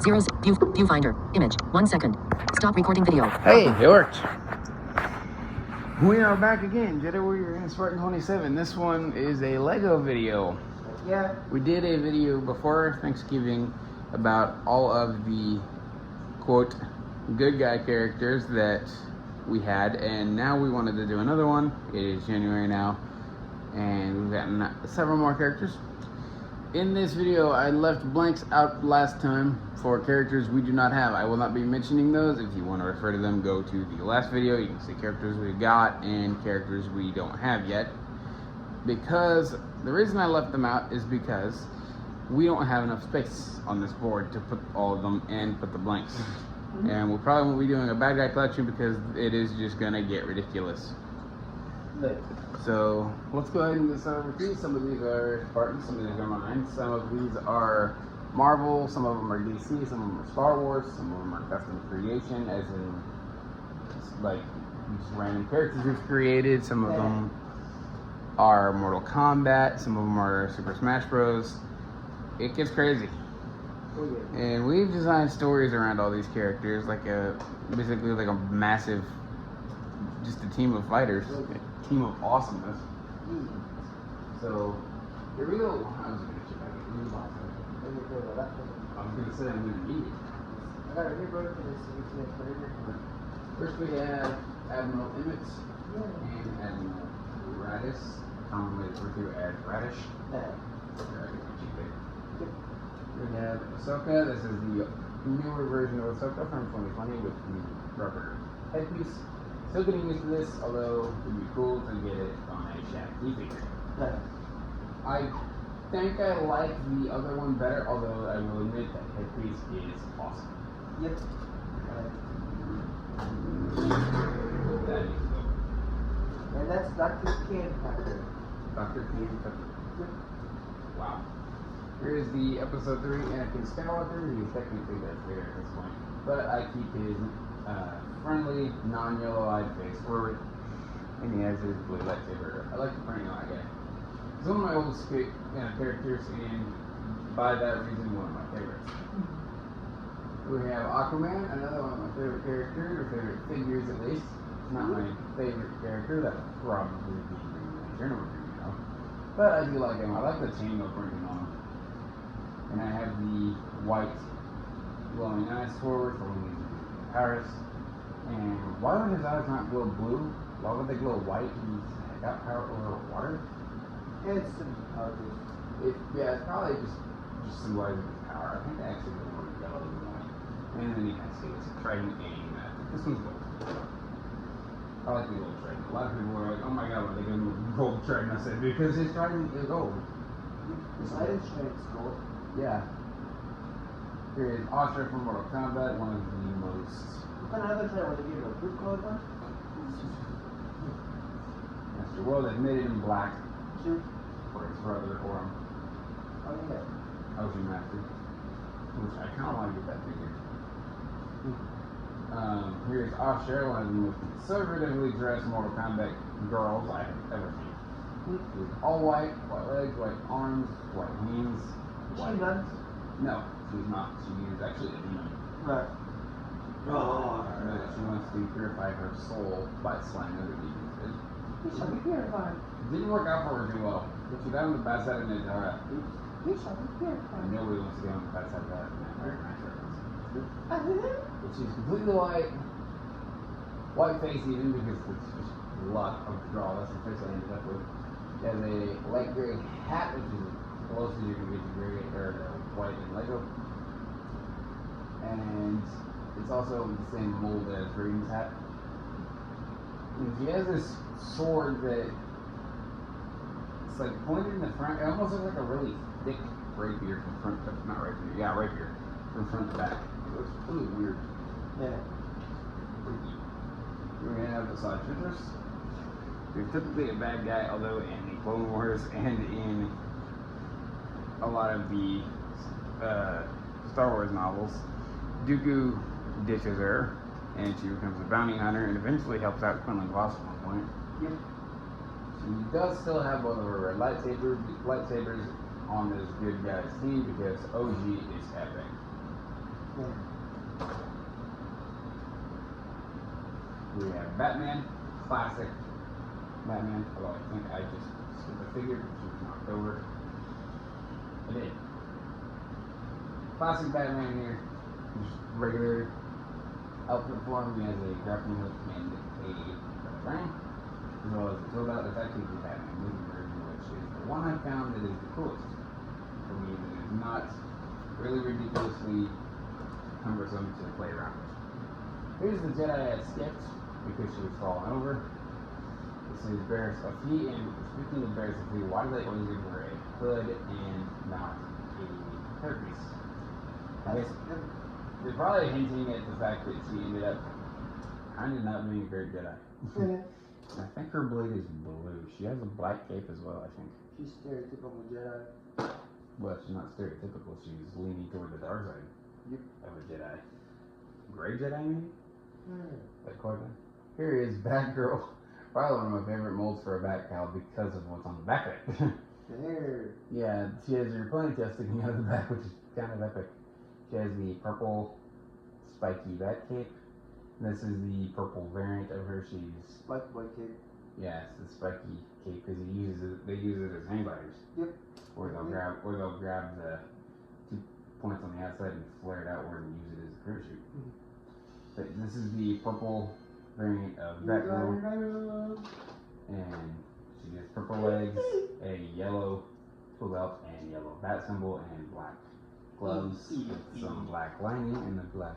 Zeros. Viewfinder. Image. 1 second. Stop recording video. Hey, it worked. We are back again. Jedi Warrior and Spartan 27. This one is a Lego video. Yeah. We did a video before Thanksgiving about all of the, quote, good guy characters that we had, and now we wanted to do another one. It is January now, and we've gotten several more characters. In this video, I left blanks out last time for characters we do not have. I will not be mentioning those. If you want to refer to them, go to the last video. You can see characters we've got and characters we don't have yet. Because the reason I left them out is because we don't have enough space on this board to put all of them and put the blanks. And we probably won't be doing a bad guy collection because it is just gonna get ridiculous. So let's go ahead and get started with these. Some of these are Spartan, some of these are mine. Some of these are Marvel, some of them are DC, some of them are Star Wars, some of them are custom creation, as in like just random characters we've created. Some of them are Mortal Kombat, some of them are Super Smash Bros. It gets crazy. And we've designed stories around all these characters, like basically like a massive, just a team of fighters, a team of awesomeness. So here we go. I was gonna say I'm gonna eat it. I got it here, bro. First we have Admiral Emmett and Admiral Radish, commonly referred to as Radish. We have Ahsoka. This is the newer version of Ahsoka from 2020 with the rubber headpiece. Still getting used to this, although it would be cool to get it on a Shaft figure. I think I like the other one better, although I will admit that headpiece is awesome. Yep. That is dope. And that's Dr. Can Packer. Dr. Can Packer. Wow. Here's the episode 3 Anakin Skywalker. He's technically Darth Vader at this point, but I keep his friendly, non-yellow-eyed face forward, and he has his blue lightsaber. I like the printing on that guy. He's one of my oldest characters, and by that reason, one of my favorites. We have Aquaman, another one of my favorite characters, or favorite figures at least. Not my favorite character, that would probably be Green Lantern, but I do like him. I like the chainmail printing on him. And I have the white glowing eyes forward for when he's in Paris. And why would his eyes not glow blue? Why would they glow white? He's got power over water. It's some power. Yeah, it's probably just symbolizing his power. I think they actually go more yellow than white. And then you can see it's a trident aim. This one's gold. I like the gold trident. A lot of people are like, oh my god, why are they going to gold trident? I said, because his trident is gold. His item strength's gold. Yeah. Here is Asha from Mortal Kombat, one of the most. What kind of other try? Would they give a blue colored one? Master World admitted in black. Sure. For his brother or him. Oh, yeah. Ocean Master. Which I kind of want to get that figure. Here's Asha, one of the most conservatively dressed Mortal Kombat girls I have ever seen. She's all white, white legs, white arms, white hands. Is she nuts? No, she's not. She is actually a demon. Right. Oh. She wants to purify her soul by slaying other demons. You shall be purified. It didn't work out for her too well. But she got on the bad side of Natara. You shall be purified. And nobody wants to get on the bad side of that. Uh-huh. But she's completely white. White face even because it's just luck of the draw. That's the face I ended up with. She has a light gray hat, which is close as you can get to gray or white in Lego. And it's also the same mold as Raiden's hat. And she has this sword that it's like pointed in the front. It almost looks like a really thick rapier from front to not rapier. Yeah, rapier from front to back. It looks really weird. Yeah. We're gonna have the side Citrus. He's typically a bad guy, although in the Clone Wars and in a lot of the Star Wars novels, Dooku ditches her, and she becomes a bounty hunter and eventually helps out Quinlan Voss at one point. Yep. She does still have both of her red lightsabers on this good guy's team because OG is epic. We have Batman, classic Batman. Although I think I just skipped a figure because she was knocked over. I did. Classic Batman here. Just regular outfit form. He has a grappling hook and a ring, as well as the toad out. It's actually the Batman movie version, which is the one I found that is the coolest for me. That is not really ridiculously cumbersome to play around with. Here's the Jedi I skipped because she was falling over. This is Barriss Offee, and speaking of Barriss Offee, why do they always give her a hood and not a hairpiece? I guess they're probably hinting at the fact that she ended up kind of not being a great Jedi. I think her blade is blue. She has a black cape as well, I think. She's stereotypical Jedi. Well, she's not stereotypical. She's leaning toward the dark side of a Jedi. Gray Jedi, maybe? Like Qui-Gon. Here is Batgirl. Probably one of my favorite molds for a Batcowl because of what's on the back of it. The hair. Yeah, she has her ponytail sticking out of the back, which is kind of epic. She has the purple spiky bat cape. This is the purple variant of her. She's Spike boy kid. yeah, it's the spiky cape because they use it as hang gliders. Yep. Or they'll grab the 2 points on the outside and flare it outward and use it as a parachute. But this is the purple variant of Batgirl, and she has purple legs, a yellow tool belt, and yellow bat symbol, and black gloves with some black lining and the black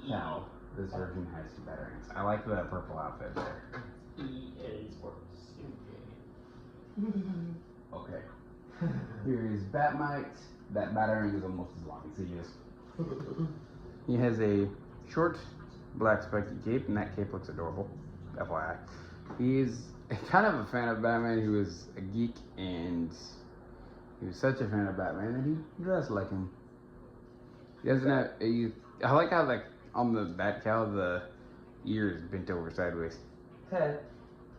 cowl. This version has 2 batarangs. I like the purple outfit there. EA Sports. Okay. Here is Batmite. That batarang is almost as long as he is. He has a short black spiky cape, and that cape looks adorable. FYI. He's kind of a fan of Batman. He was a geek, and he was such a fan of Batman that he dressed like him. He doesn't have. I like how like on the Batcowl the ear is bent over sideways.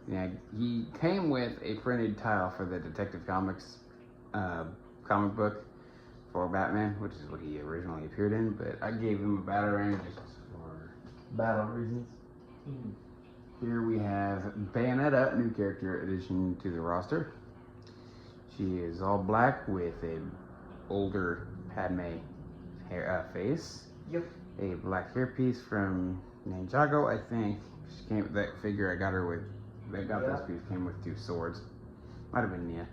Yeah, he came with a printed tile for the Detective Comics comic book for Batman, which is what he originally appeared in, but I gave him a batarang just for battle reasons. Here we have Bayonetta, new character addition to the roster. She is all black with a older Padme hair face. Yep. A black hairpiece from Ninjago, I think. She came with that figure I got her with. They got this piece came with 2 swords. Might have been Nia.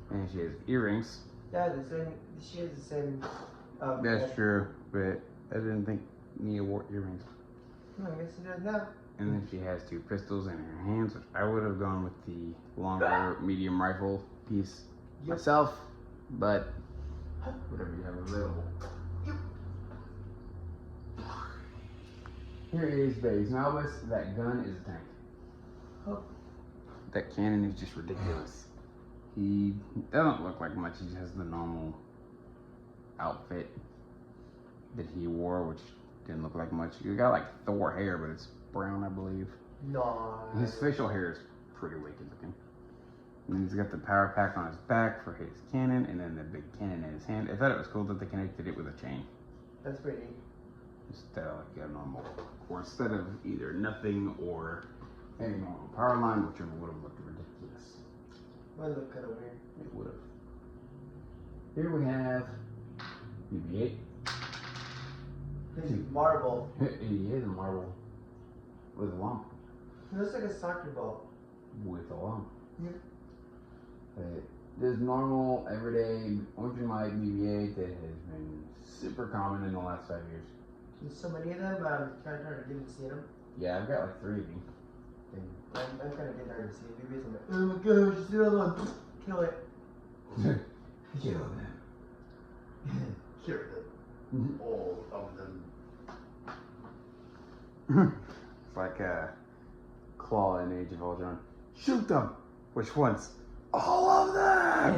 And she has earrings. Yeah, the same. She has the same. That's true, but I didn't think Nia wore earrings. No, I guess she does now. And then she has 2 pistols in her hands, which I would have gone with the longer medium rifle piece myself, but whatever you have available. Here is Baze Malbus. That gun is a tank. That cannon is just ridiculous. He doesn't look like much. He just has the normal outfit that he wore, which didn't look like much. He got like Thor hair, but it's brown, I believe. Nice. His facial hair is pretty wicked looking. And then he's got the power pack on his back for his cannon, and then the big cannon in his hand. I thought it was cool that they connected it with a chain. That's pretty neat. Instead of like a normal, or instead of either nothing or any normal power line, which would have looked ridiculous. Might look kind of weird. It would have. Here we have BB-8. He's marble. He is a marble with a lump. He looks like a soccer ball. With a lump. Yep. There's normal, everyday orange and white BB-8 that has been super common in the last 5 years. There's so many of them, but I'm kind of trying to get to see them. Yeah, I've got like 3 of them. I'm kind of getting tired of seeing BBs. I'm like, oh my gosh, just do another one. Kill it. Kill them. Kill them. All of them. It's like Claw in Age of Ultron. Shoot them! Which ones? All of them!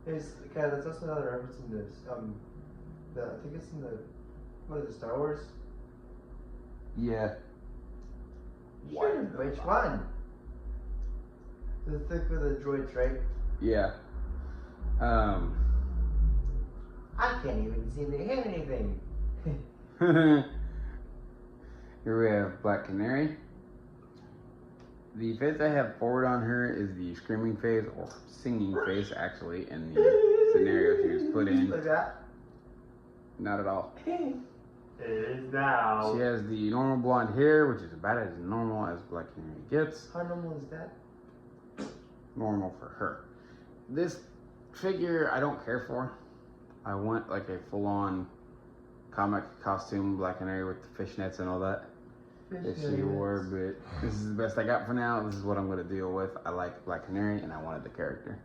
There's, okay, that's also another reference in this. I think it's in the, what is it, Star Wars? Yeah. Sure, which one? The thing for the droids, right? Yeah. can't even seem to hit anything. Here we have Black Canary. The face I have forward on her is the screaming face, or singing face actually, in the scenario she was put in. Like that? Not at all. It is now. She has the normal blonde hair, which is about as normal as Black Canary gets. How normal is that? Normal for her. This figure I don't care for. I want like a full-on comic costume Black Canary with the fishnets and all that that she wore, but this is the best I got for now. This is what I'm going to deal with. I like Black Canary and I wanted the character.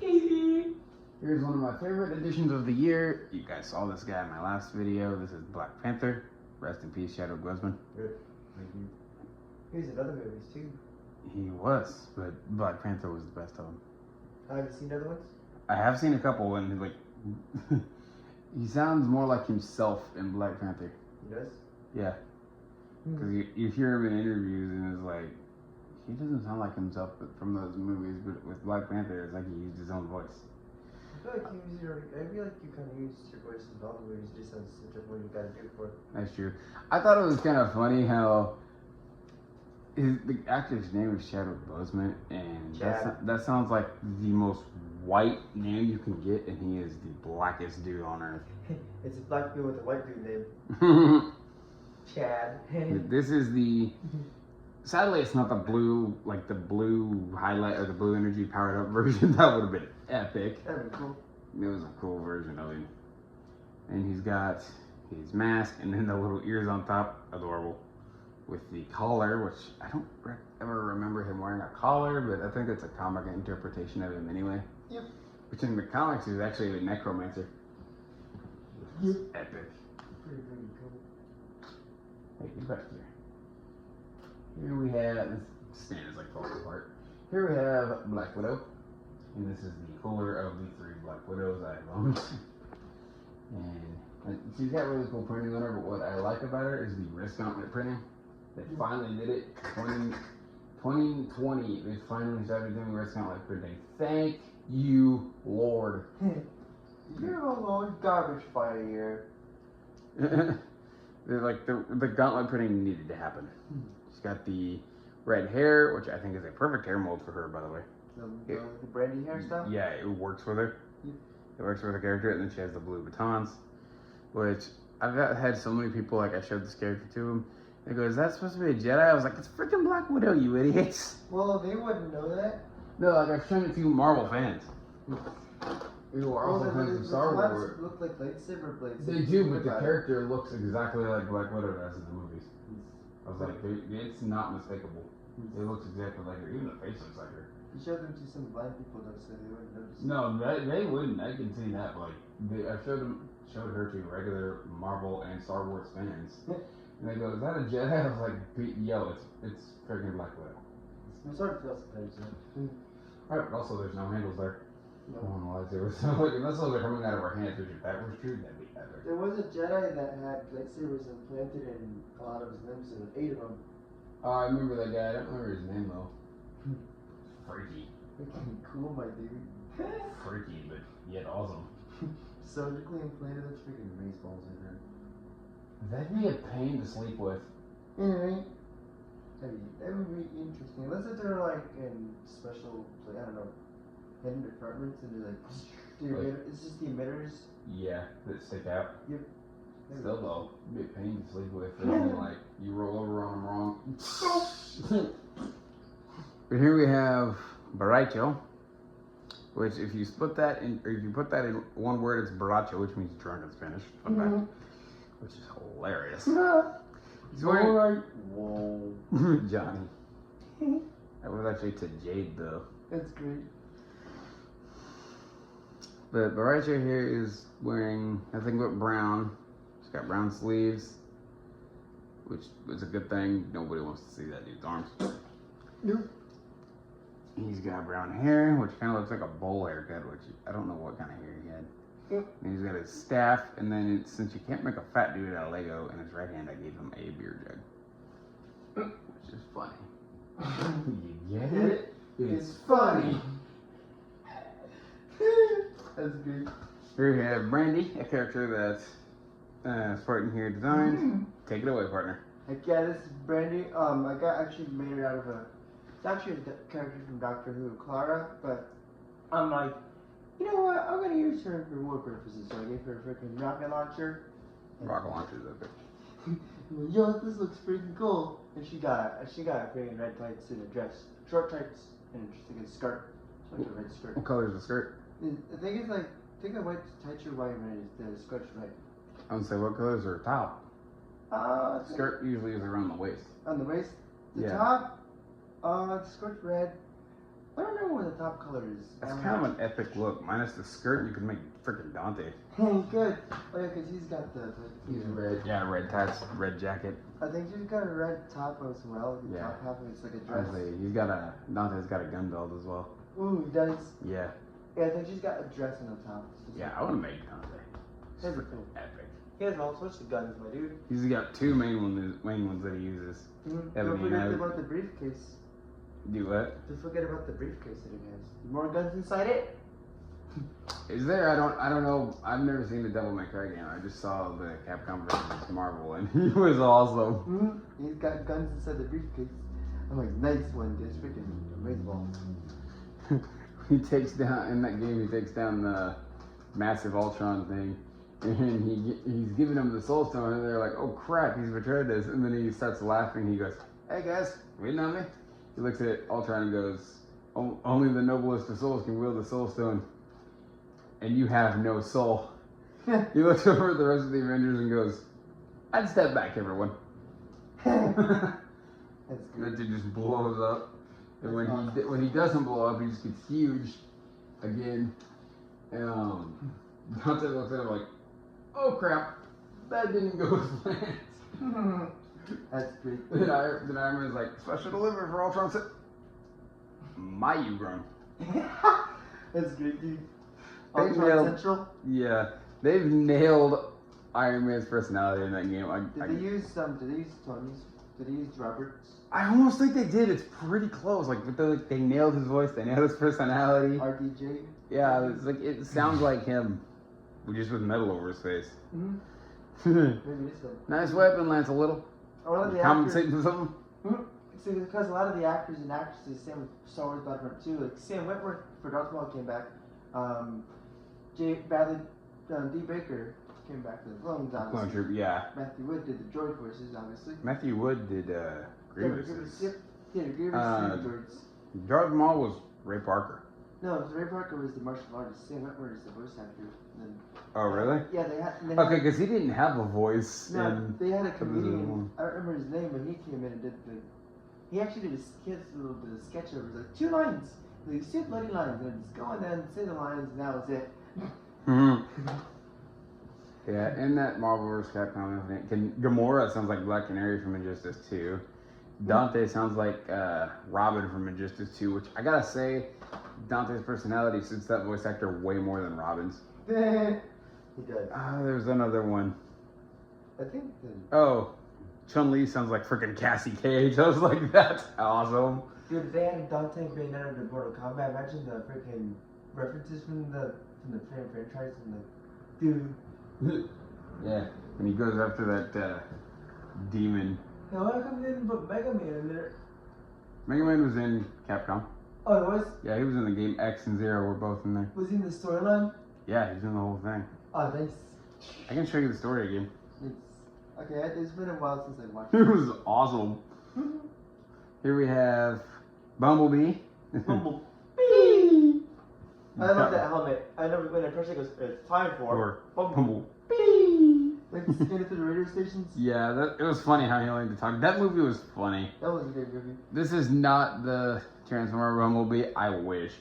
Here's one of my favorite additions of the year. You guys saw this guy in my last video. This is Black Panther. Rest in peace, Chadwick Boseman. Here's another movies too. He was, but Black Panther was the best of them. Have you seen other ones? I have seen a couple, and like he sounds more like himself in Black Panther. He does? Yeah, because you hear him in interviews, and it's like he doesn't sound like himself from those movies. But with Black Panther, it's like he used his own voice. I feel like you kind of used your voice in all the movies just as such a what you gotta do for it. That's true. I thought it was kind of funny how the actor's name is Chadwick Boseman, and that sounds like the most white name you can get, and he is the blackest dude on earth. It's a black dude with a white dude name. Chad. This is the. Sadly, it's not the blue, like the blue highlight or the blue energy powered up version. That would have been epic. That'd be cool. It was a cool version of him. And he's got his mask and then the little ears on top. Adorable. With the collar, which I don't ever remember him wearing a collar, but I think it's a comic interpretation of him anyway. Yep. Which in the comics is actually a necromancer. Yep. Epic. Pretty cool. Hey, get back here. Here we have, this stand is like falling apart. Here we have Black Widow. And this is the cooler of the 3 Black Widows I have owned. And she's got really cool printing on her, but what I like about her is the wrist gauntlet printing. They finally did it. 2020, they finally started doing wrist gauntlet printing. Thank you, Lord. You're a little garbage fire here. They're like the gauntlet printing needed to happen. She's got the red hair, which I think is a perfect hair mold for her, by the way. The Brandy hairstyle? Yeah, it works with her. It works with the character, and then she has the blue batons, which I've had so many people, like I showed this character to them. They go, "Is that supposed to be a Jedi?" I was like, "It's freaking Black Widow, you idiots!" Well, they wouldn't know that. No, like I've shown it to Marvel fans who are also fans of Star Wars. Look like lightsaber blades. They do, but the character looks exactly like Black Widow does in the movies. I was like, it's not mistakable. It looks exactly like her. Even the face looks like her. You showed them to some blind people though, so they wouldn't notice. No, they wouldn't. I can see that. Like, I showed her to regular Marvel and Star Wars fans, and they go, "Is that a Jedi?" I was like, "Yo, it's freaking Black Widow." It's hard to feel sometimes. Alright, but also there's no handles there. No. I don't know why lightsabers. So like, unless those are coming out of our hands, which if that was true, that'd be epic. There was a Jedi that had lightsabers implanted in a lot of his limbs and 8 of them. I remember that guy. I don't remember his name though. Freaky. Freaking cool, my dude. Freaky, but yet awesome. Surgically inflated, that's freaking baseballs in there. That'd be a pain to sleep with. Anyway, that would be interesting. Unless if they're like in special, like, I don't know, hidden departments and they're like, it's just the emitters. Yeah, that stick out. Yep. Still though, it'd be a pain to sleep with. And then, like, you roll over on them wrong. But here we have Baracho, which if you split that in, or if you put that in one word, it's Baracho, which means drunk in Spanish. Fun fact. Which is hilarious. He's wearing Whoa. Johnny. That was actually to Jade though. That's great. But Baracho here is wearing nothing but brown. She's got brown sleeves, which is a good thing. Nobody wants to see that dude's arms. Nope. He's got brown hair, which kind of looks like a bowl haircut, which I don't know what kind of hair he had. And he's got his staff, and then since you can't make a fat dude out of Lego, in his right hand I gave him a beer jug. Which is funny. You get it? It's funny. That's good. Here we have Brandy, a character that's Spartan here designed. Take it away, partner. Heck yeah, this is Brandy. I got actually made it out of it's actually a character from Doctor Who, Clara, but I'm like, you know what, I'm gonna use her for more purposes, so I gave her a freaking rocket launcher. Rocket launcher's okay. Yo, this looks freaking cool. And she got freaking red tights and a dress, short tights and just like a skirt, like a red skirt. What color is the skirt? The thing is like, think of white tights are white and the skirt's red. I would say what color is her top? Skirt usually is around the waist. On the waist, the Yeah. top, the skirt's red. I don't know what the top color is. That's kind of an epic look. Minus the skirt, you could make freaking Dante. Good. Oh yeah, cause he's got the. He's red. Yeah, red tights, red jacket. I think he's got a red top as well. The Yeah. top half of it's like a I dress. would say Dante's got a gun belt as well. Ooh, he does. Yeah. Yeah, I think she's got a dress on the top. It's just Yeah, like- I would have made Dante. It's That'd be freaking cool. epic. He has all sorts of guns, my dude. He's got two main ones that he uses. Don't Ebony forget and about the briefcase. Do what? Don't forget about the briefcase that it has. More guns inside it. Is there? I don't know. I've never seen the Devil May Cry game. I just saw the Capcom versus Marvel, and he was awesome. He's got guns inside the briefcase. I'm like, nice one, dude. It's freaking amazing. He takes down in that game. He takes down the massive Ultron thing, and he's giving him the Soul Stone, and they're like, "Oh crap, he's betrayed us!" And then he starts laughing. He goes, "Hey guys, waiting on me?" He looks at Ultron and goes, "Only the noblest of souls can wield the Soul Stone, and you have no soul." He looks over at the rest of the Avengers and goes, "I'd step back, everyone." That's That good. dude just blows up. And That's awesome. when he doesn't blow up, he just gets huge again. And Dante looks at him like, "Oh crap, that didn't go as planned." That's great. Then Iron Man's like, "Special delivery for Ultron." Said, "My you grown." That's great, dude. They Ultron nailed- Central. Yeah, they've nailed Iron Man's personality in that game. Did they use Tony's? Did they use Robert's? I almost think they did. It's pretty close. Like, but they nailed his voice. They nailed his personality. RDJ? Yeah, it's like it sounds like him, just with metal over his face. Mm-hmm. Maybe this one. Nice weapon, Lance. A little. A lot of the actors. Compensating for something. See, because a lot of the actors and actresses, same with Star Wars Battlefront 2, like Sam Witwer for Darth Maul came back. D. Baker came back for the clones, Clone obviously. Troop. Yeah. Matthew Wood did the droid voices, obviously. Matthew Wood did Grievous. Yep. Yeah, Grievous and the droids. Darth Maul was Ray Parker. No, Ray Parker was the martial artist. Sam Witwer is the voice actor. And then, Oh, really? yeah, they had. Okay, because he didn't have a voice. No, in they had a episode comedian. one. I don't remember his name, but he came in and did the. He actually did a little bit of sketch over. It was like 2 lines, like 2 bloody lines, and just go in there and say the lines, and that was it. Mm-hmm. Yeah, in that Marvel vs. Capcom, Gamora sounds like Black Canary from Injustice 2. Dante sounds like Robin from Injustice 2, which I gotta say, Dante's personality suits that voice actor way more than Robin's. He does. There's another one. I think. Oh, Chun-Li sounds like freaking Cassie Cage. I was like, that's awesome. Dude, if they had Dante being under the Mortal Kombat, imagine the freaking references from the franchise and the dude. Yeah, and he goes after that demon. Now why come they didn't put Mega Man in there? Mega Man was in Capcom. Oh, it was? Yeah, he was in the game X and Zero. We're both in there. Was he in the storyline? Yeah, he's in the whole thing. Oh, nice. I can show you the story again. Okay, it's been a while since I watched It it. was awesome. Here we have Bumblebee. Bumblebee. I love that helmet. I never when I first it goes, it's time for Bumblebee. Like scanning through the radio stations. Yeah, it was funny how he learned to talk. That movie was funny. That was a good movie. This is not the Transformer Bumblebee. I wish.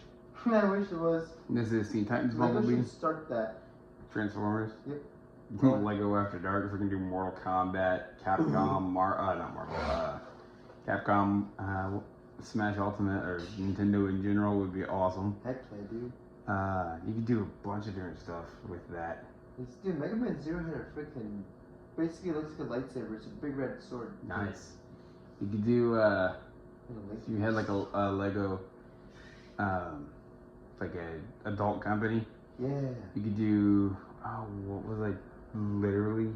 I wish it was. This is Teen Titans Lego Bumblebee. should start that. Transformers. Yep. Lego After Dark. If we can do Mortal Kombat, Capcom, not Marvel. Capcom, Smash Ultimate, or Nintendo in general would be awesome. Heck yeah, dude. You could do a bunch of different stuff with that. Dude, Mega Man Zero had a freaking. Basically, it looks like a lightsaber. It's a big red sword. Nice. You could do, And a if you had like a Lego, like a adult company, Yeah. You could do, oh, what was I literally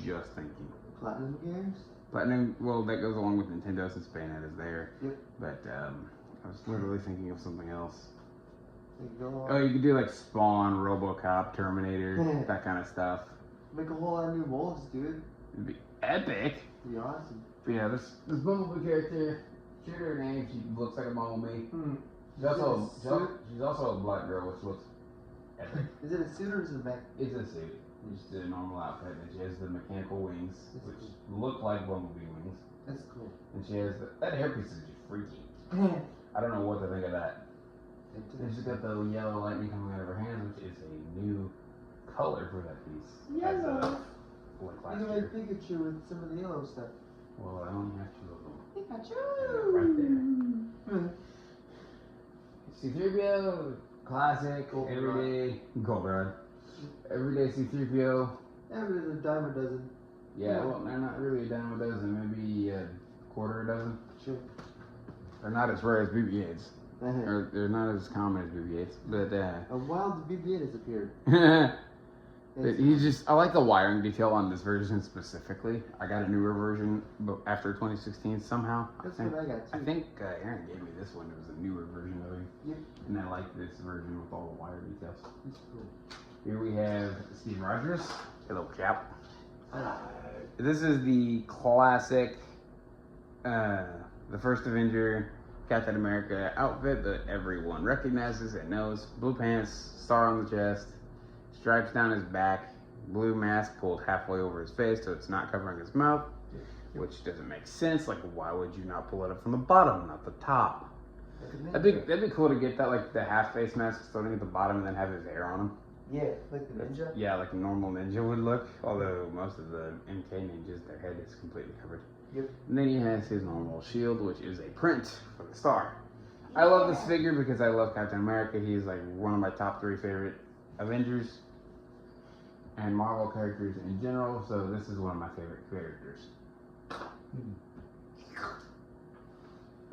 just thinking? Platinum games? Platinum, well, that goes along with Nintendo since Bayonetta is there. Yep. But I was literally thinking of something else. Like, go Oh, on. you could do like Spawn, RoboCop, Terminator, that kind of stuff. Make a whole lot of new wolves, dude. It'd be epic. It'd be awesome. But yeah, this Bumblebee character, shoot her name, she looks like a Bumblebee. Hmm. She's also a black girl, which looks epic. Is it a suit or is it a mech? It's a suit. It's a normal outfit, and she has the mechanical wings, which look like Bumblebee wings. That's cool. And she has that hairpiece is just freaky. I don't know what to think of that. And she's got the yellow lightning coming out of her hands, which is a new color for that piece. Yellow. Like last You can year. make Pikachu with some of the yellow stuff. Well, I only have two of them. Pikachu! Right there. Hmm. C-3PO, classic, Goldenrod. everyday, Goldenrod. Everyday C-3PO. Yeah, but it's a dime a dozen. Yeah, well, they're not really a dime a dozen, maybe a quarter a dozen. Sure. They're not as rare as BB-8s. A Or they're not as common as BB-8s, but wild BB-8 has appeared. but he's just, I like the wiring detail on this version specifically. I got a newer version after 2016 somehow. That's what I got too. I think Aaron gave me this one. It was a newer version of it. Yep. And I like this version with all the wire details. It's cool. Here we have Steve Rogers. Hello, Cap. I This is the classic, the first Avenger, Captain America outfit that everyone recognizes and knows. Blue pants, star on the chest, stripes down his back, blue mask pulled halfway over his face so it's not covering his mouth, which doesn't make sense. Like, why would you not pull it up from the bottom, not the top? That'd be cool to get that, like the half face mask starting at the bottom and then have his hair on him. Yeah, like the ninja. Yeah, like a normal ninja would look. Although most of the MK ninjas, their head is completely covered. Yep. And then he has his normal shield, which is a print for the star. I love this figure because I love Captain America. He's like one of my top 3 favorite Avengers and Marvel characters in general. So this is one of my favorite characters.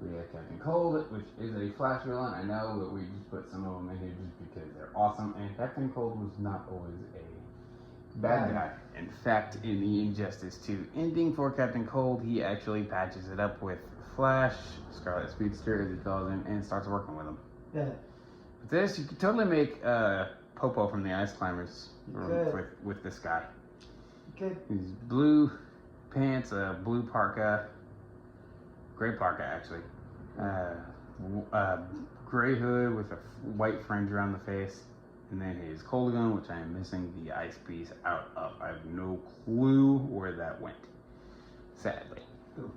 We have Captain Cold, which is a Flash villain. I know, but we just put some of them in here just because they're awesome. And Captain Cold was not always a bad guy. In fact, in the Injustice 2 ending for Captain Cold, he actually patches it up with Flash, Scarlet Speedster as he calls him, and starts working with him. Yeah. With this, you could totally make Popo from the Ice Climbers You could. with this guy. Okay. He's blue pants, a blue parka, gray parka actually, gray hood with a white fringe around the face, and then his cold gun, which I am missing the ice piece out of. I have no clue where that went, sadly. Ooh.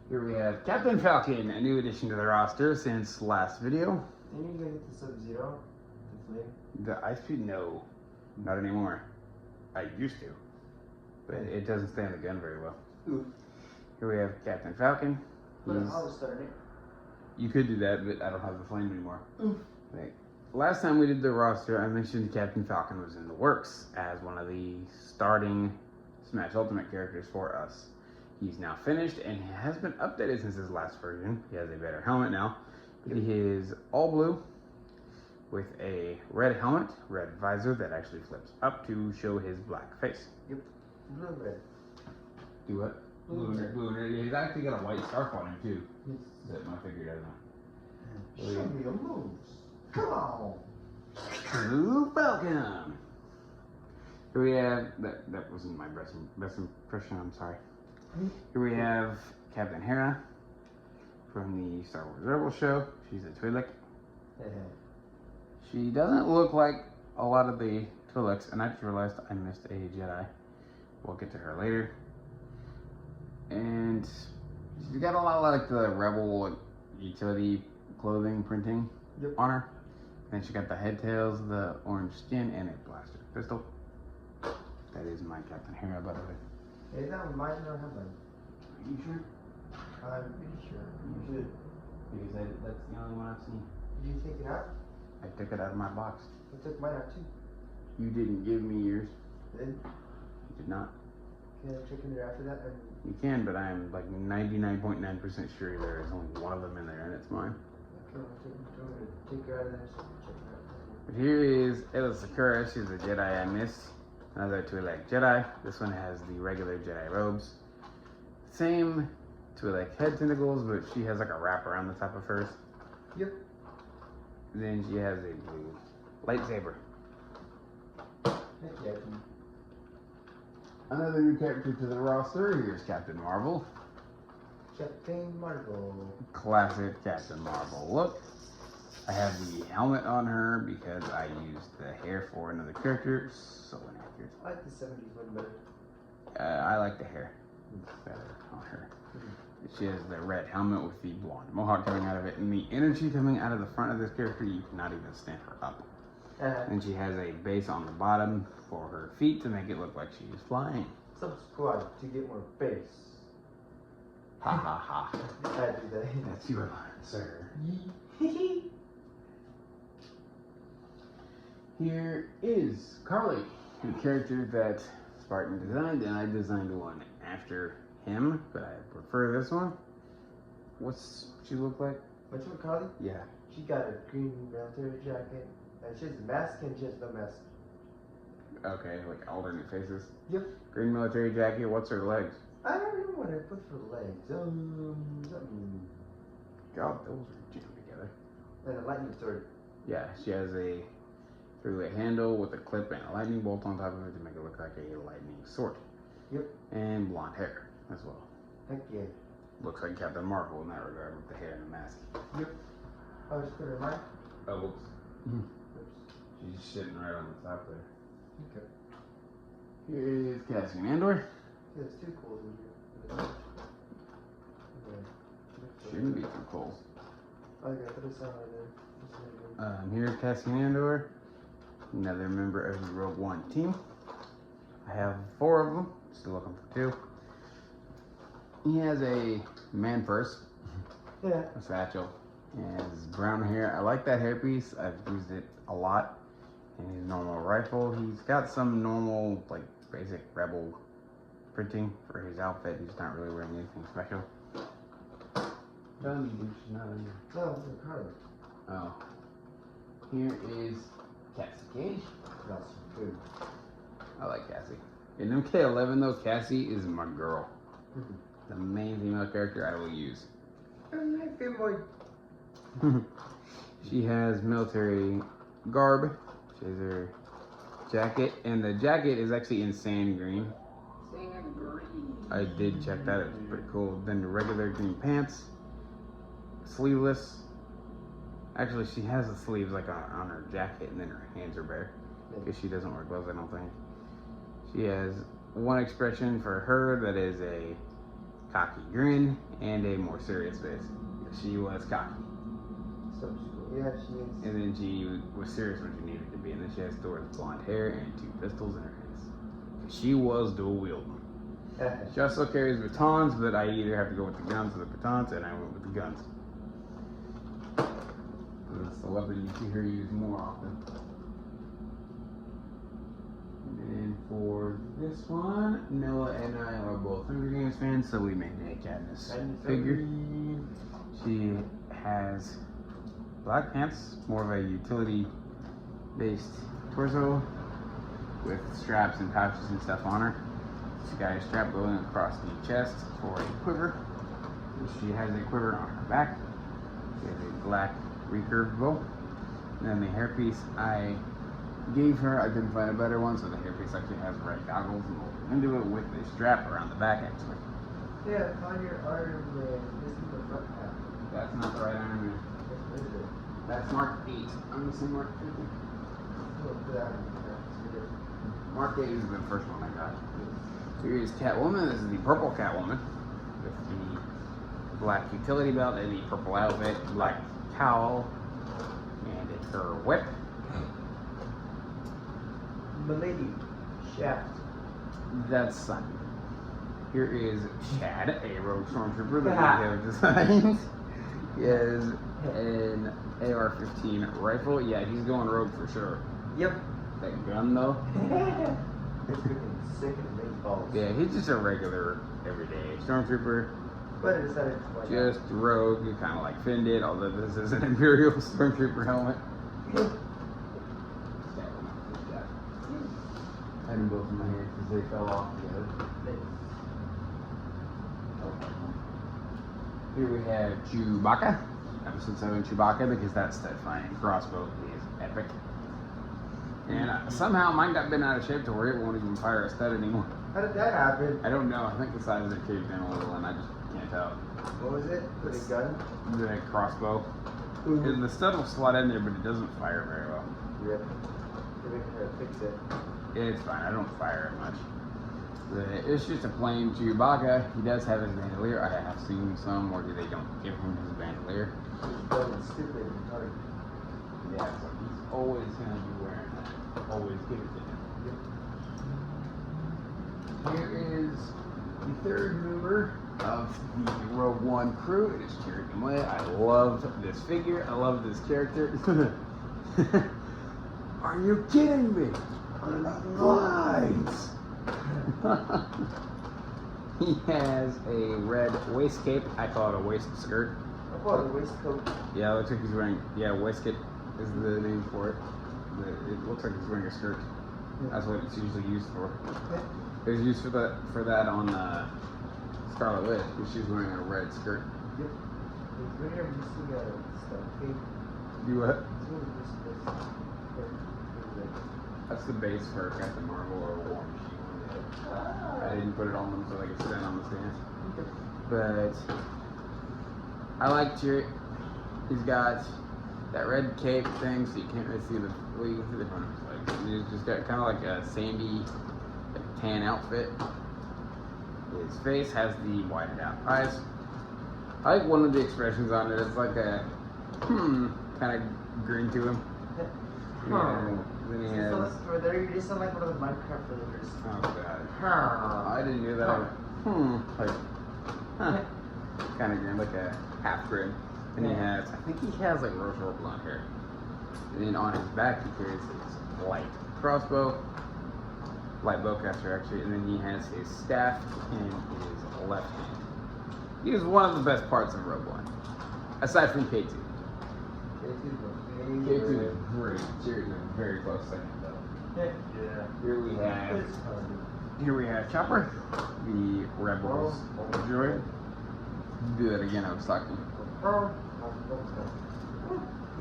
Here we have Captain Falcon, a new addition to the roster since last video. Then you go get the Sub-Zero. The flame. The ice piece, no, not anymore. I used to, but it doesn't stay on the gun very well. Ooh. Here we have Captain Falcon. But He's- I'll start it. You could do that, but I don't have the flame anymore. Oof. Like, last time we did the roster, I mentioned Captain Falcon was in the works as one of the starting Smash Ultimate characters for us. He's now finished and has been updated since his last version. He has a better helmet now. But he is all blue with a red helmet, red visor that actually flips up to show his black face. Yep. Blue and red. Do what? Blue and red. Blue and red. He's actually got a white scarf on him too. Yes. That my figure doesn't. Show me your moves. Come on. Blue Falcon. Here we have that wasn't my best impression. I'm sorry. Here we have Captain Hera from the Star Wars Rebels show. She's a Twi'lek. She doesn't look like a lot of the Twi'leks, and I just realized I missed a Jedi. We'll get to her later. And she's got a lot of like the Rebel utility clothing printing Yep. on her. And she got the head tails, the orange skin, and a blaster pistol. That is my Captain Hera, by the way. Hey, that mine don't have one. Are you sure? I'm pretty sure. You should. Because that's the only one I've seen. Did you take it out? I took it out of my box. I took mine out too. You didn't give me yours. Then You did not. can I check in there after that? You can, but I am like 99.9% sure there is only one of them in there, and it's mine. Come on, take her out of there. Check her out. But here is Ella Sakura. She's a Jedi I miss. Another Twi'lek Jedi. This one has the regular Jedi robes. Same Twi'lek head tentacles, but she has like a wrap around the top of hers. Yep. Then she has a blue lightsaber. Heck yeah, dude. Another new character to the roster. Here's Captain Marvel. Captain Marvel. Classic Captain Marvel look. I have the helmet on her because I used the hair for another character. So inaccurate. I like the 70s one better. I like the hair better on her. She has the red helmet with the blonde mohawk coming out of it, and the energy coming out of the front of this character, you cannot even stand her up. And she has a base on the bottom for her feet to make it look like she is flying. Subscribe to get more bass. Ha ha ha. I do that. That's your line, sir. Here is Carly, the character that Spartan designed, and I designed one after him, but I prefer this one. What's she look like? Which one, Carly? Yeah. She got a green military jacket. And she has a mask and she has no mask. Okay, like alternate faces. Yep. Green military jacket. What's her legs? I don't remember what I put for legs. Something. God, those are jammed together. And a lightning sword. Yeah, she has a three-way handle with a clip and a lightning bolt on top of it to make it look like a lightning sword. Yep. And blonde hair as well. Heck yeah. Looks like Captain Marvel in that regard with the hair and the mask. Yep. Oh, just put her in mine? Oh, whoops. Oops. She's sitting right on the top there. Okay. Here is Cassian Andor. Yeah, there's two coals in here. Shouldn't be too cold. Oh, yeah, put this on right there. Here's Cassian Andor, another member of the Rogue One team. I have 4 of them, still looking for 2. He has a man purse, Yeah. a satchel, and his brown hair. I like that hairpiece. I've used it a lot. And his normal rifle. He's got some normal, like, basic rebel printing for his outfit. He's not really wearing anything special. Done, she's not in there. No, it's a Carly. Oh. Here is Cassie Cage. That's good. I like Cassie. In MK11 though, Cassie is my girl. Mhm. The main female character I will use. I'm like fanboy. She has military garb. She has her jacket, and the jacket is actually in sand green. Sand green. I did check that, it was pretty cool. Then the regular green pants, sleeveless. Actually, she has the sleeves like on her jacket, and then her hands are bare because she doesn't wear gloves, I don't think. She has one expression for her that is a cocky grin and a more serious face. She was cocky. So yeah, she is. And then she was serious when she needed to be. And then she has Thor's blonde hair and 2 pistols in her hands. She was dual wielding. She also carries batons, but I either have to go with the guns or the batons, and I went with the guns. And that's the weapon you see her use more often. And then for this one, Noah and I are both Hunger Games fans, so we made a Katniss figure. She has black pants, more of a utility-based torso with straps and pouches and stuff on her. She's got a strap going across the chest for a quiver. She has a quiver on her back. She has a black recurve bow. And then the hairpiece I gave her, I couldn't find a better one, so the hairpiece actually has red goggles into it with a strap around the back actually. Yeah, on your arm, this is the front half. That's not the right Iron Man. What is it? That's Mark 8. I'm missing Mark 50. Mark 8 is the first one I got. Here is Catwoman. This is the purple Catwoman with the black utility belt and the purple outfit, black cowl, and it's her whip. Milady Shaft. That's Sunny. Here is Chad, a rogue stormtrooper that we have designed. He has an AR-15 rifle. Yeah, he's going rogue for sure. Yep. That gun though. It's freaking sick and big balls. Yeah, he's just a regular, everyday stormtrooper. But I decided to play. Just rogue, kind of like Finn did, although this is an Imperial Stormtrooper helmet. I had them both in my hair because they fell off together. Here we have Chewbacca. Episode 7 Chewbacca, because that stud flying crossbow is epic. And somehow mine got bent out of shape to where it won't even fire a stud anymore. How did that happen? I don't know. I think the size of it caved in a little and I just can't tell. What was it? Put a gun? The crossbow. Ooh. The stud will slot in there, but it doesn't fire very well. Rip. They're making her fix it. It's fine. I don't fire it much. It's just a plain Chewbacca. He does have his bandolier. I have seen some where they don't give him his bandolier. That was stupid and retarded. Yeah, so he's always going to be wearing that. Always give it to him. Here is the third member of the Rogue One crew. It is Chirrut Îmwe. I love this figure. I love this character. Are you kidding me? Blinds! He has a red waist cape. I call it a waist skirt. I call it a waistcoat. Yeah, it looks like he's wearing. Yeah, waistcoat is the name for it. It looks like he's wearing a skirt. That's what it's usually used for. It was used for that on Scarlet Witch, because she's wearing a red skirt. Yep. Right here, you see stuff. Okay. You what? See what this is. That's the base for Captain Marvel or War Machine. I didn't put it on them so they could stand on the stand. But I like Chirrut. He's got that red cape thing, so you can't really see the front of his legs. He's just got kind of like a sandy, like tan outfit. His face has the whited out eyes. I like one of the expressions on it. It's like a kind of grin to him. Yeah, then he has. You just sound like one of the Minecraft villagers. Oh god. I didn't do that. Like, kind of grin, like a half grin. And he has, I think he has like rose or blonde hair. And then on his back he carries his light crossbow, light bowcaster actually, and then he has his staff in his left hand. He is one of the best parts of Rogue One, aside from K2. K2 is great. Seriously, very close second though. Yeah. Here we have Chopper, the Rebels droid. Do that again. I was talking.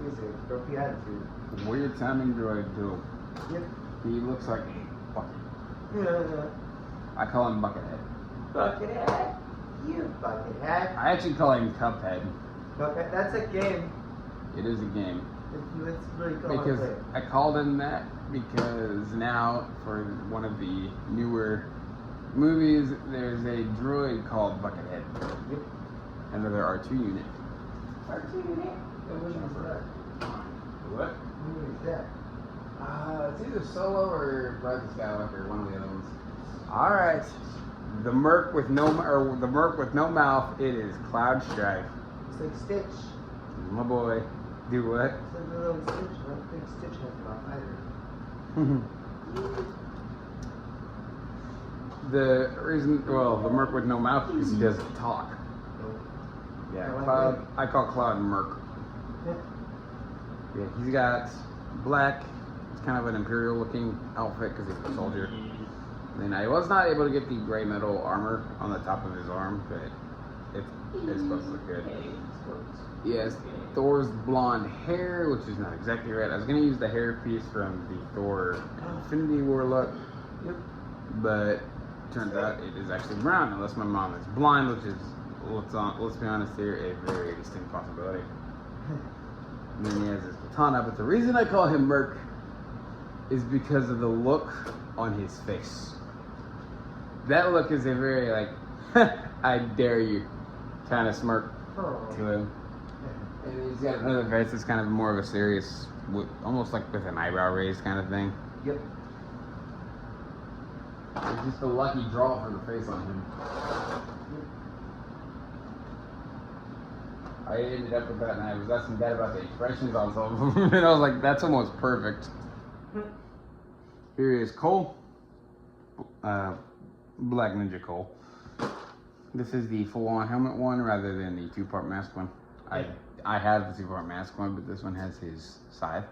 He's a grumpy attitude. Weird sounding droid too. Yep. He looks like a bucket. Yeah. I call him Buckethead. Buckethead. You buckethead. I actually call him Cuphead. Bucket. That's a game. It is a game. It's really cool. Because I called him that because now for one of the newer movies, there's a droid called Buckethead. Yep. Another R2 unit. R2 unit? What movie is that? What? What movie is that? It's either Solo or Rise of Skywalker, one of the other ones. All right, the merc with no mouth. It is Cloud Strife. It's like Stitch. My boy. Do what? It's like a little Stitch. I don't think Stitch has a mouth either. The reason, the merc with no mouth is he doesn't talk. Yeah, Cloud. I call Cloud Merc. Yeah, he's got black. It's kind of an Imperial looking outfit because he's a soldier. And I was not able to get the gray metal armor on the top of his arm, but it's supposed to look good. He has Thor's blonde hair, which is not exactly right. I was going to use the hair piece from the Thor Infinity War look, but turns out it is actually brown, unless my mom is blind, which is, let's be honest here, a very distinct possibility. And then he has his katana, but the reason I call him Merc is because of the look on his face. That look is a very like, I dare you kind of smirk to him. And he's got another face that's kind of more of a serious, almost like with an eyebrow raised kind of thing. Yep. It's just a lucky draw for the face on him. I ended up with that and I was asking Dad about the expressions on some of them and I was like, that's almost perfect. Here is Cole. Black Ninja Cole. This is the full-on helmet one rather than the two-part mask one. I have the two-part mask one, but this one has his scythe.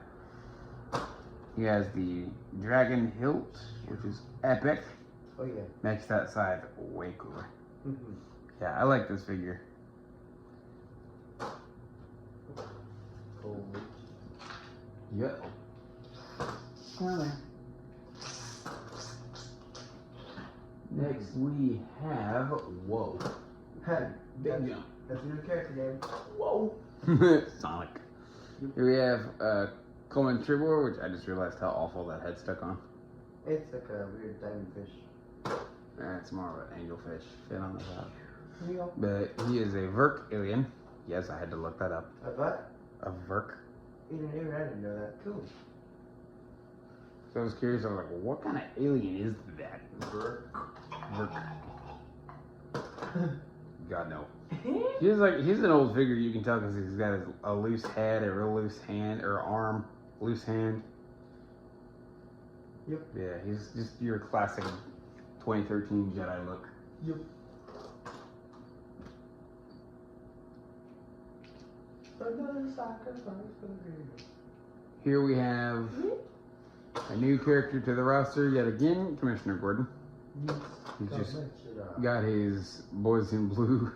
He has the dragon hilt, which is epic. Oh yeah. Makes that scythe way cooler. Mm-hmm. Yeah, I like this figure. Cool. Yep. Next we have whoa. Big jump. That's a new character name. Whoa. Sonic. Here we have Coleman Tribor, which I just realized how awful that head stuck on. It's like a weird diamond fish. It's more of an angelfish fin on the top. Real. But he is a Verk alien. Yes, I had to look that up. A what? A Verk. Even I didn't know that. Cool. So I was curious. I was like, well, what kind of alien is that? Verk. God no. He's an old figure. You can tell because he's got a loose head, a real loose hand, or arm, loose hand. Yep. Yeah, he's just your classic 2013 Jedi look. Yep. Another sacrifice for the hero. Here we have a new character to the roster yet again, Commissioner Gordon. He's just got his Boys in Blue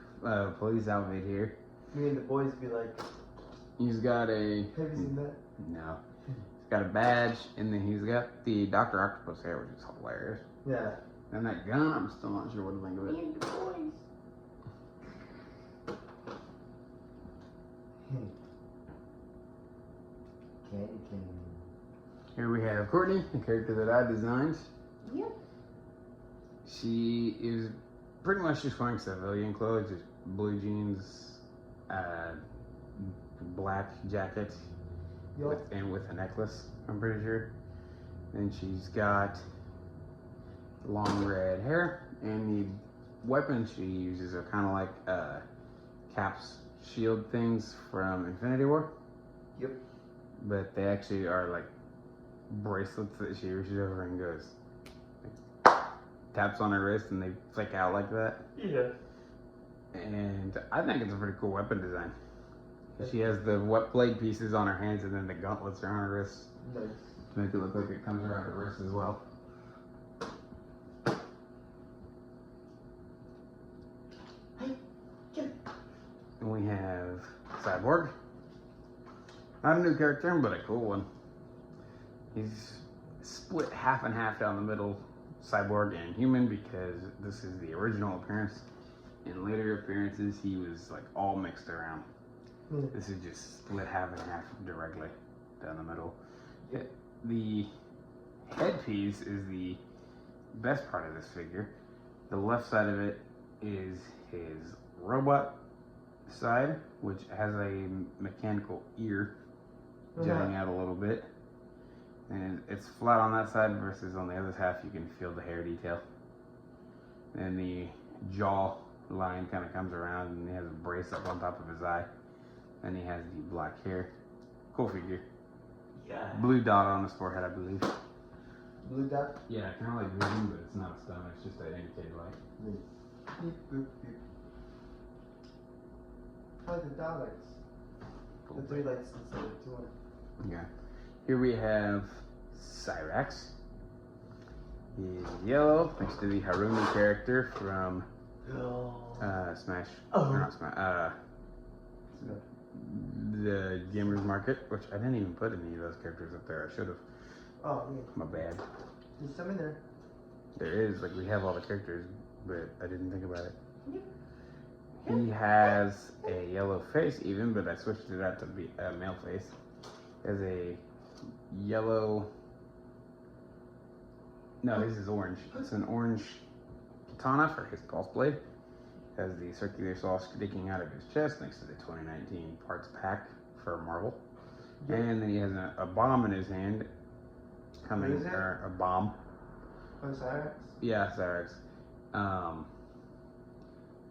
police outfit here. Me and the boys be like, He's got a have you seen that? no. He's got a badge, and then he's got the Dr. Octopus hair, which is hilarious. Yeah. And that gun, I'm still not sure what to think of it. Me and the boys. Candy cane. Here we have Courtney, a character that I designed. Yep. She is pretty much just wearing civilian clothes, just blue jeans, black jacket, Yep. with a necklace, I'm pretty sure. And she's got long red hair, and the weapons she uses are kind of like Cap's shield things from Infinity War. Yep. But they actually are like bracelets that she reaches over and goes, taps on her wrist, and they flick out like that. Yeah. And I think it's a pretty cool weapon design. She has the wet blade pieces on her hands, and then the gauntlets are on her wrists Nice. to make it look like it comes around her wrist as well. And we have Cyborg. Not a new character, but a cool one. He's split half and half down the middle, Cyborg and human, because this is the original appearance. In later appearances, he was like all mixed around. This is just split half and half directly down the middle. The headpiece is the best part of this figure. The left side of it is his robot side, which has a mechanical ear jutting out a little bit. And it's flat on that side versus on the other half you can feel the hair detail. And the jaw line kind of comes around, and he has a brace up on top of his eye. And he has the black hair. Cool figure. Yeah. Blue dot on his forehead, I believe. Blue dot? Yeah, kind of like green, but it's not a stone. It's just an indicator light. Beep, boop, beep. How the dot lights? The three lights instead of two on. Yeah. Here we have Cyrax. He's yellow, next to the Harumi character from Smash. Oh. Or not Smash. The Gamers Market, which I didn't even put any of those characters up there. I should have. Oh, yeah. My bad. There's some in there. There is, like, we have all the characters, but I didn't think about it. Yep. He has a yellow face even, but I switched it out to be a male face. He has a yellow... No, this is orange. It's an orange katana for his pulse blade. Has the circular saw sticking out of his chest next to the 2019 parts pack for Marvel. And then he has a bomb in his hand. Coming, What is it? or a bomb. Oh, Cyrax? Yeah, Cyrax.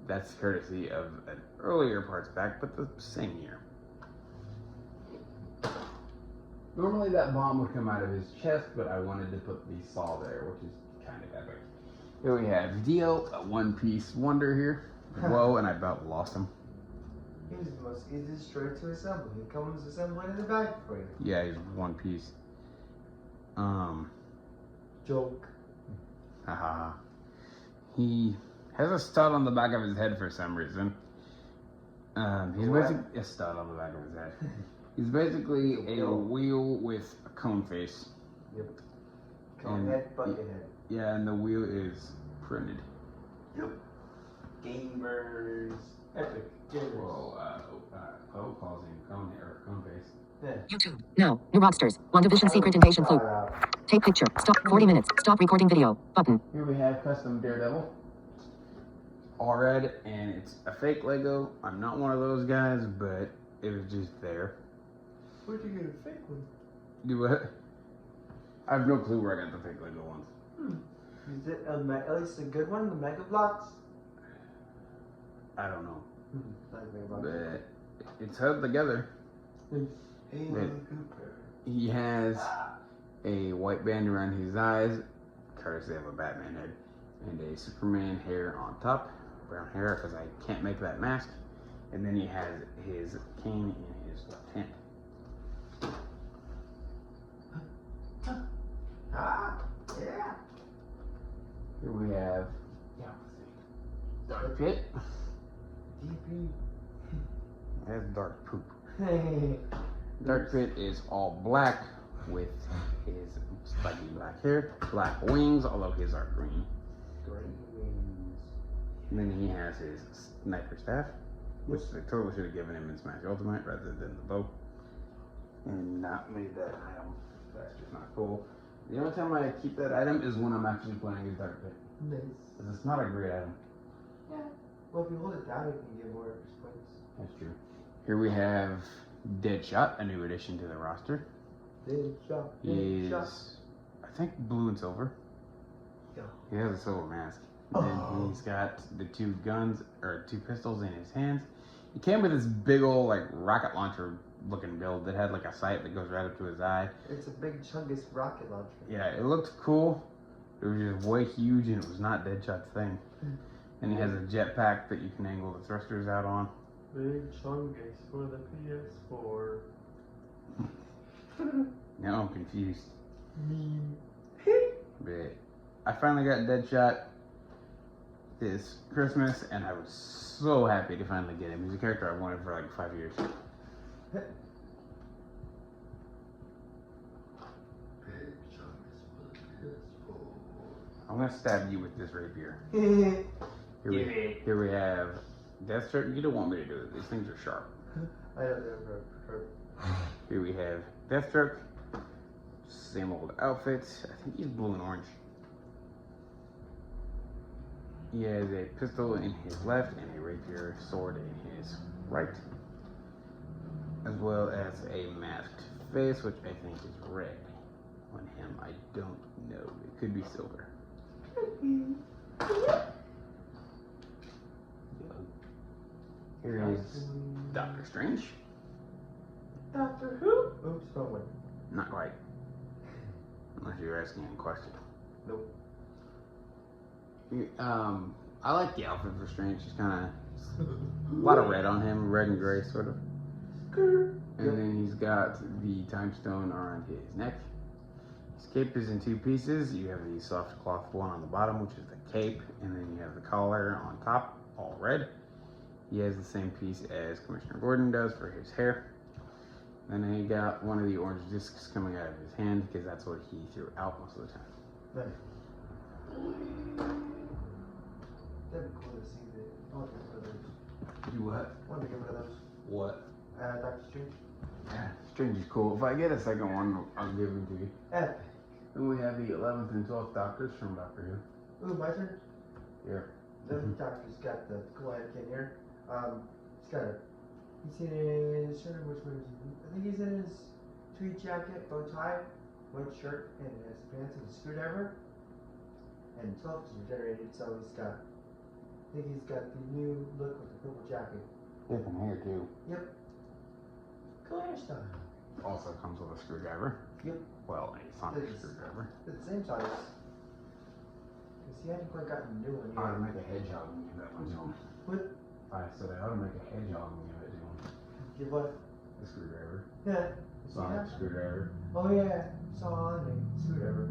That's courtesy of an earlier parts pack, but the same year. Normally that bomb would come out of his chest, but I wanted to put the saw there, which is kind of epic. Here we have Dio, a one-piece wonder here. Whoa, and I about lost him. He's the most easiest droid to assemble. He comes assembled in the bag for you. Yeah, he's one piece. Joke. Haha. He has a stud on the back of his head for some reason. He's What? basically a stud on the back of his head. He's basically a wheel with a cone face. Yep. Cone And head, bucket head. Yeah, and the wheel is printed. Yep. Gamers. Epic. Gamers. Well, Poe calls him cone or cone face. Yeah. YouTube. Now. New Rockstars. WandaVision Secret Invasion Flu. Take picture. Stop. 40 minutes. Stop recording video. Button. Here we have custom Daredevil. All red, and it's a fake Lego. I'm not one of those guys, but it was just there. Where'd you get a fake one? Do what? I have no clue where I got the fake Lego ones. Is it at least a good one? The Mega Blocks? I don't know, Like Mega Blocks. but it's held together. Hey, But he has a white band around his eyes, courtesy of a Batman head, and a Superman hair on top, brown hair because I can't make that mask. And then he has his cane in his left hand. Yeah. Here we have Dark Pit. DP. That's dark poop. Hey. Dark Pit is all black with his spiky black hair, black wings, although his are green. Green wings. And then he has his sniper staff, which they totally should have given him in Smash Ultimate rather than the bow. And not made that item. That's just not cool. The only time I keep that item is when I'm actually playing as Dark Pit. Nice. Because it's not a great item. Yeah. Well, if you hold it down, it can get more points. That's true. Here we have Deadshot, a new addition to the roster. Deadshot. He is, I think, blue and silver. Yeah. He has a silver mask. Oh. And he's got the two guns, or two pistols in his hands. He came with this big old, like, rocket launcher looking build that had, like, a sight that goes right up to his eye. It's a big chungus rocket launcher. Yeah, it looked cool. It was just way huge, and it was not Deadshot's thing. And he has a jetpack that you can angle the thrusters out on. Big chungus for the PS4. Now I'm confused. Mean. But I finally got Deadshot this Christmas, and I was so happy to finally get him. He's a character I've wanted for like 5 years. I'm gonna stab you with this rapier. Here we have Deathstroke. You don't want me to do it. These things are sharp. I don't know. Here we have Deathstroke. Same old outfits. I think he's blue and orange. He has a pistol in his left and a rapier sword in his right. As well as a masked face, which I think is red. On him, I don't know. It could be silver. Here is Doctor Strange. Doctor Who? Oops, wrong one. Not quite. Unless you're asking a question. Nope. I like the outfit for Strange. He's kind of a lot of red on him, red and gray sort of. And then he's got the time stone around his neck. His cape is in two pieces. You have the soft cloth one on the bottom, which is the cape, and then you have the collar on top, all red. He has the same piece as Commissioner Gordon does for his hair. And then he got one of the orange discs coming out of his hand because that's what he threw out most of the time. Nice. That'd be cool to see that. I want to get rid of those. You what? I want to get rid of those. What? Doctor Strange. Yeah, Strange is cool. If I get a second one, I'll give him to you. Epic. Then we have the 11th and 12th Doctors from Doctor Who. Ooh, my turn. Here. The doctor's got the cool Anakin here. He's got a. He's in his. I don't know which one is he. I think he's in his tweed jacket, bow tie, white shirt, and his pants and a screwdriver. And 12 is regenerated, so he's got. I think he's got the new look with the purple jacket. Different hair too. Yep. Cool hairstyle. Also comes with a screwdriver. Yep. Well, a sonic It's- screwdriver. It's the same size. See, I hadn't quite gotten the new one I ought to yet. make a hedgehog and give that one to him. What? I said I ought to make a hedgehog and give it to him. Give what? The screwdriver. Yeah. Sonic screwdriver. Oh yeah, Sonic screwdriver.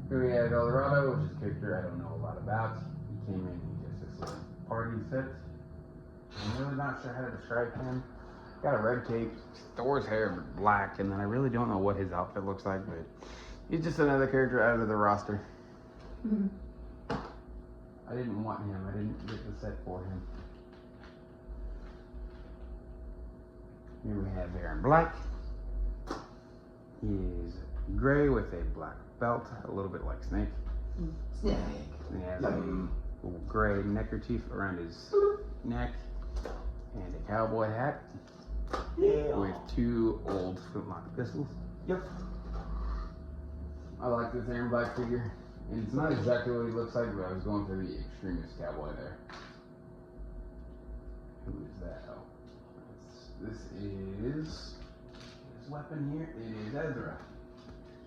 Here we have Eldorado, which is a character I don't know a lot about. He came in just this little party set. I'm really not sure how to describe him. Got a red cape, Thor's hair black, and then I really don't know what his outfit looks like, but he's just another character out of the roster. I didn't want him. I didn't get the set for him. Here we have Aaron Black. He is gray with a black belt, a little bit like Snake. Snake. And he has a little gray neckerchief around his neck and a cowboy hat Yeah. with two old flintlock pistols. Yep. I like this Aaron Black figure. And it's not exactly what he looks like, but I was going for the extremist cowboy there. Who is that? Oh. This is his weapon here. It is Ezra.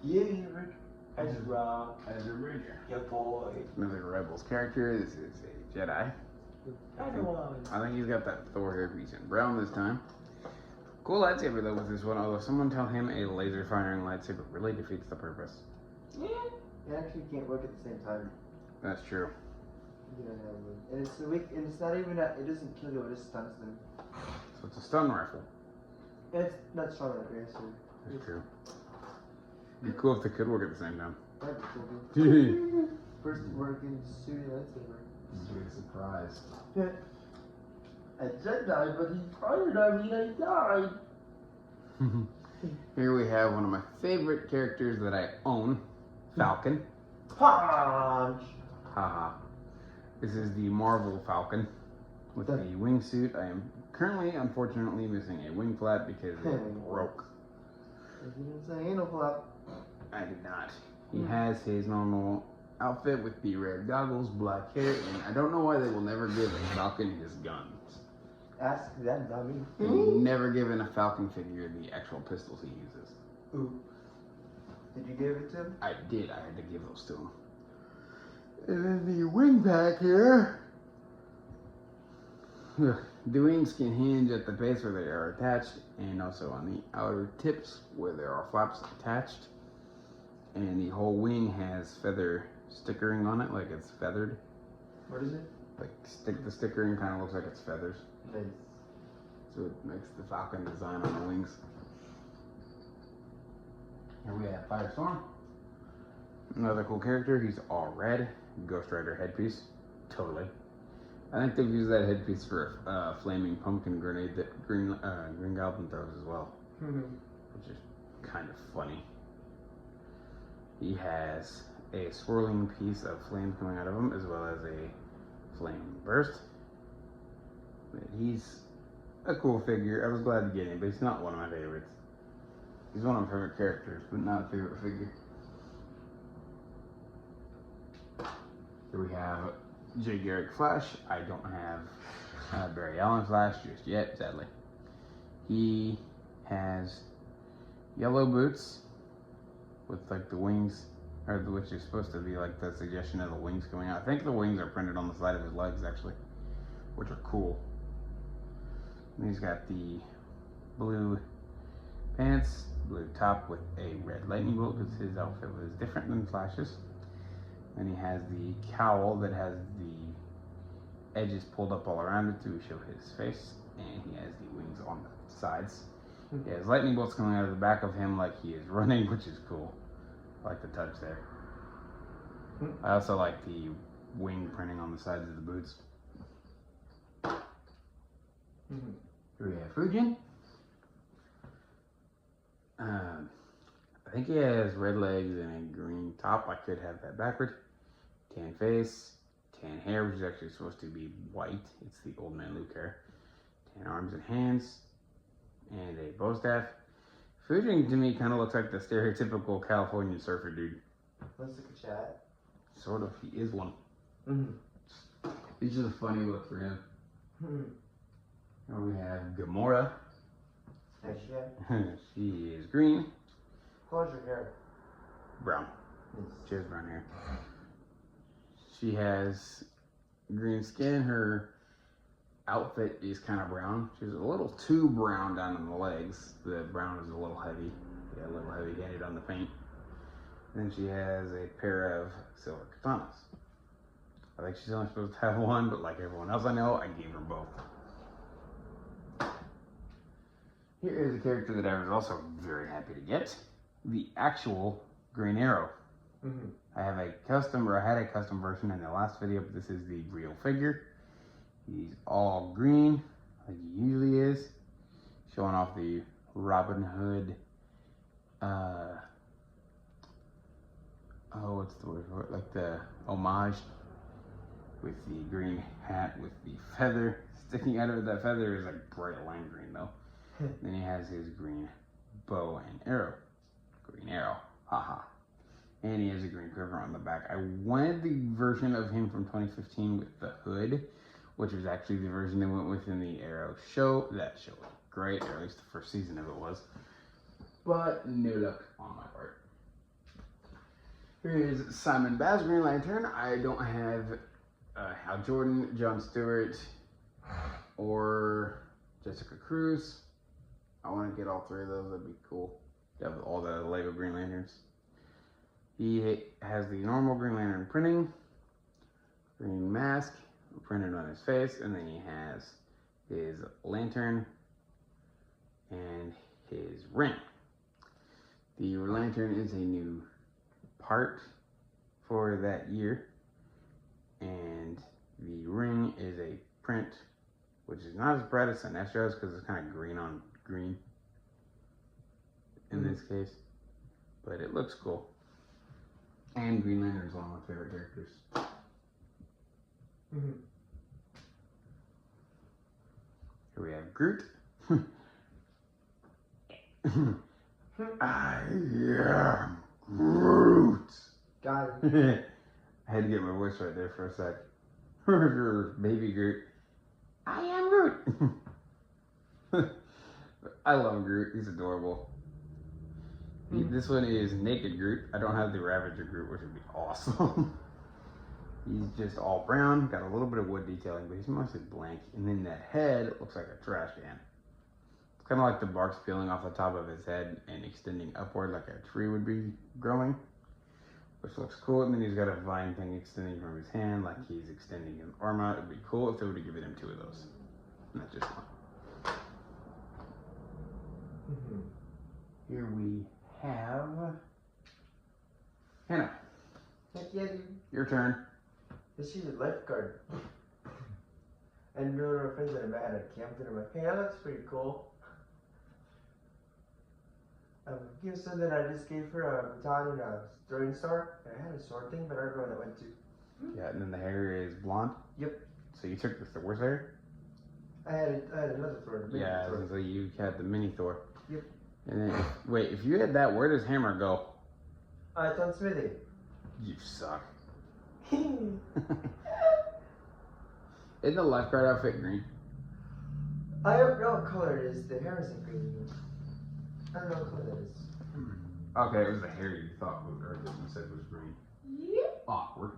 Yeah, Rick. Ezra. Ezra Bridger. Yeah, boy. Another Rebels character. This is a Jedi. I think he's got that Thor hairpiece in brown this time. Cool lightsaber though with this one, although someone tell him a laser firing lightsaber really defeats the purpose. Yeah. It actually can't work at the same time. That's true. You don't have one. And it's weak, and it's not even it doesn't kill you, it just stuns them. So it's a stun rifle. And it's not strong enough, yeah, so. That's true. It'd be cool if they could work at the same time. That'd be cool, dude. It's First working shooting lightsaber. a surprise. I said die, but he fired at me and I died. Here we have one of my favorite characters that I own, Falcon. Punch! Haha. This is the Marvel Falcon with the wingsuit. I am currently, unfortunately, missing a wing flap because it broke. If you didn't say anal flap. I did not. He has his normal outfit with the red goggles, black hair, and I don't know why they will never give a Falcon his guns. Ask them, not me. They've never given a Falcon figure the actual pistols he uses. Ooh. Did you give it to him? I did. I had to give those to him. And then the wing pack here. The wings can hinge at the base where they are attached, and also on the outer tips where there are flaps attached. And the whole wing has feather stickering on it, like it's feathered. What is it? Like the stickering kind of looks like it's feathers. Nice. So it makes the Falcon design on the wings. Here we have Firestorm. Another cool character. He's all red. Ghost Rider headpiece. Totally. I think they've used that headpiece for a flaming pumpkin grenade that Green Goblin throws as well. Which is kind of funny. He has a swirling piece of flame coming out of him, as well as a flame burst. But he's a cool figure. I was glad to get him, but he's not one of my favorites. He's one of my favorite characters, but not a favorite figure. Here we have Jay Garrick Flash. I don't have Barry Allen Flash just yet, sadly. He has yellow boots with like the wings, or which is supposed to be like the suggestion of the wings coming out. I think the wings are printed on the side of his legs actually, which are cool. And he's got the blue pants, blue top with a red lightning bolt because his outfit was different than Flash's. And he has the cowl that has the edges pulled up all around it to show his face, and he has the wings on the sides. He has lightning bolts coming out of the back of him like he is running, which is cool. I like the touch there. I also like the wing printing on the sides of the boots. Here we have Fujin. I think he has red legs and a green top. I could have that backward. Tan face, tan hair, which is actually supposed to be white. It's the old man Luke hair. Tan arms and hands, and a bow staff. Fujin to me kind of looks like the stereotypical Californian surfer dude. Let's look at chat. Sort of, he is one. It's just a funny look for him. Here we have Gamora. Nice chat. She is green. How's your hair? Brown. Yes. She has brown hair. She has green skin. Her outfit is kind of brown. She's a little too brown down on the legs. The brown is a little heavy. Yeah, a little heavy-handed on the paint. Then she has a pair of silver katanas. I think she's only supposed to have one, but like everyone else I know, I gave her both. Here is a character that I was also very happy to get. The actual Green Arrow. Mm-hmm. I had a custom version in the last video, but this is the real figure. He's all green, like he usually is. Showing off the Robin Hood, what's the word for it? Like the homage with the green hat with the feather. Sticking out of that feather is like bright lime green though. Then he has his green bow and arrow. Green Arrow, haha. And he has a green quiver on the back. I wanted the version of him from 2015 with the hood, which was actually the version they went with in the Arrow show. That show was great, or at least the first season of it was. But no luck on my part. Here is Simon Baz Green Lantern. I don't have Hal Jordan, John Stewart, or Jessica Cruz. I want to get all three of those. That'd be cool. Have all the Lego Green Lanterns. He has the normal Green Lantern printing, green mask printed on his face, and then he has his lantern and his ring. The lantern is a new part for that year, and the ring is a print, which is not as bright as Sinestro's because it's kind of green on green in this case, but it looks cool. And Green Lantern is one of my favorite characters. Mm-hmm. Here we have Groot. I am Groot. Got it. I had to get my voice right there for a sec. Baby Groot. I am Groot. I love Groot. He's adorable. This one is Naked Groot. I don't have the Ravager Groot, which would be awesome. He's just all brown, got a little bit of wood detailing, but he's mostly blank. And then that head looks like a trash can. It's kind of like the bark's peeling off the top of his head and extending upward like a tree would be growing, which looks cool. And then he's got a vine thing extending from his hand like he's extending his arm out. It'd be cool if they would have given him two of those, not just one. Here we have Hannah. Heck yeah, dude. Your turn. This is a lifeguard. And me and my friends that I met at a camp, and I'm like, hey, that looks pretty cool. Here's something I just gave her a baton and a throwing star. I had a sword thing, but I don't know where that went to. Yeah, and then the hair is blonde. Yep. So you took the Thor's hair? I had another Thor. Yeah, so you had the mini Thor. Yep. And then, wait, if you had that, where does Hammer go? It's on Smithy. You suck. Isn't the lifeguard outfit green? I don't know what color it is. The hair isn't green. I don't know what color that is. Okay, it was the hair you thought was, or that you said was green. Yep. Awkward.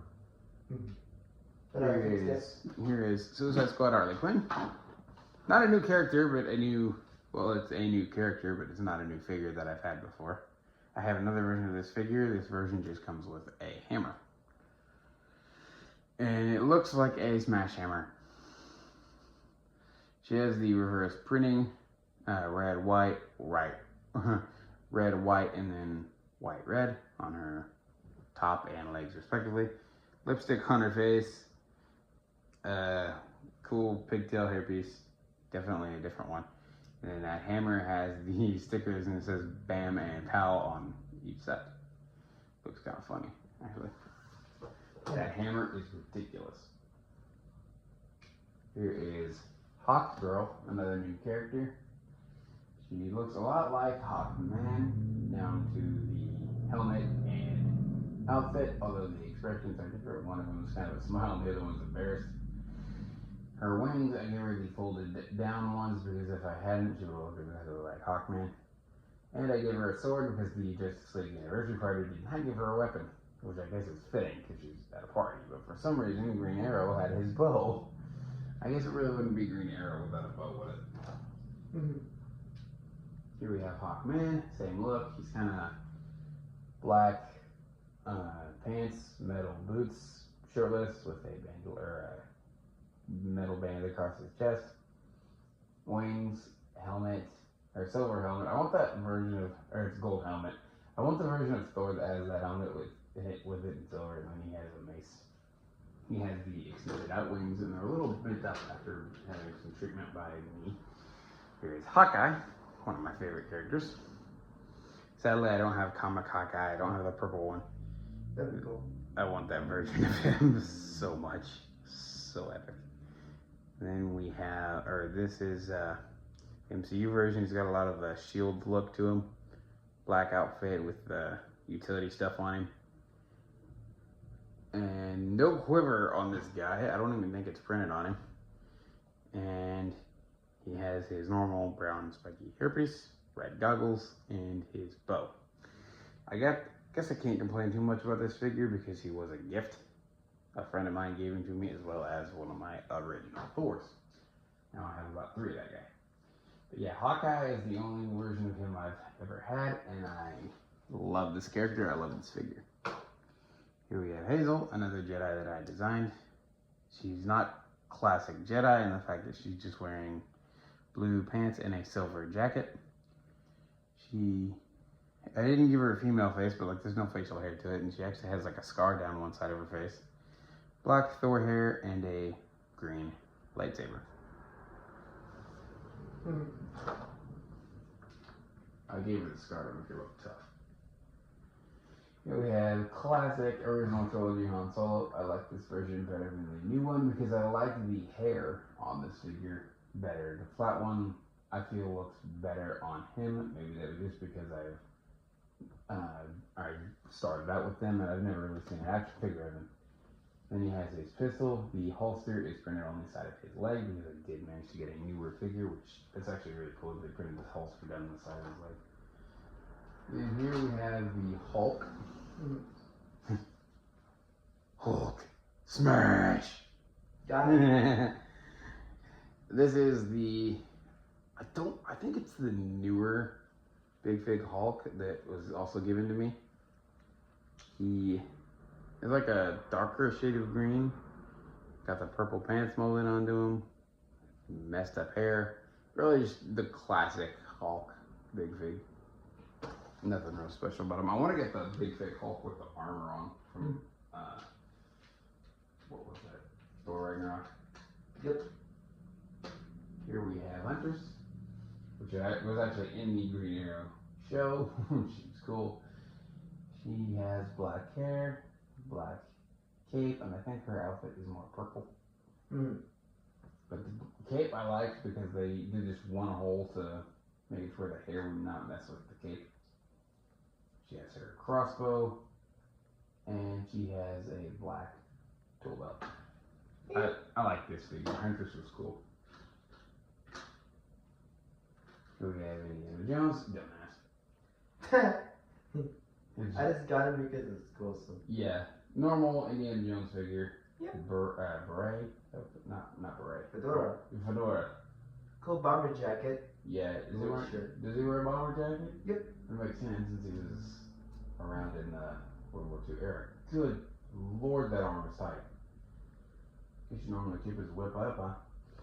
But Here is Suicide Squad Harley Quinn. Not a new character, but a new, well, it's a new character, but it's not a new figure that I've had before. I have another version of this figure. This version just comes with a hammer. And it looks like a smash hammer. She has the reverse printing, red, white, red, white, and then white, red on her top and legs respectively. Lipstick on her face. Cool pigtail hairpiece. Definitely a different one. And then that hammer has the stickers and it says BAM and PAL on each side. Looks kind of funny, actually. That hammer is ridiculous. Here is Hawk Girl, another new character. She looks a lot like Hawkman, down to the helmet and outfit, although the expressions are different. One of them is kind of a smile and the other one's embarrassed. Her wings, I gave her the folded down ones because if I hadn't, she would look exactly like Hawkman. And I gave her a sword because the Justice League Anniversary Party did not give her a weapon. which I guess is fitting because she's at a party. But for some reason, Green Arrow had his bow. I guess it really wouldn't be Green Arrow without a bow, would it? Mhm. Here we have Hawkman, same look. He's kind of black pants, metal boots, shirtless with a band or a metal band across his chest, wings, helmet, or silver helmet. I want that version of, or it's gold helmet. I want the version of Thor that has that helmet with it in silver, and then he has a mace. He has the extended out wings, and they're a little bent up after having some treatment by me. Here is Hawkeye, one of my favorite characters. Sadly, I don't have comic Hawkeye. I don't have the purple one. That'd be cool. I want that version of him so much. So epic. Then we have, or this is MCU version. He's got a lot of the shield look to him. Black outfit with the utility stuff on him. And no quiver on this guy. I don't even think it's printed on him. And he has his normal brown spiky hairpiece, red goggles, and his bow. I guess I can't complain too much about this figure because he was a gift. A friend of mine gave him to me as well as one of my original Thors. Now I have about 3 of that guy. But yeah, Hawkeye is the only version of him I've ever had, and I love this character. I love this figure. Here we have Hazel, another Jedi that I designed. She's not classic Jedi in the fact that she's just wearing blue pants and a silver jacket. I didn't give her a female face, but like there's no facial hair to it, and she actually has like a scar down one side of her face. Black Thor hair and a green lightsaber. I gave her the scar to make her look tough. Here we have classic original trilogy Han Solo. I like this version better than the new one because I like the hair on this figure better. The flat one I feel looks better on him. Maybe that was just because I started out with them and I've never really seen an action figure of him. Then he has his pistol. The holster is printed on the side of his leg because I did manage to get a newer figure, which is actually really cool. They printed this holster down the side of his leg. Then here we have the Hulk. Hulk smash. Got it. This is the I think it's the newer Big Fig Hulk that was also given to me. He is like a darker shade of green. Got the purple pants molded onto him. Messed up hair. Really just the classic Hulk Big Fig. Nothing real special about him. I want to get the Big Fig Hulk with the armor on from what was that? Thor Ragnarok. Yep. Here we have Huntress, which was actually in the Green Arrow show. She's cool. She has black hair, black cape, and I think her outfit is more purple. But the cape I liked because they did just one hole to make it where the hair would not mess with the cape. She has her crossbow, and she has a black tool belt. I like this figure. Huntress was cool. Here we have Indiana Jones. Dumbass. I just got him because it's cool. So. Yeah, normal Indiana Jones figure. Yep. Beret. Not beret. Fedora. Fedora. Cool bomber jacket. Yeah. Does he wear a bomber jacket? Yep. That makes sense since he was around in the World War II era. Good Lord, that arm is tight. He should normally keep his whip up, huh?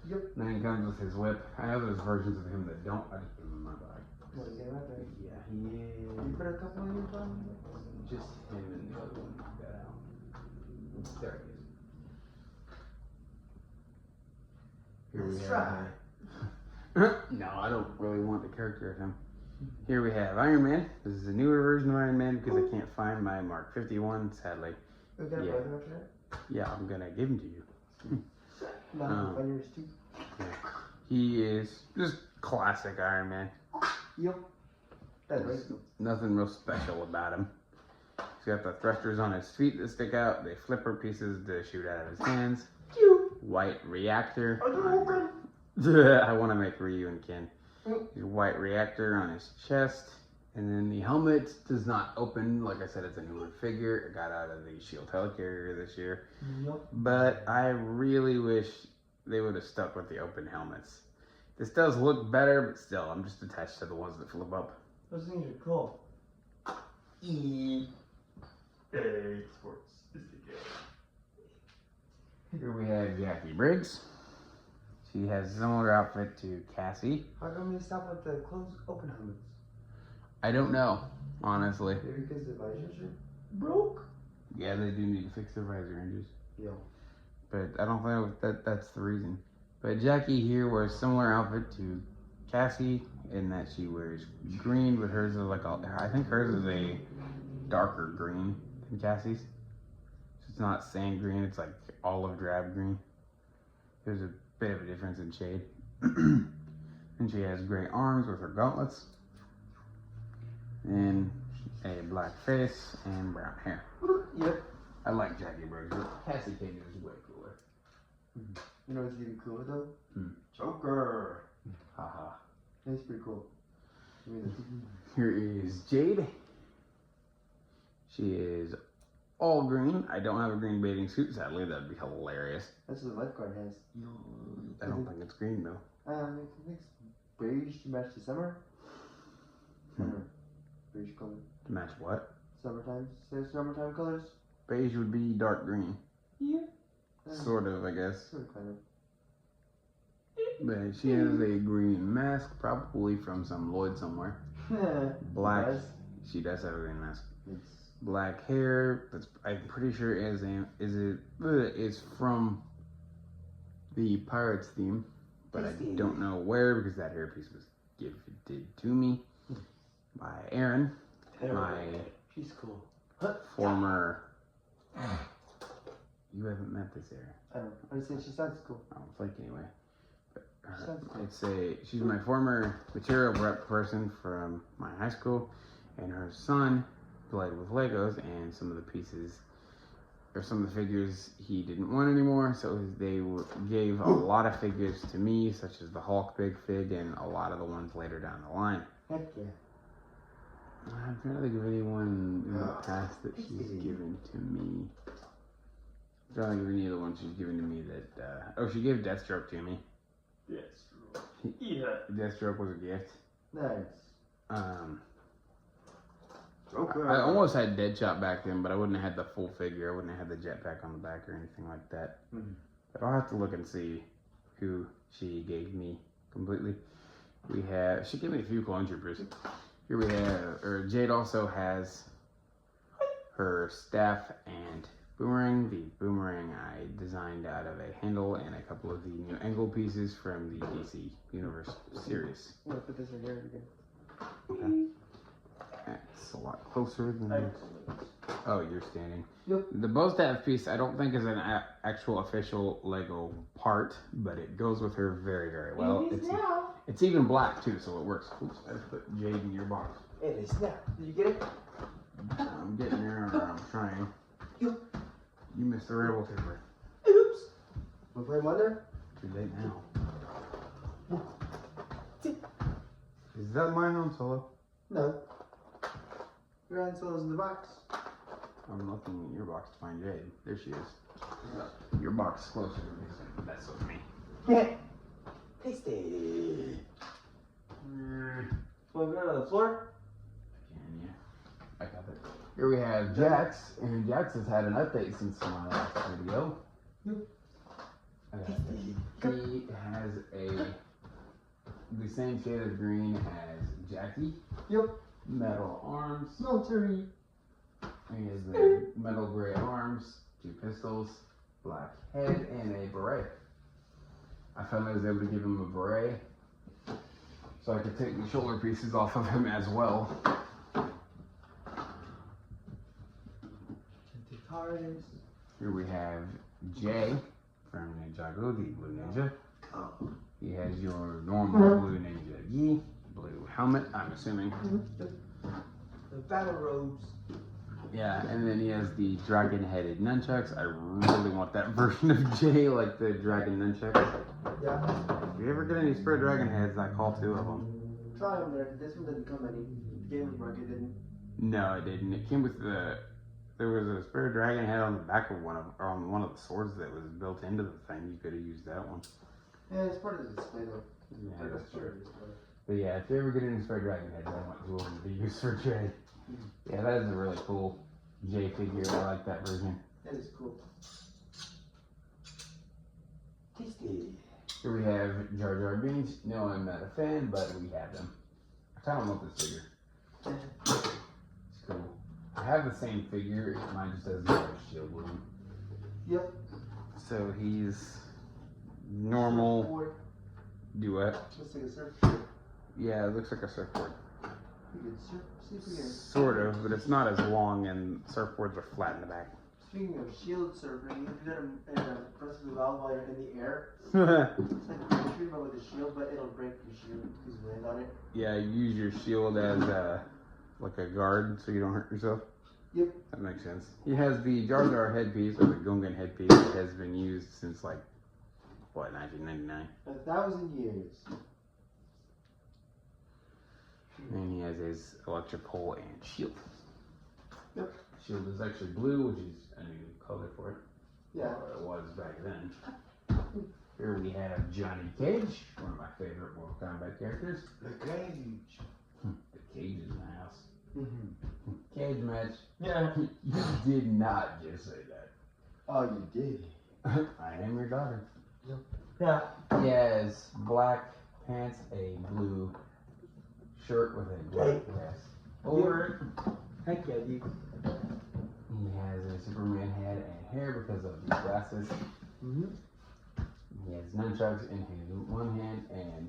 Yep. And then he comes with his whip. I know there's versions of him that don't. I just put him in my bag. What is it right there? Yeah, he is. You put a couple in your bag? Just him and the other one. Got out. There he is. Here we Let's have. No, I don't really want the character of him. Here we have Iron Man. This is a newer version of Iron Man because I can't find my Mark 51, sadly. We got a Yeah. brother after that? Yeah, I'm gonna give him to you. No, find yours too. He is just classic Iron Man. Yep. That's right. Nothing real special about him. He's got the thrusters on his feet that stick out. They flipper pieces to shoot out of his hands. White reactor. I want to make Ryu and Ken. His white reactor on his chest. And then the helmet does not open. Like I said, it's a newer figure. It got out of the Shield Helicarrier this year. Yep. But I really wish they would have stuck with the open helmets. This does look better, but still, I'm just attached to the ones that flip up. Those things are cool. EA Sports is the game. Here we have Jackie Briggs. She has a similar outfit to Cassie. How come they stop with the closed open helmets? I don't know, honestly. Maybe because the visors are broke? Yeah, they do need to fix their visor hinges. Yeah. But I don't think that's the reason. But Jackie here wears a similar outfit to Cassie in that she wears green, but hers is like I think hers is a darker green than Cassie's. So it's not sand green, it's like olive drab green. There's a bit of a difference in shade. And she has gray arms with her gauntlets. And a black face and brown hair. Yep. I like Jackie Briggs. Cassie Caden is way cooler. You know what's even cooler though? Hmm. Joker. Haha. That's pretty cool. I mean, Here is Jade. She is all green. I don't have a green bathing suit, sadly. That'd be hilarious. that's what the lifeguard has. I don't think it's green though. I think it's beige to match the summer. Summer. Beige color. To match what? Summertime. Say summertime colors. Beige would be dark green. Yeah. Sort of, I guess. Sort of, kind of. But she has a green mask, probably from some Lloyd somewhere. Black. Does. She does have a green mask. It's Black hair. That's I'm pretty sure is from the Pirates theme, but I don't know where because that hairpiece was gifted to me by Aaron, my she's cool. former. You haven't met this Aaron. I don't know. I just say she sounds cool. I don't think anyway. But Sounds cool. she's my former material rep person from my high school, and her son played with Legos, and some of the pieces or some of the figures he didn't want anymore, so they gave a lot of figures to me, such as the Hulk Big Fig and a lot of the ones later down the line. Heck yeah. I'm trying to think of anyone in the past that she's given to me. I'm trying to think of any of the ones she's given to me that, she gave Deathstroke to me. Yes. Yeah. Deathstroke was a gift. Nice. I almost had Deadshot back then, but I wouldn't have had the full figure. I wouldn't have had the jetpack on the back or anything like that. Mhm. But I'll have to look and see who she gave me completely. She gave me a few clone troopers. Here we have, Jade also has her staff and boomerang. The boomerang I designed out of a handle and a couple of the new angle pieces from the DC Universe series. I'm gonna put this in here again. Okay. That's a lot closer than. Oh, you're standing. Yep. The bow staff piece, I don't think is an actual official Lego part, but it goes with her very, very well. It's even black too, so it works. Oops, I just put Jade in your box. It is now. Did you get it? I'm getting there, or I'm trying. Yep. You missed the railroad paper. Oops. We'll play Wonder? Too late now. Is that mine on Solo? No. Your Han Solo's in the box. I'm looking in your box to find Jade. There she is. Your box is closer to me, so that's with me. Yeah. Tasty. Want to go to the floor? Can you? I got it. Here we have Jax, and Jax has had an update since my last video. Yep. He has the same shade of green as Jackie. Yep. Metal arms. Military. He has the metal gray arms, 2 pistols, black head, and a beret. I finally was able to give him a beret, so I could take the shoulder pieces off of him as well. Here we have Jay from Ninjago, the Blue Ninja. He has your normal Blue Ninja gi, blue helmet, I'm assuming. The battle robes. Yeah, and then he has the dragon-headed nunchucks. I really want that version of Jay, like the dragon nunchucks. Yeah. If you ever get any spare dragon heads, I call 2 of them. try them there. This one didn't come any. The Game Boy Market didn't. No, it didn't. It came with the. There was a spirit dragon head on the back of one of the swords that was built into the thing. You could have used that one. Yeah, it's part of the display though. Yeah, Part of that's the true. display. But yeah, if you ever get any spirit dragon heads, I want two of them to be used for trade. Yeah, that is a really cool J figure. I like that version. That is cool. Tasty. Here we have Jar Jar Binks. No, I'm not a fan, but we have them. I kind of want this figure. It's cool. I have the same figure. Mine just has a shield wound. Yep. So he's normal. Surfboard. Duet. Looks like a surfboard. Yeah, it looks like a surfboard. We could see if we can. Sort of, but it's not as long, and surfboards are flat in the back. Speaking of shield surfing, you can do it in a Breath of the Wild while you're in the air. It's like a tree, but with a shield, but it'll break your shield because you land on it. Yeah, you use your shield as like a guard so you don't hurt yourself. Yep. That makes sense. He has the Jar Jar headpiece, or the Gungan headpiece, that has been used since like, what, 1999? 1,000 years. And he has his electric pole and shield. Yep. Shield is actually blue, which is a new color for it. Yeah. Or it was back then. Here we have Johnny Cage, one of my favorite Mortal Kombat characters. The cage. The cage is in the house. Mm-hmm. Cage match. Yeah. You did not just say that. Oh, you did. I am your daughter. Yeah. He has black pants, a blue shirt with a black vest over it. Heck yeah, dude. He has a Superman head and hair because of the glasses. Mm-hmm. He has nunchucks in his one hand and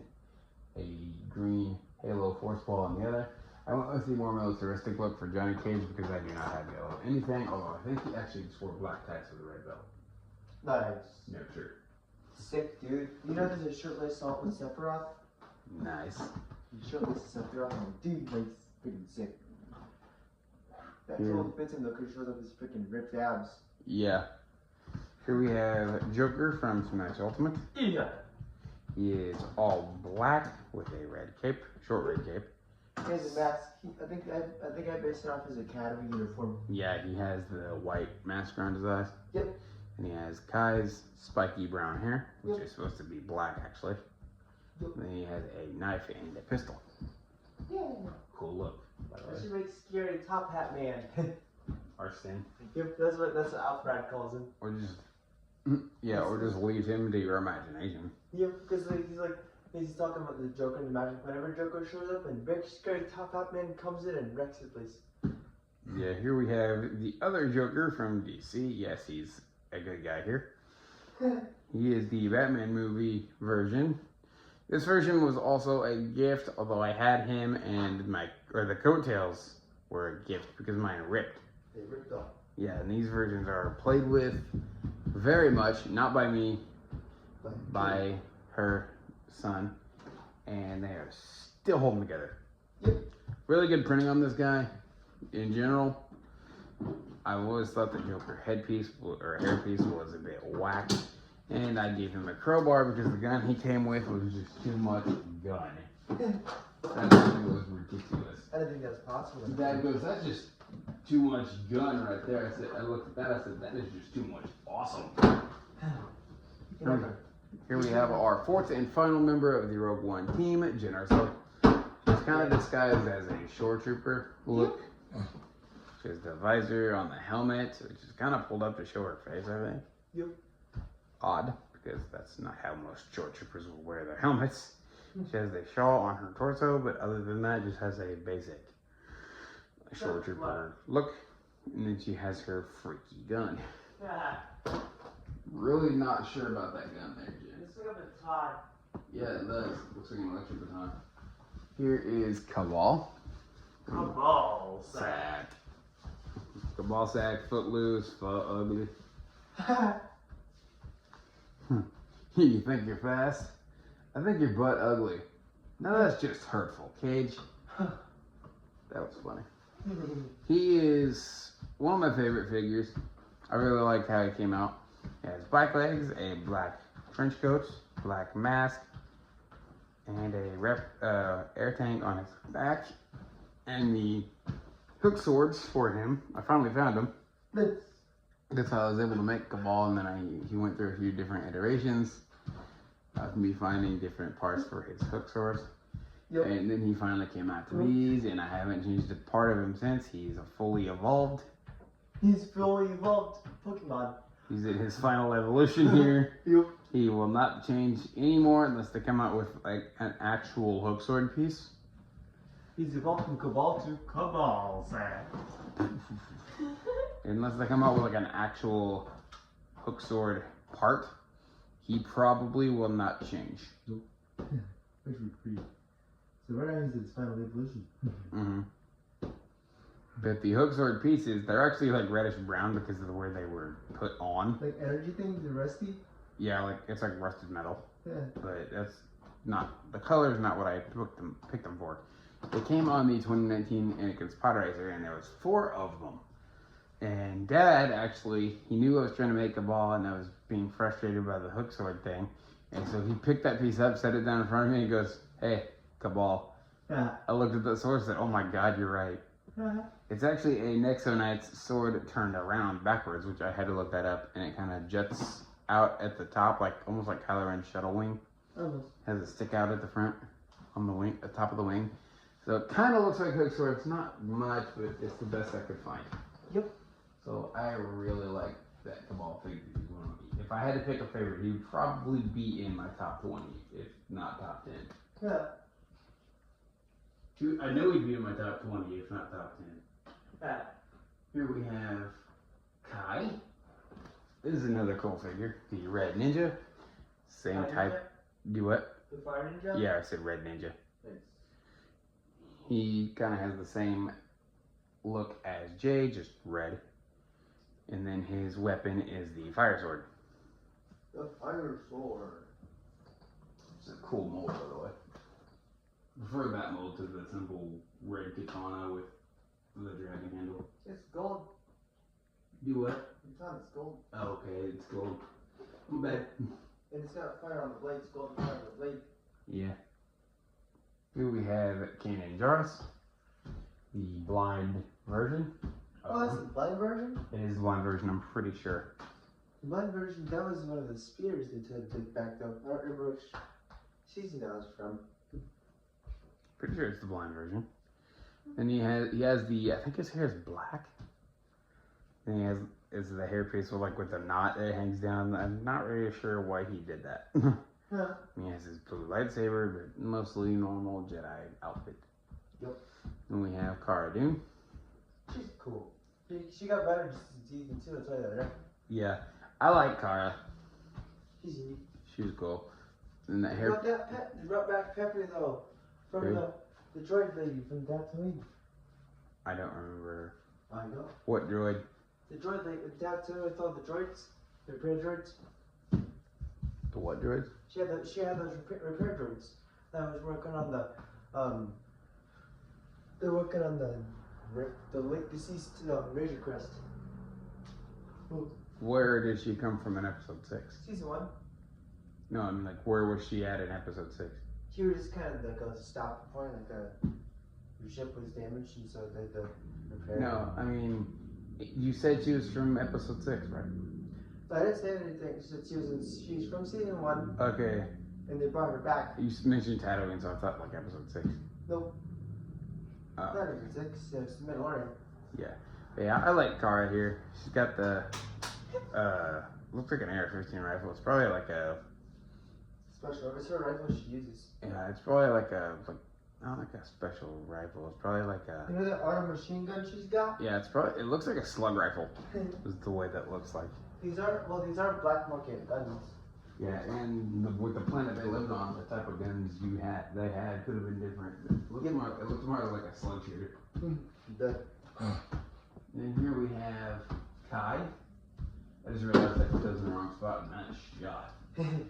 a green Halo Force Ball in the other. I went with the more militaristic look for Johnny Cage because I do not have yellow anything, although I think he actually just wore black tights with a red belt. Nice. No shirt. Sick, dude. You know there's a shirtless assault with Sephiroth? Nice. Shirtless Sephiroth. I'm like, dude, like, freaking sick. That Yeah. troll fits him though, because he shows up his freaking ripped abs. Yeah. Here we have Joker from Smash Ultimate. Yeah. He is all black with a red cape, short red cape. He has a mask. I think I based it off his academy uniform. Yeah, he has the white mask around his eyes. Yep. And he has Kai's spiky brown hair, which Yep. is supposed to be black actually. Yep. And then he has a knife and a pistol. Yeah. Cool look, by the That way. should make scary top hat man. Arsene. Yep, that's what Alfred calls him. Or just, yeah, or just leave him to your imagination. Yep, because he's talking about the Joker and the magic. Whenever Joker shows up and big scary top hat man comes in and wrecks the place. Yeah, here we have the other Joker from DC. Yes, he's a good guy here. He is the Batman movie version. This version was also a gift, although I had him and the coattails were a gift because mine ripped. They ripped off. Yeah, and these versions are played with very much, not by me, by her son, and they are still holding together. Yep. Really good printing on this guy. In general, I always thought the Joker headpiece or hairpiece was a bit whack, and I gave him a crowbar because the gun he came with was just too much gun. That thing was ridiculous. I didn't think that was possible. Dad goes, that's just too much gun right there. I looked at that, I said, that is just too much awesome. Here we have our fourth and final member of the Rogue One team, Jyn Erso. She's kind of disguised as a shore trooper look. She has the visor on the helmet, which is kind of pulled up to show her face, I think. Yep. Odd, because that's not how most shore troopers will wear their helmets. She has the shawl on her torso, but other than that, just has a basic shore trooper look. And then she has her freaky gun. Really not sure about that gun there, Jen. Let's look up at Todd. Yeah, it does. Looks like an electric baton. Here is Cabal. Cabal Sack. Cabal Sack, Footloose, Ugly. You think you're fast? I think your butt ugly. No, that's just hurtful, Cage. That was funny. He is one of my favorite figures. I really like how he came out. He has black legs, a black trench coat, black mask, and a air tank on his back, and the hook swords for him. I finally found them. That's how I was able to make Cabal, and then he went through a few different iterations of me finding different parts for his hook swords. Yep. And then he finally came out to these, and I haven't changed a part of him since. He's a fully evolved. He's fully evolved Pokemon. He's in his final evolution here. Yep. He will not change anymore unless they come out with like an actual hook sword piece. He's evolved from Cabal to Cabal, sir. Unless they come out with like an actual hook sword part, he probably will not change. Actually, pretty. So right now he's in his final evolution. Mm-hmm. But the hook sword pieces, they're actually like reddish brown because of the way they were put on. Like energy things are rusty. Yeah, like it's like rusted metal. Yeah. But that's not, the color is not what I picked them for. They came on the 2019 Anakin's Pod Racer, and there was 4 of them. And Dad actually, he knew I was trying to make a ball, and I was being frustrated by the hook sword thing. And so he picked that piece up, set it down in front of me, and goes, "Hey, Cabal." Yeah. I looked at the sword and said, "Oh my God, you're right." It's actually a Nexo Knight's sword turned around backwards, which I had to look that up, and it kind of juts out at the top, like almost like Kylo Ren's shuttle wing. Almost. Has a stick out at the front, on the wing, the top of the wing. So it kind of looks like hook sword. It's not much, but it's the best I could find. Yep. So I really like that Cabal figure. He's one of me. If I had to pick a favorite, he would probably be in my top 20, if not top 10. Yeah. I know he'd be in my top 20, if not top 10. Yeah. Here we have Kai. This is another cool figure. The Red Ninja. Same Fire type. Do what? The Fire Ninja? Yeah, I said Red Ninja. Nice. He kind of has the same look as Jay, just red. And then his weapon is the Fire Sword. The Fire Sword. It's a cool mold, by the way. I prefer that mold to the simple red katana with the dragon handle. It's gold. Do what? It's not, it's gold. Oh, okay, it's gold. I'm bad. And it's got fire on the blade. It's gold fire on the blade. Yeah. Here we have Kanan Jarrus, the blind version. Oh, that's the blind version? It is the blind version, I'm pretty sure. The blind version, that was one of the spears they took back though. I don't remember which season that was from. Pretty sure it's the blind version. And he has the, I think his hair is black. And he has the hairpiece with the knot that hangs down. I'm not really sure why he did that. Huh. He has his blue lightsaber, but mostly normal Jedi outfit. Yep. Then we have Cara Dune. She's cool. She got better just in season 2, I'll tell you that, right? Yeah, I like Cara. She's unique. She's cool. And that You hair. got that brought back Pepper though. From Who? the droid lady from Tatooine. I don't remember I know. what droid. The droid lady with Tatooine with all the droids. The repair droids. The what droids? She had those repair droids that was working on the they're working on the late deceased Razor Crest. Ooh, Where did she come from in episode 6? season 1. No, I mean like where was she at in episode 6? She was just kind of like a stop point, like your ship was damaged and so they had to repair. No, I mean you said she was from episode 6, right? I didn't say anything. She said she's from season 1 Okay. and they brought her back. You mentioned Tatooine, so I thought like episode 6. Nope, Oh. not even 6. It's Mandalorian. Yeah, I like Cara here. She's got the looks like an AR-15 rifle. It's probably like a Special. It's her rifle she uses. it's probably like not like a special rifle. It's probably like a You know that auto machine gun she's got? it looks like a slug rifle. Is the way that looks like. These aren't black market guns. Yeah, and with the planet they lived on, the type of guns they had could have been different. It looks more like a slug shooter. And here we have Kai. I just realized I put those in the wrong spot and that shot.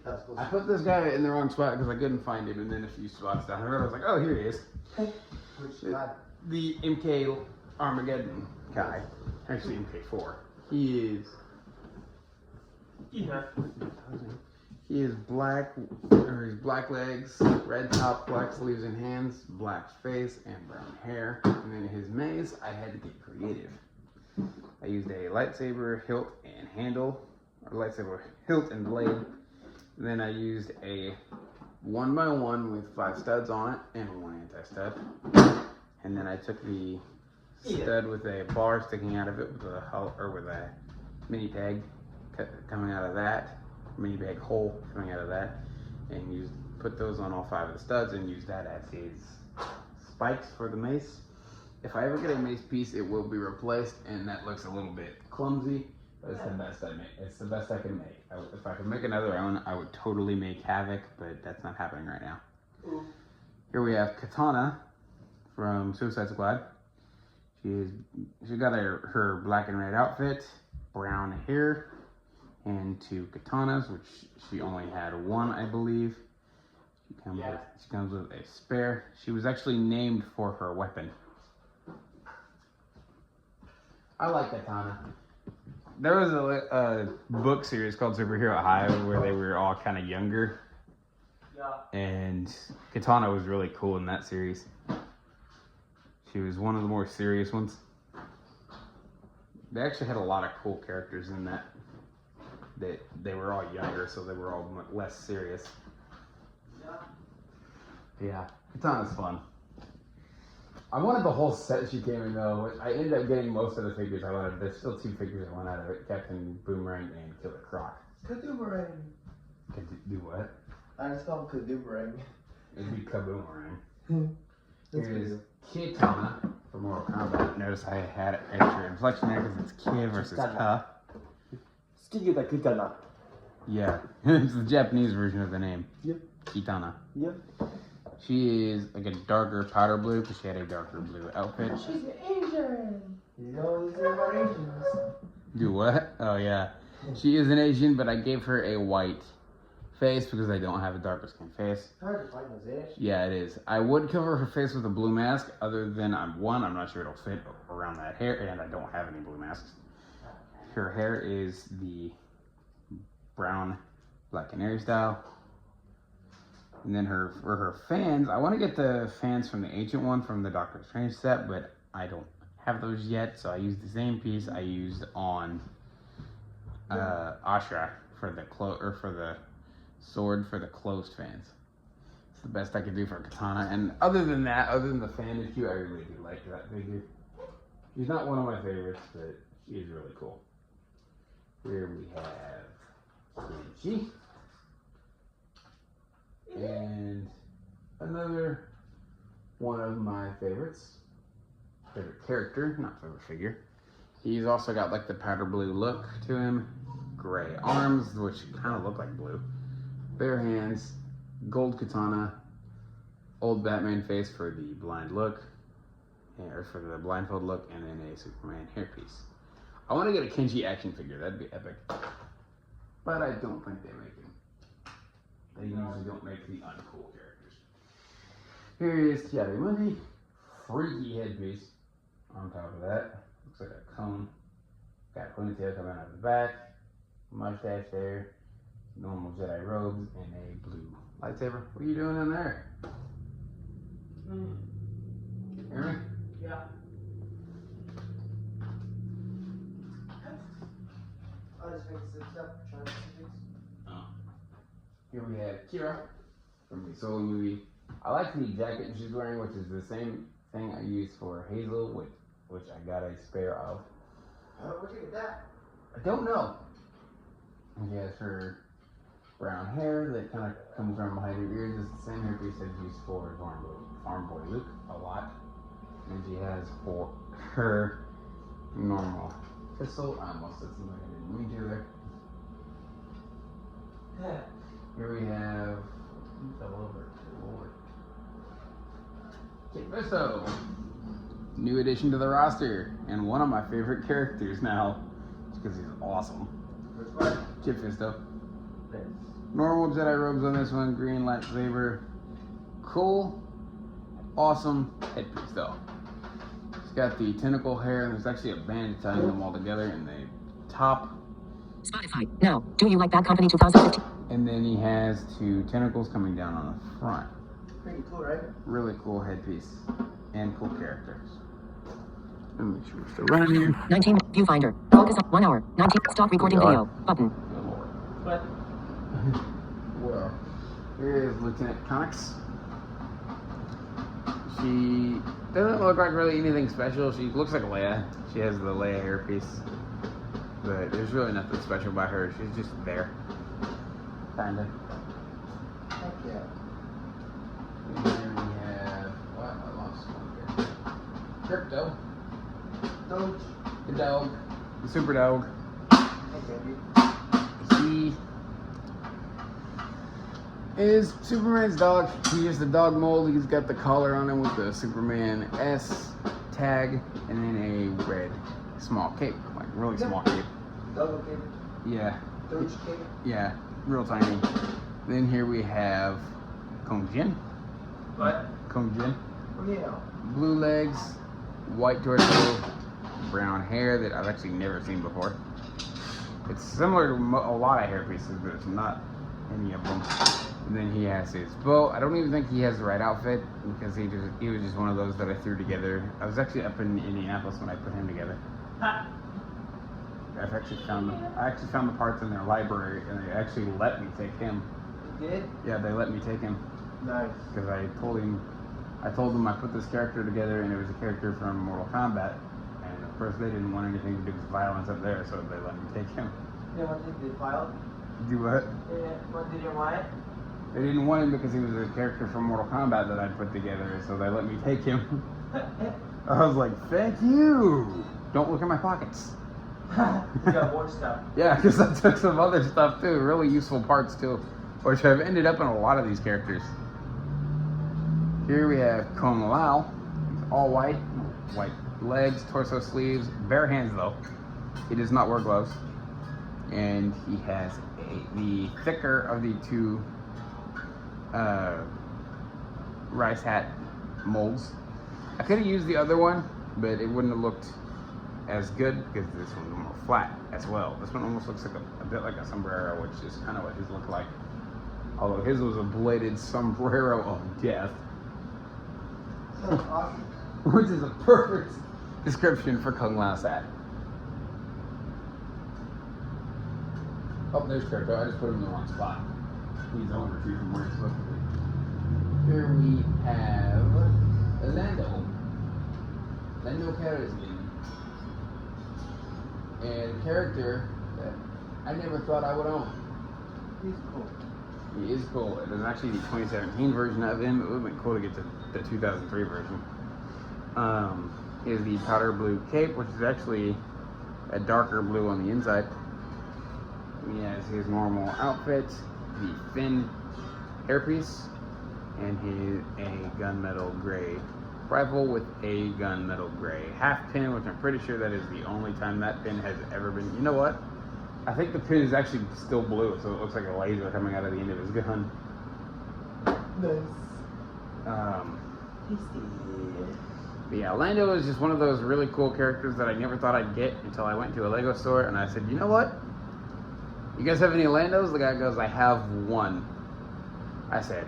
That's cool. I put this guy in the wrong spot because I couldn't find him, and then a few spots down the road I was like, oh, here he is. Which god? The MK Armageddon Kai. Actually, MK4. He is. Yeah. He is black, or his black legs, red top, black sleeves and hands, black face, and brown hair. And then his mace, I had to get creative. I used a lightsaber hilt and handle, or lightsaber hilt and blade. And then I used a 1x1 with 5 studs on it and 1 anti-stud. And then I took the stud with a bar sticking out of it with a mini tag coming out of that. Mini bag hole coming out of that, and put those on all 5 of the studs and use that as his spikes for the mace. If I ever get a mace piece, it will be replaced, and that looks a little bit clumsy, but it's the best I make. It's the best I can make. If I could make another one, I would totally make Havoc, but that's not happening right now. Ooh. Here we have Katana from Suicide Squad. She got her black and red outfit, brown hair, and 2 katanas, which she only had 1, I believe. She comes with a spare. She was actually named for her weapon. I like Katana. There was a book series called Superhero High where they were all kind of younger. Yeah. And Katana was really cool in that series. She was one of the more serious ones. They actually had a lot of cool characters in that. They were all younger, so they were all less serious. Yeah, Katana's fun. I wanted the whole set she came in though. I ended up getting most of the figures I wanted. There's still 2 figures I want out of it: Captain Boomerang and Killer Croc. Kadoomerang. Could do what? I just call him Kadoomerang. It'd be Kaboomerang. That's Here's good. Kitana from Mortal Kombat. Notice I had extra inflection there because it's Ki versus Ka. Kitana. Yeah, it's the Japanese version of the name. Yep. Kitana. Yep. She is like a darker powder blue because she had a darker blue outfit. She's an Asian. You know what they say about Asians. Do what? Oh yeah. She is an Asian, but I gave her a white face because I don't have a darker skin face. Hard to find those Asians. Yeah, it is. I would cover her face with a blue mask, other than I'm not sure it'll fit around that hair, and I don't have any blue masks. Her hair is the brown Black Canary style. And then for her fans, I want to get the fans from the ancient one from the Doctor Strange set, but I don't have those yet, so I used the same piece I used on Ashra for the sword for the closed fans. It's the best I could do for Katana. And other than the fan issue, I really do like that figure. She's not one of my favorites, but she is really cool. Here we have Shang-Chi. And another one of my favorites. Favorite character, not favorite figure. He's also got like the powder blue look to him. Gray arms, which kind of look like blue. Bare hands. Gold katana. Old Batman face for the blind look. Or for the blindfold look. And then a Superman hairpiece. I want to get a Kenji action figure. That'd be epic. But I don't think they make him. They usually don't make the uncool characters. Here is Ki-Adi-Mundi. Freaky headpiece on top of that. Looks like a cone. Got a ponytail coming out of the back. Mustache there. Normal Jedi robes and a blue lightsaber. What are you doing in there? Hear me? Yeah. I just make some stuff, trying to do things. Here we have Kira from the Solo movie. I like the jacket she's wearing, which is the same thing I used for Hazel, which I got a spare of. Where'd you get that? I don't know. And she has her brown hair that kind of comes from behind her ears. It's the same hairpiece I've used for Farm Boy Luke a lot. And she has for her normal pistol. I almost said something I didn't mean to there. Yeah. Here we have fell over. Lord. Kit Fisto. New addition to the roster. And one of my favorite characters now. Because he's awesome. Which one? Kit Fisto. This. Normal Jedi robes on this one. Green lightsaber. Cool. Awesome headpiece though. It's got the tentacle hair. And there's actually a band tying them all together in the top. Spotify. Now, do you like Bad Company 2015? And then he has two tentacles coming down on the front. Pretty cool, right? Really cool headpiece and cool characters. Let me make sure we're still running here. 19. Viewfinder. Focus on 1 hour. 19. Stop recording We are. video. Button. Good lord. But Well, here is Lieutenant Cox. She doesn't look like really anything special. She looks like Leia. She has the Leia hairpiece. But there's really nothing special about her. She's just there. Kinda. heck yeah. And then we have, what? I lost one here. Crypto. Doge. The dog. The super dog. Heck yeah, dude. He is Superman's dog. He is the dog mold. He's got the collar on him with the Superman S tag and then a red small cape. Like really small cape. Double cape. Yeah. Doge cape. Yeah. Real tiny. Then here we have Kong Jin. What? Kong Jin. Oh yeah. Blue legs, white torso, brown hair that I've actually never seen before. It's similar to a lot of hair pieces, but it's not any of them. And then he has his bow. I don't even think he has the right outfit because he was just one of those that I threw together. I was actually up in Indianapolis when I put him together. I actually found the parts in their library, and they actually let me take him. You did? Yeah, they let me take him Nice. because I told them I put this character together, and it was a character from Mortal Kombat, and of course they didn't want anything to do with violence up there, so they let me take him. You know what they filed? Do what? What did you want? They didn't want him because he was a character from Mortal Kombat that I'd put together, so they let me take him. I was like, thank you! Don't look in my pockets. You got more stuff. Yeah, because I took some other stuff too, really useful parts too, which have ended up in a lot of these characters. Here we have Kung Lao. He's all white, white legs, torso, sleeves, bare hands though. He does not wear gloves. And he has the thicker of the two rice hat molds. I could have used the other one, but it wouldn't have looked as good because this one's more flat as well. This one almost looks like a bit like a sombrero, which is kind of what his looked like. Although his was a bladed sombrero of death, That's awesome. which is a perfect description for Kung Lao's hat. Oh, there's Kirko. I just put him in the wrong spot. He's over to from where he's supposed to be. Here we have Lando. Lando Calrissian. And a character that I never thought I would own. He's cool. He is cool. It was actually the 2017 version of him. It would have been cool to get to the 2003 version. He has the powder blue cape, which is actually a darker blue on the inside. He has his normal outfit, the fin hairpiece, and a gunmetal gray rifle with a gunmetal gray half pin, which I'm pretty sure that is the only time that pin has ever been. You know what? I think the pin is actually still blue, so it looks like a laser coming out of the end of his gun. Nice. But yeah, Lando is just one of those really cool characters that I never thought I'd get until I went to a Lego store and I said, you know what? You guys have any Landos? The guy goes, I have one. I said,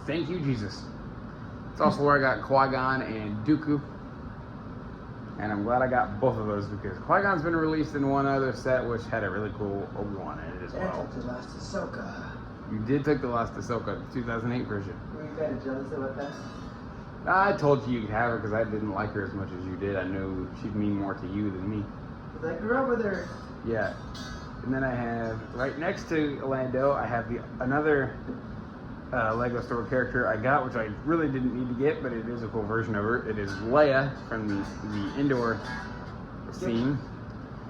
thank you, Jesus. It's also where I got Qui-Gon and Dooku. And I'm glad I got both of those because Qui-Gon's been released in one other set which had a really cool Obi-Wan in it as well. The last Ahsoka. You did take the Last Ahsoka, the 2008 version. Were you kind of jealous about that? I told you you'd have her because I didn't like her as much as you did. I knew she'd mean more to you than me. Because I grew up with her. Yeah. And then I have, right next to Lando, I have another Lego store character I got, which I really didn't need to get, but it is a cool version of her. It is Leia from the indoor scene.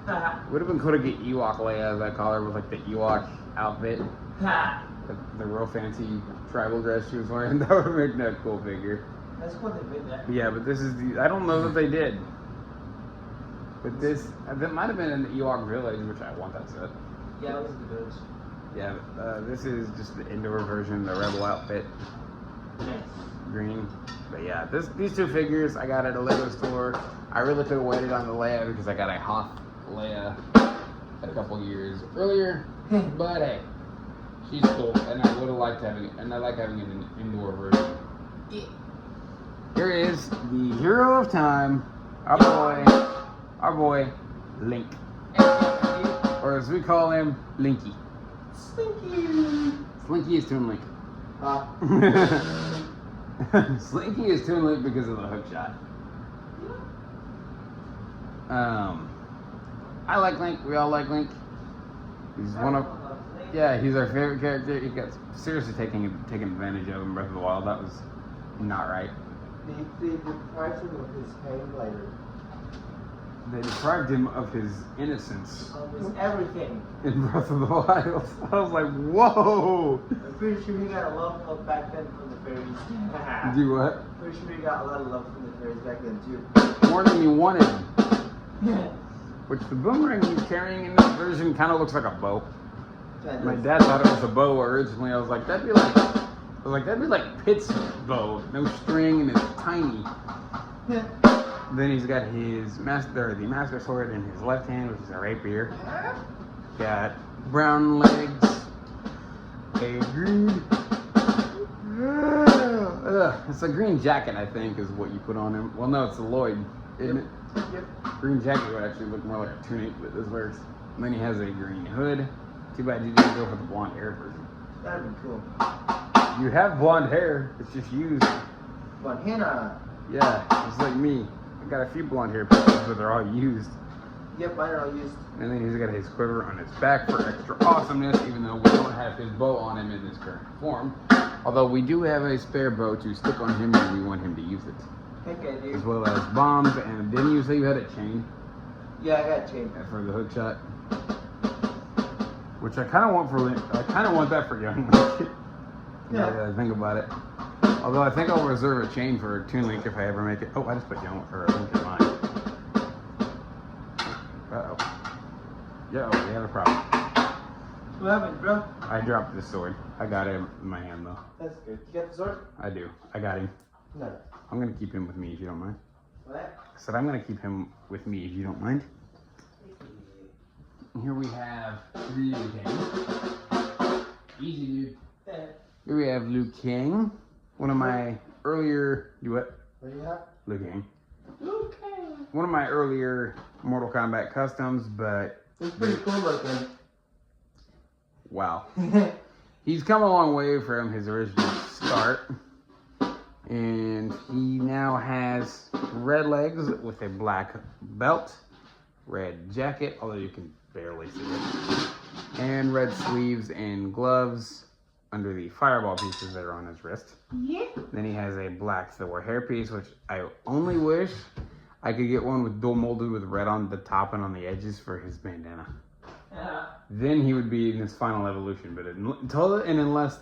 Would have been cool to get Ewok Leia, as I call her, with like the Ewok outfit. The real fancy tribal dress she was wearing. That would have made a cool figure. That's cool they did that. Yeah, but this is I don't know that they did. But that might have been in the Ewok Village, which I want that set. Yeah, it was the village. Yeah, this is just the indoor version, the Rebel outfit, Nice. green. But yeah, these two figures I got at a Lego store. I really could have waited on the Leia because I got a Hoth Leia a couple years earlier. But hey, She's cool, and I would have liked having it, and I like having it in an indoor version. Yeah. Here is the hero of time, our boy, Link. Or as we call him, Linky. Slinky. Slinky is Toon Link. Slinky is Toon Link because of the hook shot. I like Link. We all like Link. He's one of, he's our favorite character. He got seriously taken advantage of in Breath of the Wild. That was not right. They deprived him of his hang glider. They deprived him of his innocence Of his everything. in Breath of the Wild. I was like, whoa! I'm pretty sure he got a lot of love back then from the fairies. Do what? Pretty sure he got a lot of love from the fairies back then too. More than you wanted. Which the boomerang he's carrying in this version kind of looks like a bow. My dad thought it was a bow originally. I was like, that'd be like Pitt's bow, no string, and it's tiny. Then he's got his the master sword in his left hand, which is a rapier. Got brown legs, a green. It's a green jacket, I think, is what you put on him. Well, no, it's a Lloyd, isn't it? Yep. Green jacket would actually look more like a tunic, but this works. And then he has a green hood. Too bad you didn't go for the blonde hair version. That'd be cool. You have blonde hair, it's just used. But henna. Yeah, it's like me. I got a few blonde hair pieces, but they're all used. Yep, mine are all used. And then he's got his quiver on his back for extra awesomeness, even though we don't have his bow on him in his current form. Although we do have a spare bow to stick on him when we want him to use it. Heck I do. As well as bombs, and didn't you say you had a chain Yeah, I got a chain. for the hook shot? Which I kind of want that for young Link. Yeah. Now that I think about it. Although I think I'll reserve a chain for Toon Link if I ever make it. Oh, I just put Young or Link in mine. Uh-oh. Yeah, we have a problem. What happened, bro? I dropped this sword. I got him in my hand though. That's good. You got the sword? I do. I got him. No. I'm gonna keep him with me if you don't mind. What? I said I'm gonna keep him with me if you don't mind. Here we have Liu Kang. Easy, dude. Here we have Liu Kang. One of my earlier... You what? What do you have? Liu Kang. Okay. One of my earlier Mortal Kombat customs, but... It's pretty cool looking. Wow. He's come a long way from his original start. And he now has red legs with a black belt, red jacket, although you can barely see it, and red sleeves and gloves under the fireball pieces that are on his wrist. Yeah. Then he has a black Thor hairpiece, which I only wish I could get one with dual molded with red on the top and on the edges for his bandana. Then he would be in his final evolution, but unless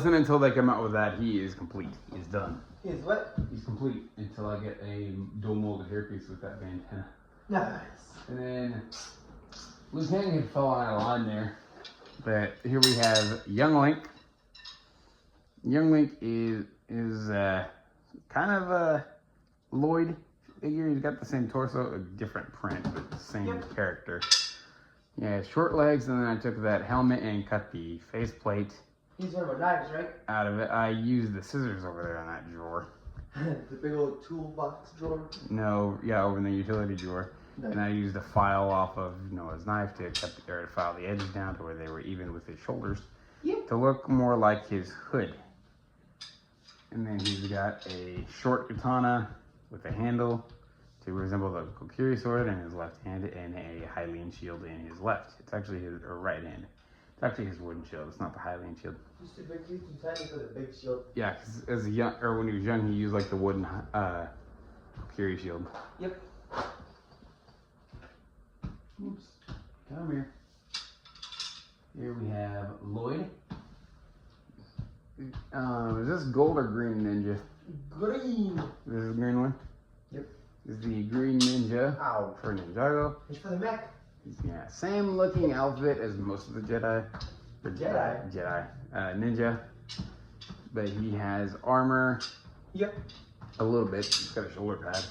and until they come out with that, he is complete. He's done. He's what? He's complete until I get a dual molded hairpiece with that bandana. Nice. And then Liu Kang had fallen out of line there. But here we have Young Link. Young Link is kind of a Lloyd figure. He's got the same torso, a different print, but the same character. Yeah, short legs, and then I took that helmet and cut the faceplate He's one of my knives, right? out of it. I used the scissors over there in that drawer. The big old toolbox drawer. No, yeah, over in the utility drawer. Nice. And I used a file off of Noah's knife to file the edges down to where they were even with his shoulders. Yep. To look more like his hood. And then he's got a short katana with a handle to resemble the Kokiri sword in his left hand and a Hylian shield in his left. It's actually his right hand. It's actually his wooden shield. It's not the Hylian shield. Just too big, too tiny for the big shield. Yeah, because when he was young, he used like the wooden Kokiri shield. Yep. Oops. Come here. Here we have Lloyd. Is this gold or green ninja? Green. This is the green one? Yep. This is the green ninja Ow. for Ninjago. It's for the mech. Yeah, same looking outfit as most of the Jedi. Or ninja. But he has armor. Yep. A little bit. He's got a shoulder pad.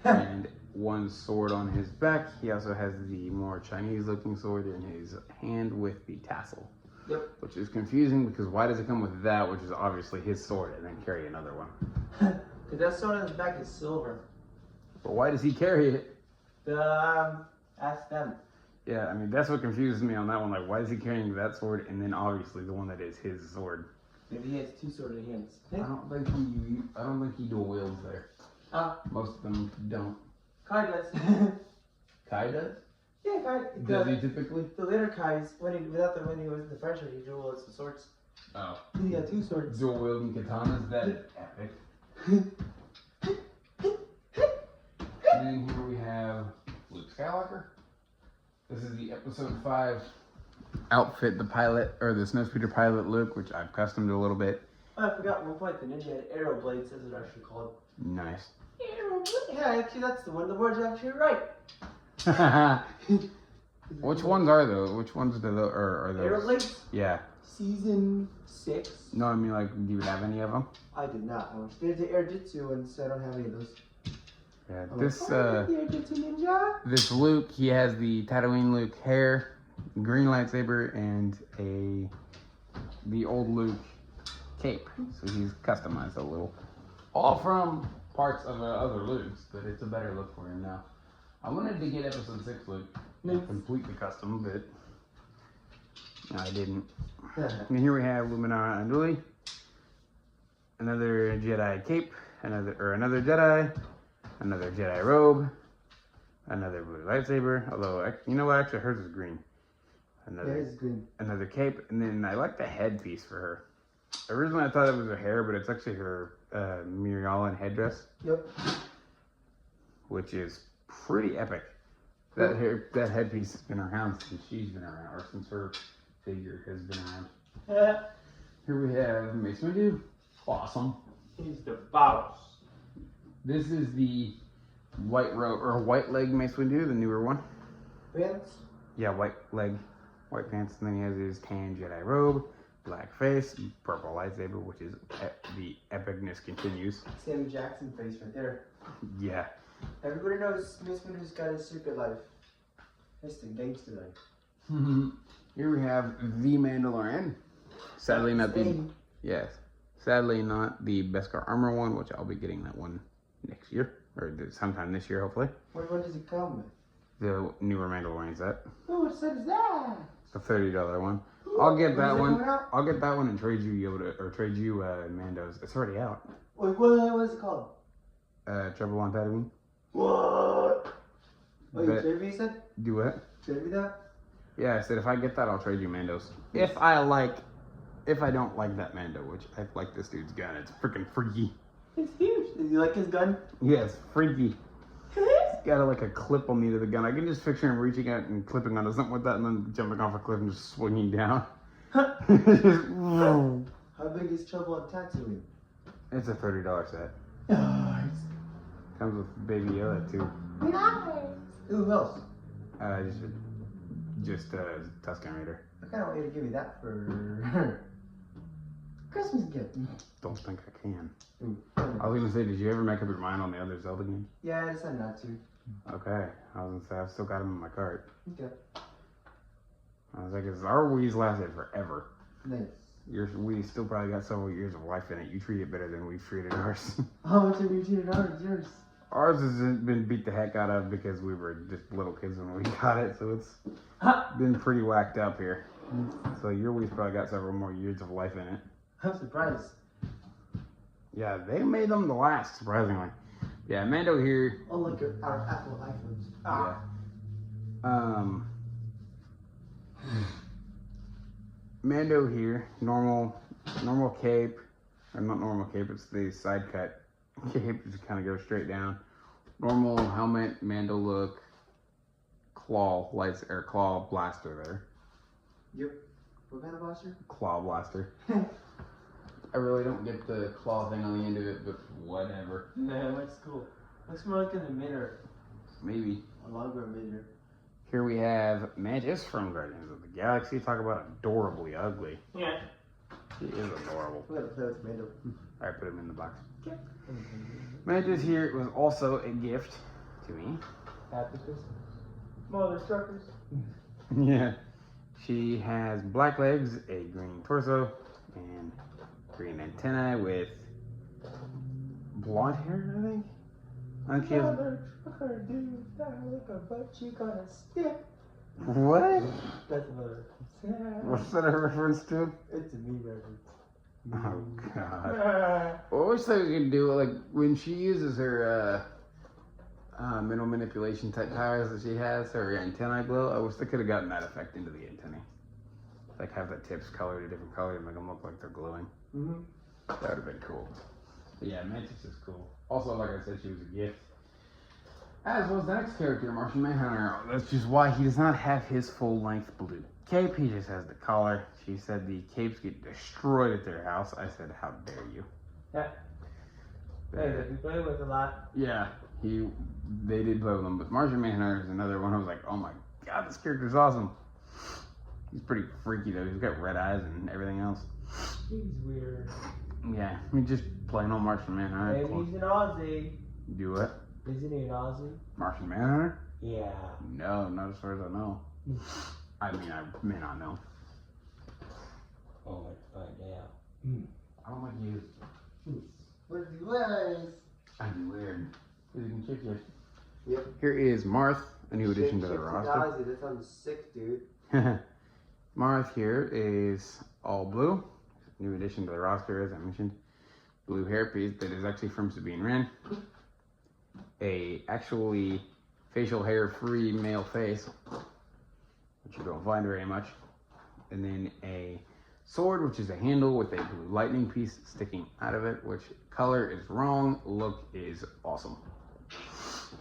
And one sword on his back. He also has the more Chinese looking sword in his hand with the tassel. Yep. Which is confusing because why does it come with that, which is obviously his sword, and then carry another one? Because that sword on his back is silver. But why does he carry it? Ask them. Yeah, I mean that's what confuses me on that one. Like, why is he carrying that sword, and then obviously the one that is his sword? Maybe he has two sword in hands. I don't think he dual wields there. Most of them don't. Kai does. Kai does? Yeah, Kai. Does he typically? The later Kais, when he was in the French, he dual wields the swords. Oh. He got two swords. Dual wielding katanas? That is epic. And then here we have Luke Skywalker. This is the episode 5 outfit, the pilot, or the snowspeeder pilot Luke, which I've customed a little bit. Oh, I forgot one point. The ninja had arrow blades, as it's actually called. Nice. Arrow blades? Yeah, actually, that's the one. The word's actually right. Which ones are those? Which ones are those? Arrow blades? Yeah. Season 6. No, I mean, like, do you have any of them? I did not. I was there's the air jitsu, and so I don't have any of those. Yeah. I'm This like, oh, the air jitsu ninja. this Luke, he has the Tatooine Luke hair, green lightsaber, and the old Luke cape. So he's customized a little, all from parts of other Lukes, but it's a better look for him now. I wanted to get episode 6 Luke completely custom, but no, I didn't. And here we have Luminara Unduli, another Jedi cape, another Jedi, another Jedi robe, another blue lightsaber. Although you know what, actually hers is green. Another cape, and then I like the headpiece for her. Originally I thought it was her hair, but it's actually her Mirialan headdress. Yep. Which is pretty epic. That headpiece has been around since she's been around, or since her figure has been around. Here we have Mace Windu. Awesome. He's the boss. This is the white robe or white leg Mace Windu, the newer one. Pants? Yeah, white leg, white pants, and then he has his tan Jedi robe, black face, purple lightsaber, which is the epicness continues. Sam Jackson face right there. Yeah. Everybody knows Mace Windu's got his secret life. It's the gangster life. Here we have the Mandalorian. Sadly not the Beskar armor one, which I'll be getting that one next year or sometime this year, hopefully. What one does it come with? The newer Mandalorian set, Oh, what set is that? the $30 one. I'll get that When is it one. coming out? I'll get that one and trade you Yoda or trade you Mando's. It's already out. Wait, what is it called? Trouble on Tatooine. What? Oh, you Bet- trade me, you said? Do what? Trade me that? Yeah, I said if I get that, I'll trade you Mando's. If I don't like that Mando, which I like this dude's gun. It's freaking freaky. It's huge. Did you like his gun? Yeah, it's freaky. It's got a clip on the end of the gun. I can just picture him reaching out and clipping onto something with that, and then jumping off a cliff and just swinging down. How big is Trouble on Tatooine? It's a $30 set. Nice. Comes with Baby Yoda too. Nice. Who else? Just Tusken Raider. I kind of want you to give me that for Christmas gift. Don't think I can. Ooh. I was gonna say, did you ever make up your mind on the other Zelda games? Yeah, I decided not to. Okay, I was gonna say I've still got them in my cart. Okay. I was like, our Wii's lasted forever. Nice. Your Wii still probably got several years of life in it. You treat it better than we've treated ours. How much have you treated ours? Yours? Ours has been beat the heck out of because we were just little kids when we got it, so it's been pretty whacked up here. So your Wii's probably got several more years of life in it. I'm surprised. Yeah, they made them to last, surprisingly. Yeah, Mando here. Unlike our Apple iPhones. Yeah. Mando here, normal cape, or not normal cape, it's the side cut cape, just kind of goes straight down. Normal helmet, Mando look, claw blaster there. Yep. What kind of blaster? Claw blaster. I really don't get the claw thing on the end of it, but whatever. Nah, that's cool. Looks more like an emitter. Maybe. A longer emitter. Here we have Mantis from Guardians of the Galaxy. Talk about adorably ugly. Yeah. He is adorable. We gotta play with Mando. Alright, put him in the box. Okay. Mantis here was also a gift to me. Happy Christmas. Mother truckers. Yeah. She has black legs, a green torso, and green antennae with blonde hair, I think. I think she has... What? That's another. What's that a reference to? It's a me reference. Oh god. Well, I wish they could do it like when she uses her mental manipulation type powers that she has, her antennae glow. I wish they could have gotten that effect into the antennae. Like have the tips colored a different color and make them look like they're glowing. Mm-hmm. That would have been cool. But yeah, Mantis is cool. Also, like I said, she was a gift. As was the next character, Martian Manhunter. That's just why he does not have his full-length blue cape. He just has the collar. She said the capes get destroyed at their house. I said, how dare you? Yeah. Hey, that we play with a lot. Yeah, they did play with him. But Martian Manhunter is another one. I was like, oh my god, this character's awesome. He's pretty freaky though. He's got red eyes and everything else. He's weird. Yeah, I mean, just plain old Martian Manhunter. Maybe he's an Aussie. Do what? Isn't he an Aussie? Martian Manhunter? Yeah. No, not as far as I know. I mean, I may not know. Oh, let's find out. I don't like you. Where's he was? I'd be weird. You can check your... Yep. Here is Marth, a new addition to the roster. Aussie. That sounds sick, dude. Marth here is all blue. New addition to the roster, as I mentioned. Blue hairpiece that is actually from Sabine Wren. A actually facial hair free male face, which you don't find very much. And then a sword, which is a handle with a blue lightning piece sticking out of it, which color is wrong, look is awesome.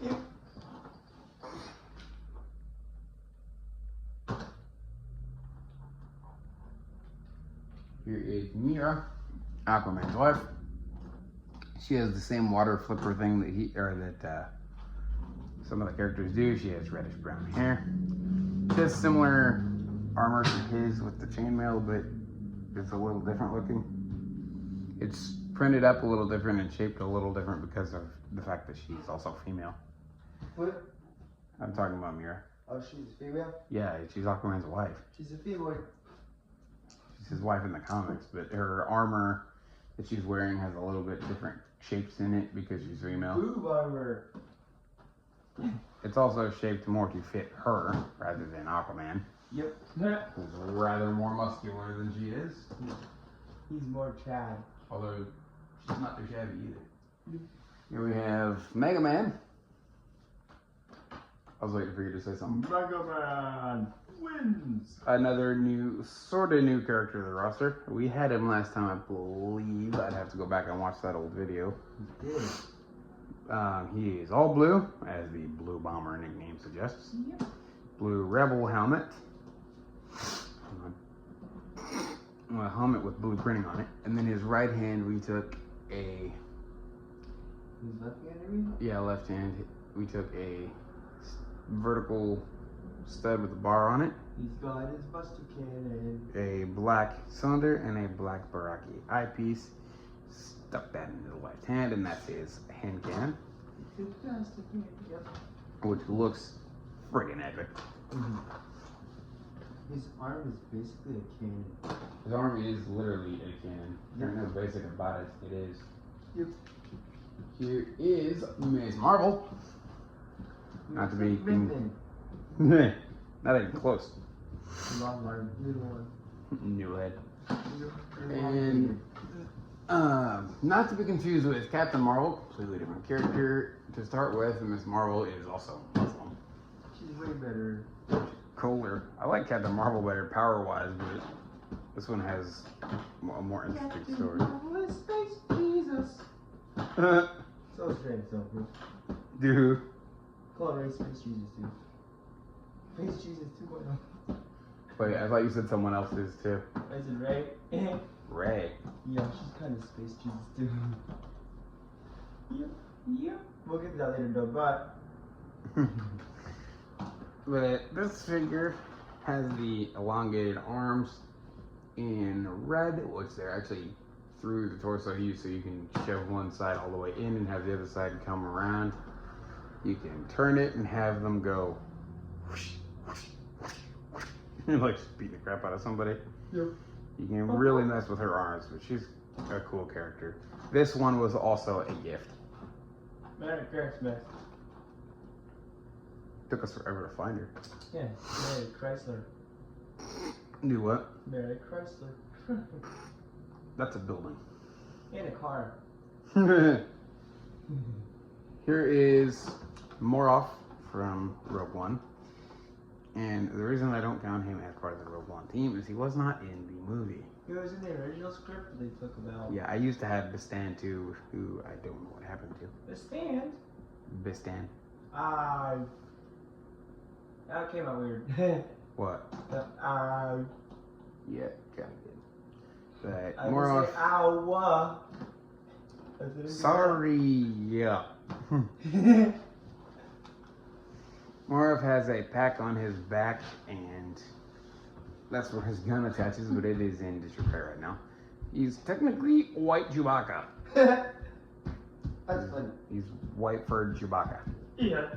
Yep. Here is Mira, Aquaman's wife. She has the same water flipper thing that some of the characters do. She has reddish brown hair. She has similar armor to his with the chainmail, but it's a little different looking. It's printed up a little different and shaped a little different because of the fact that she's also female. What? I'm talking about Mira. Oh, she's a female? Yeah, she's Aquaman's wife. She's a female. She's his wife in the comics, but her armor that she's wearing has a little bit different shapes in it because she's female. Boob armor. It's also shaped more to fit her rather than Aquaman, Yep. who's rather more muscular than she is. He's more Chad. Although she's not too shabby either. Here we have Mega Man. I was waiting for you to say something. Mega Man wins. Another sort of new character to the roster. We had him last time, I believe. I'd have to go back and watch that old video. He did. He is all blue, as the Blue Bomber nickname suggests. Yep. Blue Rebel helmet. A helmet with blue printing on it. And then his right hand, we took a... Who's left-handed? Yeah, left hand. We took a vertical stud with a bar on it. He's got his Buster Cannon. A black cylinder and a black Baraki eyepiece. Stuck that into the left hand, and that's his hand cannon, His Buster Cannon. Yep. which looks friggin' epic. Mm-hmm. His arm is basically a cannon. His arm is literally a cannon. There's no basic about it. It is. Yep. Here is Ms. Marvel. Not to be... Mifflin. Not even close. Long arm. Little one. New head. Little And not to be confused with Captain Marvel, completely different character to start with, and Miss Marvel is also Muslim. She's way better. Cooler. I like Captain Marvel better power-wise, but this one has a more interesting story. Space Jesus. So strange, so good. Dude. Call it Space Jesus too. Space Jesus 2.0. Wait, I thought you said someone else's too. I said Ray. Ray. Yeah, she's kind of Space Jesus too. Yep. We'll get to that later though, but But this figure has the elongated arms in red, which they're actually through the torso here, so you can shove one side all the way in and have the other side come around. You can turn it and have them go whoosh, whoosh, whoosh, whoosh, like beating the crap out of somebody. Yep. You can really mess with her arms, but she's a cool character. This one was also a gift. Merry Christmas. Took us forever to find her. Yeah, Merry Chrysler. Do what? Merry Chrysler. That's a building. In a car. Here is Moroff from Rogue One. And the reason I don't count him as part of the Rogue One team is he was not in the movie. He was in the original script they took about. Yeah, I used to have Bistan too, who I don't know what happened to. The Stand? Bistan. That came out weird. What? Yeah, kind of did. But I Moroff. would say, ow. Sorry, yeah. Moroff has a pack on his back, and that's where his gun attaches, but it is in disrepair right now. He's technically white Chewbacca. That's funny. He's white furred Chewbacca. Yeah.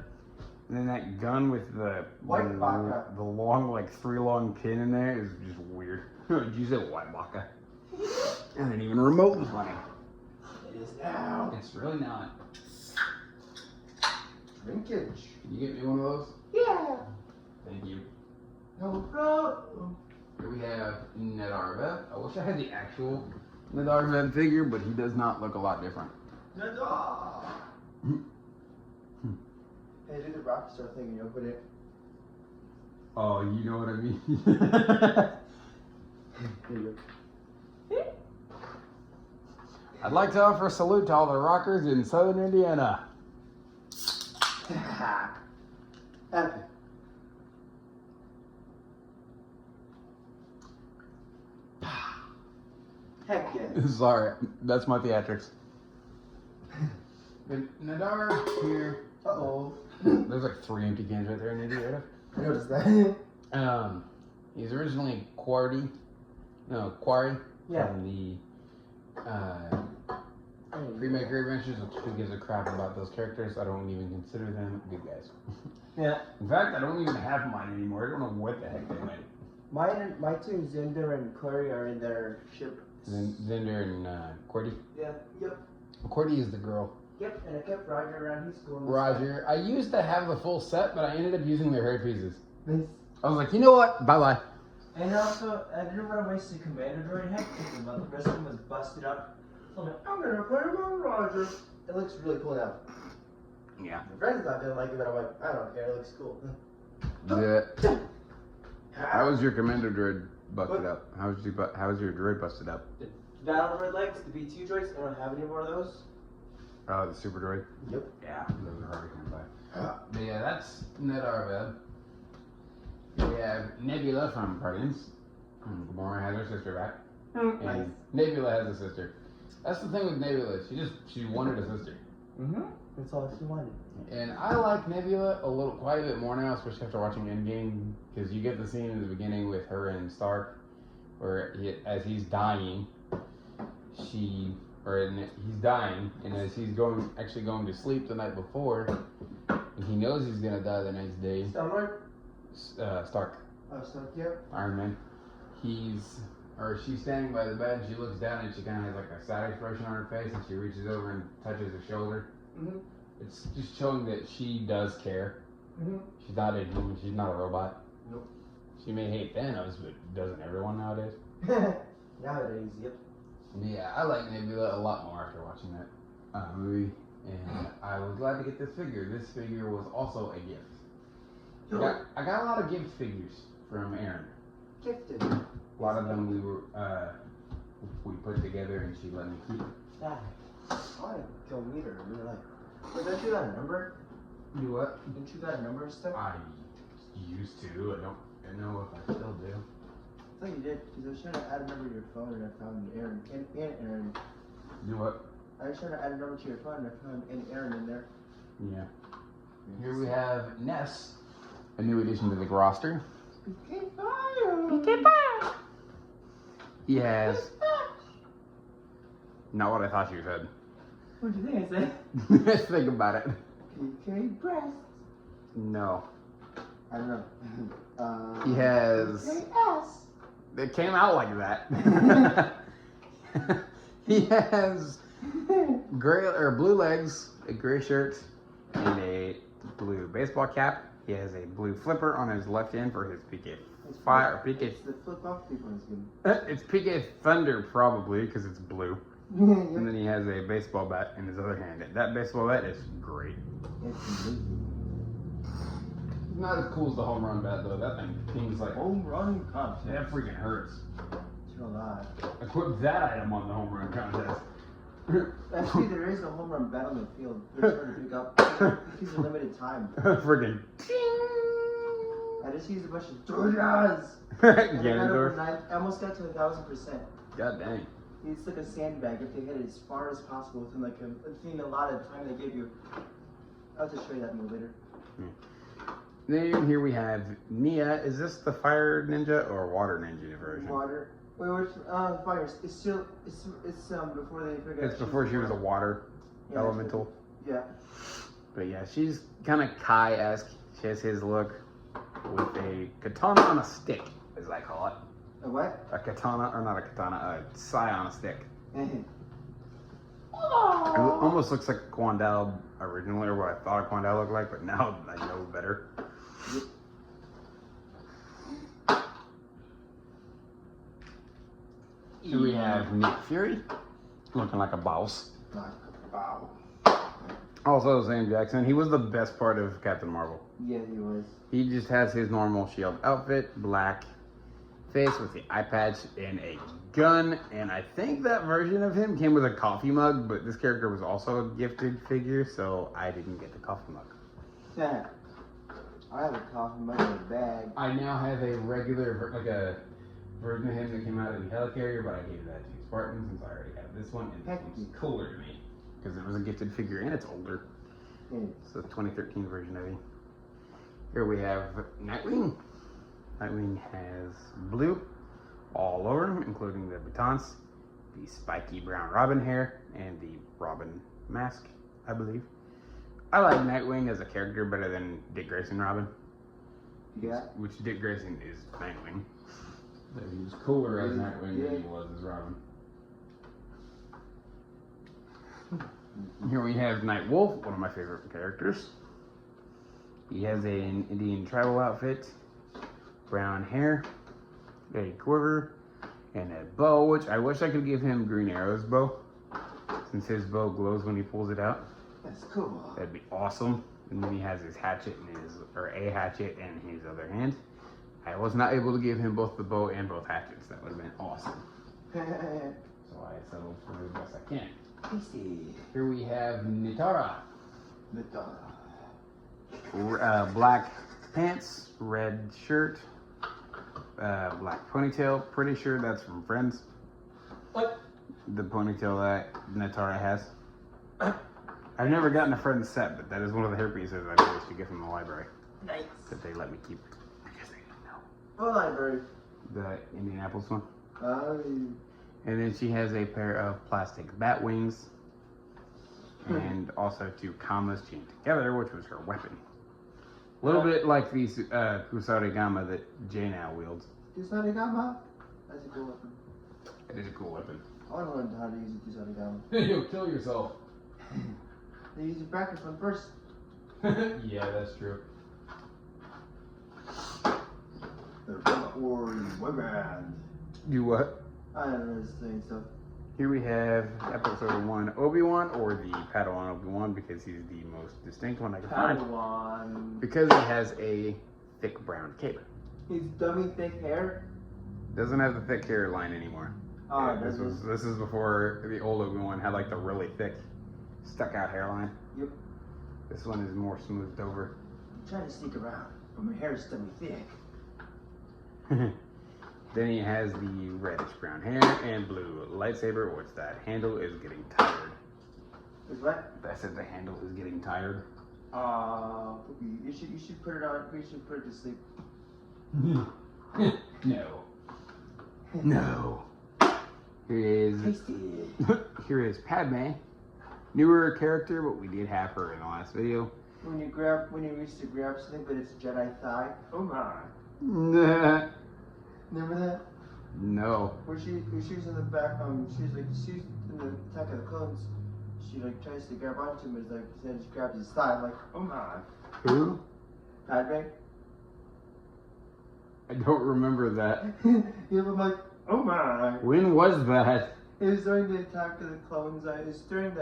And then that gun with the White Baka. the long, like 3 long pin in there is just weird. Did you say white Baka? And then even remote was funny. It is now. It's really not. Drinkage. Can you get me one of those? Yeah. Thank you. No problem. Here we have Nedarva. I wish I had the actual Nedarva figure, but he does not look a lot different. Nadar. Hey, do the Rockstar thing and you open it. Oh, you know what I mean? There you go. I'd like to offer a salute to all the rockers in southern Indiana. Happy. Heck yeah. Sorry, that's my theatrics. The Nadar here. Uh-oh. There's like 3 empty cans right there in Indiana. I noticed that. He's originally Quarry Yeah. from the Premaker Adventures, which who gives a crap about those characters. I don't even consider them good guys. Yeah. In fact, I don't even have mine anymore. I don't know what the heck they made. My two Zinder and Curry are in their ship. Zender and Cordy. Yeah. Yep. Cordy is the girl. Yep. And I kept Roger around. He's cool. Roger. I used to have the full set, but I ended up using their hair pieces. Nice. I was like, you know what? Bye bye. And also, I didn't want to waste the Commander Droid head because the rest of him was busted up. So I'm like, I'm gonna put him on Roger. It looks really cool now. Yeah. My friend's not gonna like it, but I'm like, I don't care. It looks cool. How was your commander droid busted up? How was your droid busted up? The Battle Droid legs, the B2 droids. I don't have any more of those. Oh, the super droid. Yep. Yeah, those are hard to come by. But yeah, that's Nedarva. We have Nebula from Guardians. Gamora has her sister back. And Nice. Nebula has a sister. That's the thing with Nebula. She wanted a sister. That's all she wanted. And I like Nebula quite a bit more now, especially after watching Endgame, because you get the scene in the beginning with her and Stark, where as he's dying, he's dying, and as he's going to sleep the night before, and he knows he's gonna die the next day. Star-Lord? Stark, Stark, yep. Iron Man. She's standing by the bed, and she looks down, and she kind of has like a sad expression on her face, and she reaches over and touches her shoulder. It's just showing that she does care. She's not a human. She's not a robot. Nope. She may hate Thanos, but doesn't everyone nowadays? Nowadays, yep. Yeah, I like Nebula a lot more after watching that movie, and I was glad to get this figure. This figure was also a gift. I got a lot of gift figures from Erin. Gifted. A lot of them we put together, and she let me keep. Yeah. I want to go meet her in real life. But don't you got a number? Do what? Don't you got a number and stuff? I used to. I don't know if I still do. I thought you did, because I was trying to add a number to your phone and I found Aaron. And Aaron. Do what? I was trying to add a number to your phone and I found an Aaron in there. Yeah. Here we have Ness, a new addition to the roster. He has. Not what I thought you said. What do you think I said? Think about it. PK breasts. No. I don't know. He has. Yes. It came out like that. He has gray or blue legs, a gray shirt, and a blue baseball cap. He has a blue flipper on his left hand for his PK Fire or PK. It's the flip off people is good. It's PK Thunder probably because it's blue. And then he has a baseball bat in his other hand. That baseball bat is great. It's amazing. Not as cool as the home run bat though. That thing pings like Home run contest. that freaking hurts. It's a lot. I put that item on the home run contest. Actually, there is a home run bat on the field. It's hard to pick up. It's a limited time. Freaking I just used a bunch of Georgias. Ganondorf. I almost got to 1,000%. God dang. It's like a sandbag. If they hit it as far as possible within like within a lot of time they give you. I'll just show you that move later. Then here we have Nia. Is this the fire ninja or water ninja version? Water. Wait, which fires? It's still it's before they figure out. It's before she was a water Yeah, elemental. Yeah. But yeah, she's kind of Kai-esque. She has his look with a katana on a stick, as I call it. A what? A katana, or not a katana, a sai on a stick. It Oh. almost looks like Quandale originally, or what I thought Quandale looked like, but now I know better. Here we have Nick Fury, looking like a boss. Wow. Also Sam Jackson, he was the best part of Captain Marvel. Yeah, he was. He just has his normal shield outfit, black face with the eye patch and a gun. And I think that version of him came with a coffee mug, but this character was also a gifted figure, so I didn't get the coffee mug. Yeah. I have a coffee mug in a bag. I now have a regular, like a version of him that came out in the helicarrier, but I gave that to Spartan since I already have this one, and this one's cooler to me because it was a gifted figure and it's older. It's the 2013 version of him. Here we have Nightwing. Nightwing has blue all over him, including the batons, the spiky brown Robin hair, and the Robin mask, I believe. I like Nightwing as a character better than Dick Grayson Robin. Yeah. Which Dick Grayson is Nightwing. He was cooler as Nightwing than he was as Robin. Here we have Night Wolf, one of my favorite characters. He has an Indian tribal outfit, brown hair, a quiver, and a bow, which I wish I could give him Green Arrow's bow, since his bow glows when he pulls it out. That's cool. That'd be awesome. And then he has his hatchet in his, or a hatchet in his other hand. I was not able to give him both the bow and both hatchets. That would have been awesome. So I settled for the best I can. Tasty. Here we have Nitara. Nitara. Black pants, red shirt, black ponytail. Pretty sure that's from Friends. What? The ponytail that Nitara has. I've never gotten a Friends set, but that is one of the hairpieces I managed to get from the library. Nice. That they let me keep. Because they didn't know. What library? The Indianapolis one. Um. And then she has a pair of plastic bat wings. And also two commas chained together, which was her weapon. A little bit like the Kusarigama that Jay now wields. Kusarigama? That's a cool weapon. It is a cool weapon. I want to learn how to use a Kusarigama. You'll kill yourself. They use the practice one first. Yeah, that's true. The women. Do what? I don't know, just saying stuff. Here we have episode 1 Obi-Wan, or the Padawan Obi-Wan, because he's the most distinct one I can find. Padawan. Because he has a thick brown cape. His dummy thick hair. Doesn't have the thick hairline anymore. Oh, Yeah, this is before the old Obi-Wan had like the really thick, stuck out hairline. Yep. This one is more smoothed over. I'm trying to sneak around, but my hair is dummy thick. Then he has the reddish brown hair and blue lightsaber, which that handle is getting tired. Is what? I said the handle is getting tired. You should put it on. You should put it to sleep. No. No. Here is Tasty. here is Padme. Newer character, but we did have her in the last video. when you reach to grab something, but it's Jedi thigh. Oh my! Nah. Remember that? No. Where she was in the back. She's in the Attack of the Clones. She like tries to grab onto him, but it's like then she grabs his thigh. I'm like, oh my! Who? Padme. I don't remember that. Yeah, I'm like, oh my! When was that? It was during the Attack of the Clones. It was during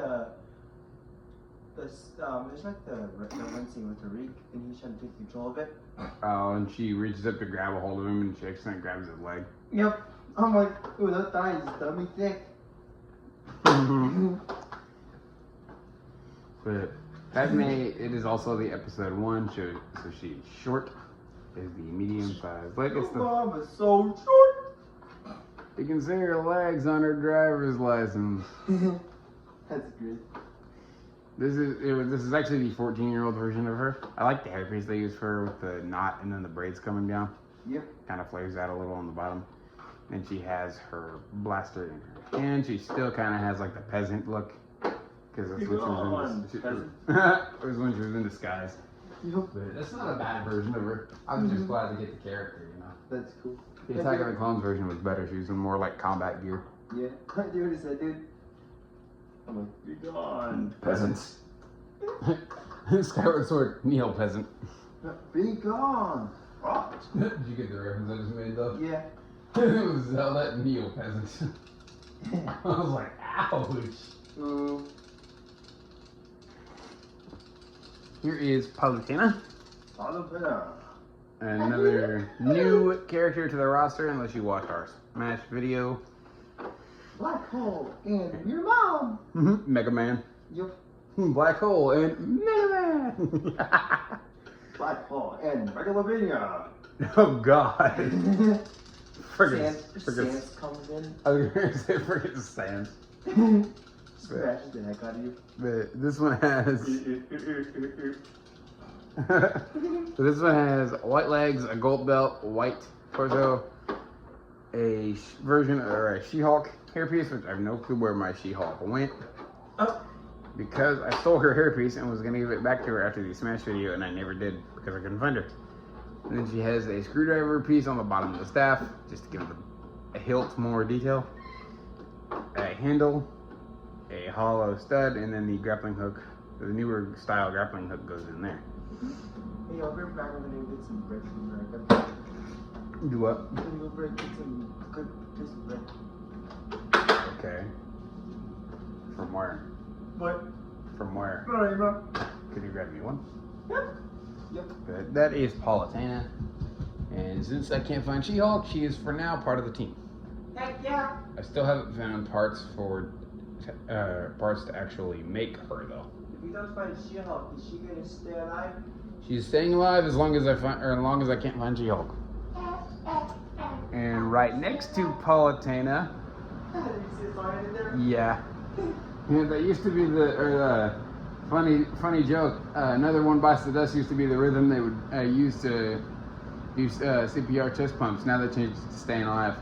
it's like the one scene with Tariq, and he's trying to take control of it. Oh, and she reaches up to grab a hold of him, and she accidentally grabs his leg. Yep. I'm like, ooh, that thigh is dummy thick. But Padme, it is also the episode 1, so she's short, is the medium size. Like it's the. Mom is so short. You can see her legs on her driver's license. That's good. This is actually the 14-year-old version of her. I like the hairpiece they use for her with the knot and then the braids coming down. Yep. Kind of flares out a little on the bottom. And she has her blaster in her hand. She still kind of has like the peasant look. Because that's what she was when she was in disguise. Yep. But that's not a bad version of her. I'm just glad to get the character, you know. That's cool. The Attack of the Clones version was better. She was in more like combat gear. Yeah. I do what I said, dude. I'm like, you're gone. Peasants. Skyward Sword, Neo peasant. Be gone. What? Did you get the reference I just made though? Yeah. It was Zelda Neo peasant. I was like, ouch. Ooh. Here is Palutena. Palutena. Another new character to the roster, unless you watched our Smash video. Black Hole and your mom. Mega Man. Yep. Black Hole and Mega Man. Black Hole and Megalovania. Oh God. Sans comes in. I was gonna say friggin' Sans. Smashes the heck out of you. But this one has. So this one has white legs, a gold belt, white torso, a version or a She-Hulk hairpiece, which I have no clue where my She-Hulk went. Oh. Because I stole her hairpiece and was gonna give it back to her after the Smash video, and I never did because I couldn't find her. And then she has a screwdriver piece on the bottom of the staff, just to give it a hilt more detail. A handle, a hollow stud, and then the grappling hook. The newer style grappling hook goes in there. Hey, I'll be back over there and get some bread from her. Do what? I'm gonna go bread, get some good piece of bread. Okay. From where? What? From where? No, you're not. Could you grab me one? Yep. Yep. But that is Palutena. And since I can't find She-Hulk, she is for now part of the team. Heck yeah. I still haven't found parts to actually make her though. If we don't find She-Hulk, is she gonna stay alive? She's staying alive as long as I can't find She-Hulk. And right next to Palutena, yeah, that used to be the funny joke. Another One Bites the Dust used to be the rhythm they would use to do CPR chest pumps. Now they changed it to Staying Alive.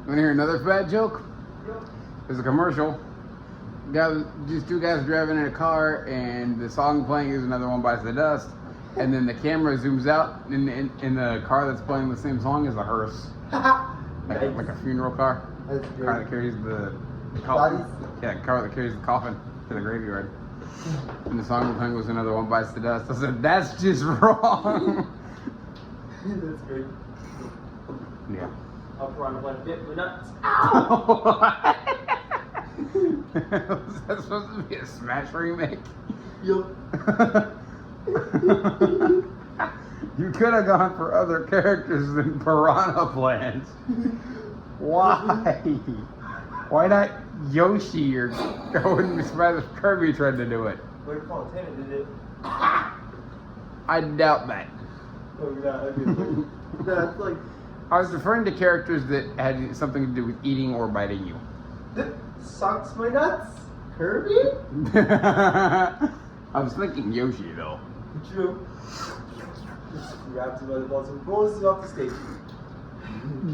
Want to hear another fat joke? There's a commercial. Just two guys driving in a car, and the song playing is Another One Bites the Dust, and then the camera zooms out, and in the car that's playing the same song is a hearse, like a funeral car. That's Car that carries the coffin. Yeah, car that carries the coffin to the graveyard. And the song playing was Another One Bites the Dust. I said, that's just wrong. That's great. Yeah. Up around one bit, we're nuts. Was that supposed to be a Smash remake? Yup. You could have gone for other characters than Piranha Plant. Why? Why not Yoshi? Or I wouldn't be surprised if Kirby tried to do it. What if Palutena did it? I doubt that. Oh, yeah, that's like. I was referring to characters that had something to do with eating or biting you. That sucks my nuts. Kirby? I was thinking Yoshi though. True. Just grabs him by the balls and rolls him off the stage.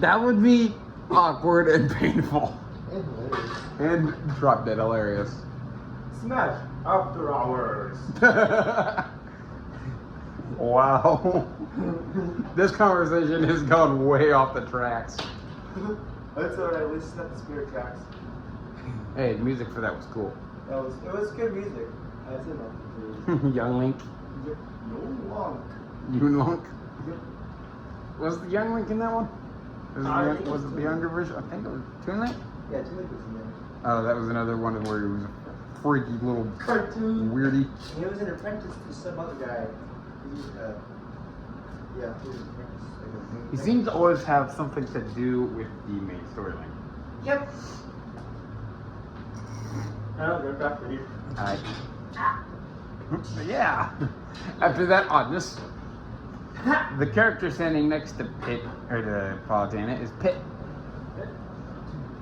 That would be awkward and painful. And hilarious. And drop dead hilarious. Smash After Hours. Wow. This conversation has gone way off the tracks. That's alright. Listen to the Spirit tracks. Hey, the music for that was cool. It was good music. I said nothing. Young Link. No long. Yoon Lunk. Was the Young Link in that one? I think Was it's it the younger version? I think it was Toon Link. Yeah, Tunic was in there. Oh, that was another one where he was a freaky little Cartoon. weirdy. He was an apprentice to some other guy. He was, yeah, he was an apprentice. He seems to always have something to do with the main storyline. Yep. Oh, they're back for you. Yeah. After that oddness, the character standing next to Pit, or to Palatana, is Pit.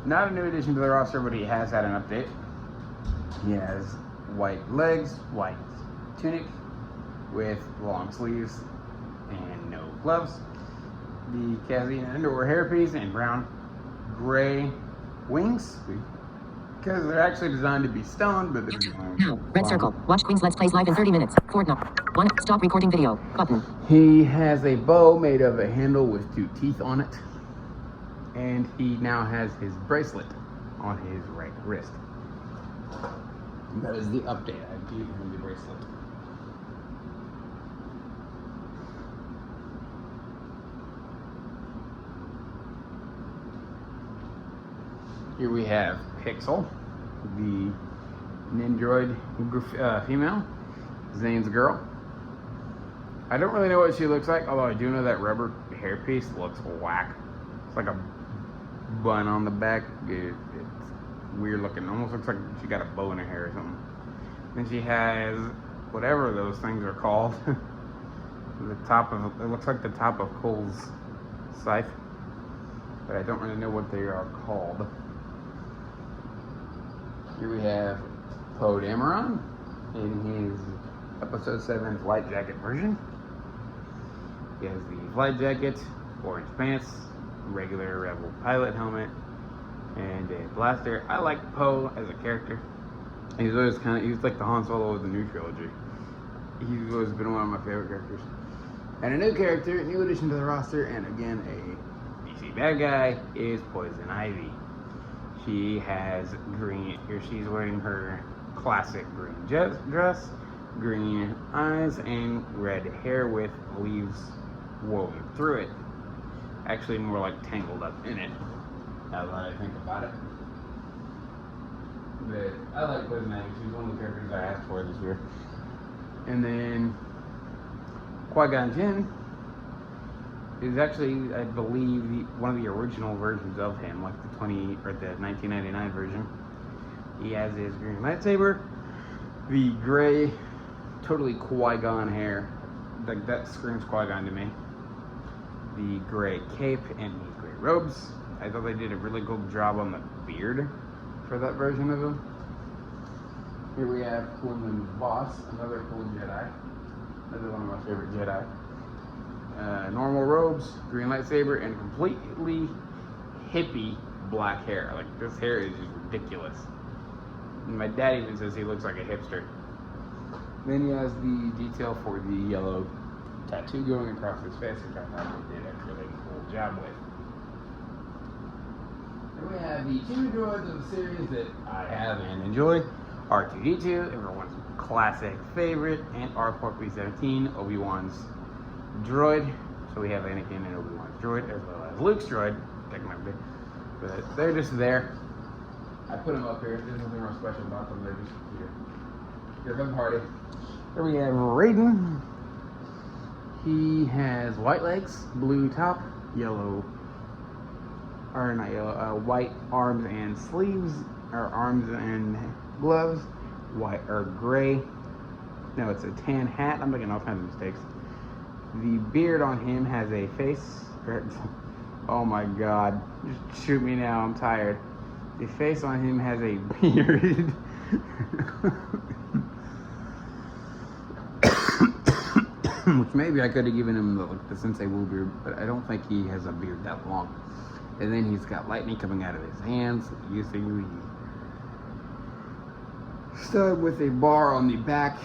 Not a new addition to the roster, but he has had an update. He has white legs, white tunic with long sleeves and no gloves. The Kazi underwear hairpiece and brown gray wings. Because they're actually designed to be stoned, but they're Now, red circle. Watch Queen's Let's Plays live in 30 minutes. Fortnite. 1. Stop recording video. Button. He has a bow made of a handle with 2 teeth on it. And he now has his bracelet on his right wrist. That is the update. I gave him the bracelet. Here we have Pixel, the Nindroid female. Zane's girl. I don't really know what she looks like, although I do know that rubber hairpiece looks whack. It's like a bun on the back. It's weird looking. Almost looks like she got a bow in her hair or something. And she has whatever those things are called. The top of it looks like the top of Cole's scythe, but I don't really know what they are called. Here we have Poe Dameron in his episode 7 flight jacket version. He has the flight jacket, orange pants, regular Rebel pilot helmet, and a blaster. I like Poe as a character. He's always he's like the Han Solo of the new trilogy. He's always been one of my favorite characters. And a new character, new addition to the roster, and again a DC bad guy, is Poison Ivy. She has green, here she's wearing her classic green dress, green eyes, and red hair with leaves woven through it. Actually more like tangled up in it, now that I think about it. But I like Poison Ivy. She's one of the characters I asked for this year. And then Qui-Gon Jinn is actually, I believe, one of the original versions of him, like the 1999 version. He has his green lightsaber, the gray, totally Qui-Gon hair, like that screams Qui-Gon to me. The gray cape and the gray robes. I thought they did a really good job on the beard for that version of him. Here we have Quinlan Voss, another cool Jedi. Another one of my favorite Jedi. Normal robes, green lightsaber, and completely hippie black hair. Like, this hair is just ridiculous. And my dad even says he looks like a hipster. Then he has the detail for the yellow tattoo going across his face, which I thought they did a really cool job with. Then we have the 2 droids of the series that I have and enjoy. R2-D2, everyone's classic favorite, and R4P17, Obi-Wan's droid. So we have Anakin and Obi-Wan's droid, as well as Luke's droid, technically. But they're just there. I put them up here. There's nothing real special about them. They're just here. Here for the party. Here we have Raiden. He has white legs, blue top, yellow, or not yellow, white arms and sleeves, or arms and gloves, white or gray. No, it's a tan hat. I'm making all kinds of mistakes. The beard on him has a face. Oh my god. Just shoot me now. I'm tired. The face on him has a beard. Which maybe I could have given him the Sensei Wu beard, but I don't think he has a beard that long. And then he's got lightning coming out of his hands. You see, he stud with a bar on the back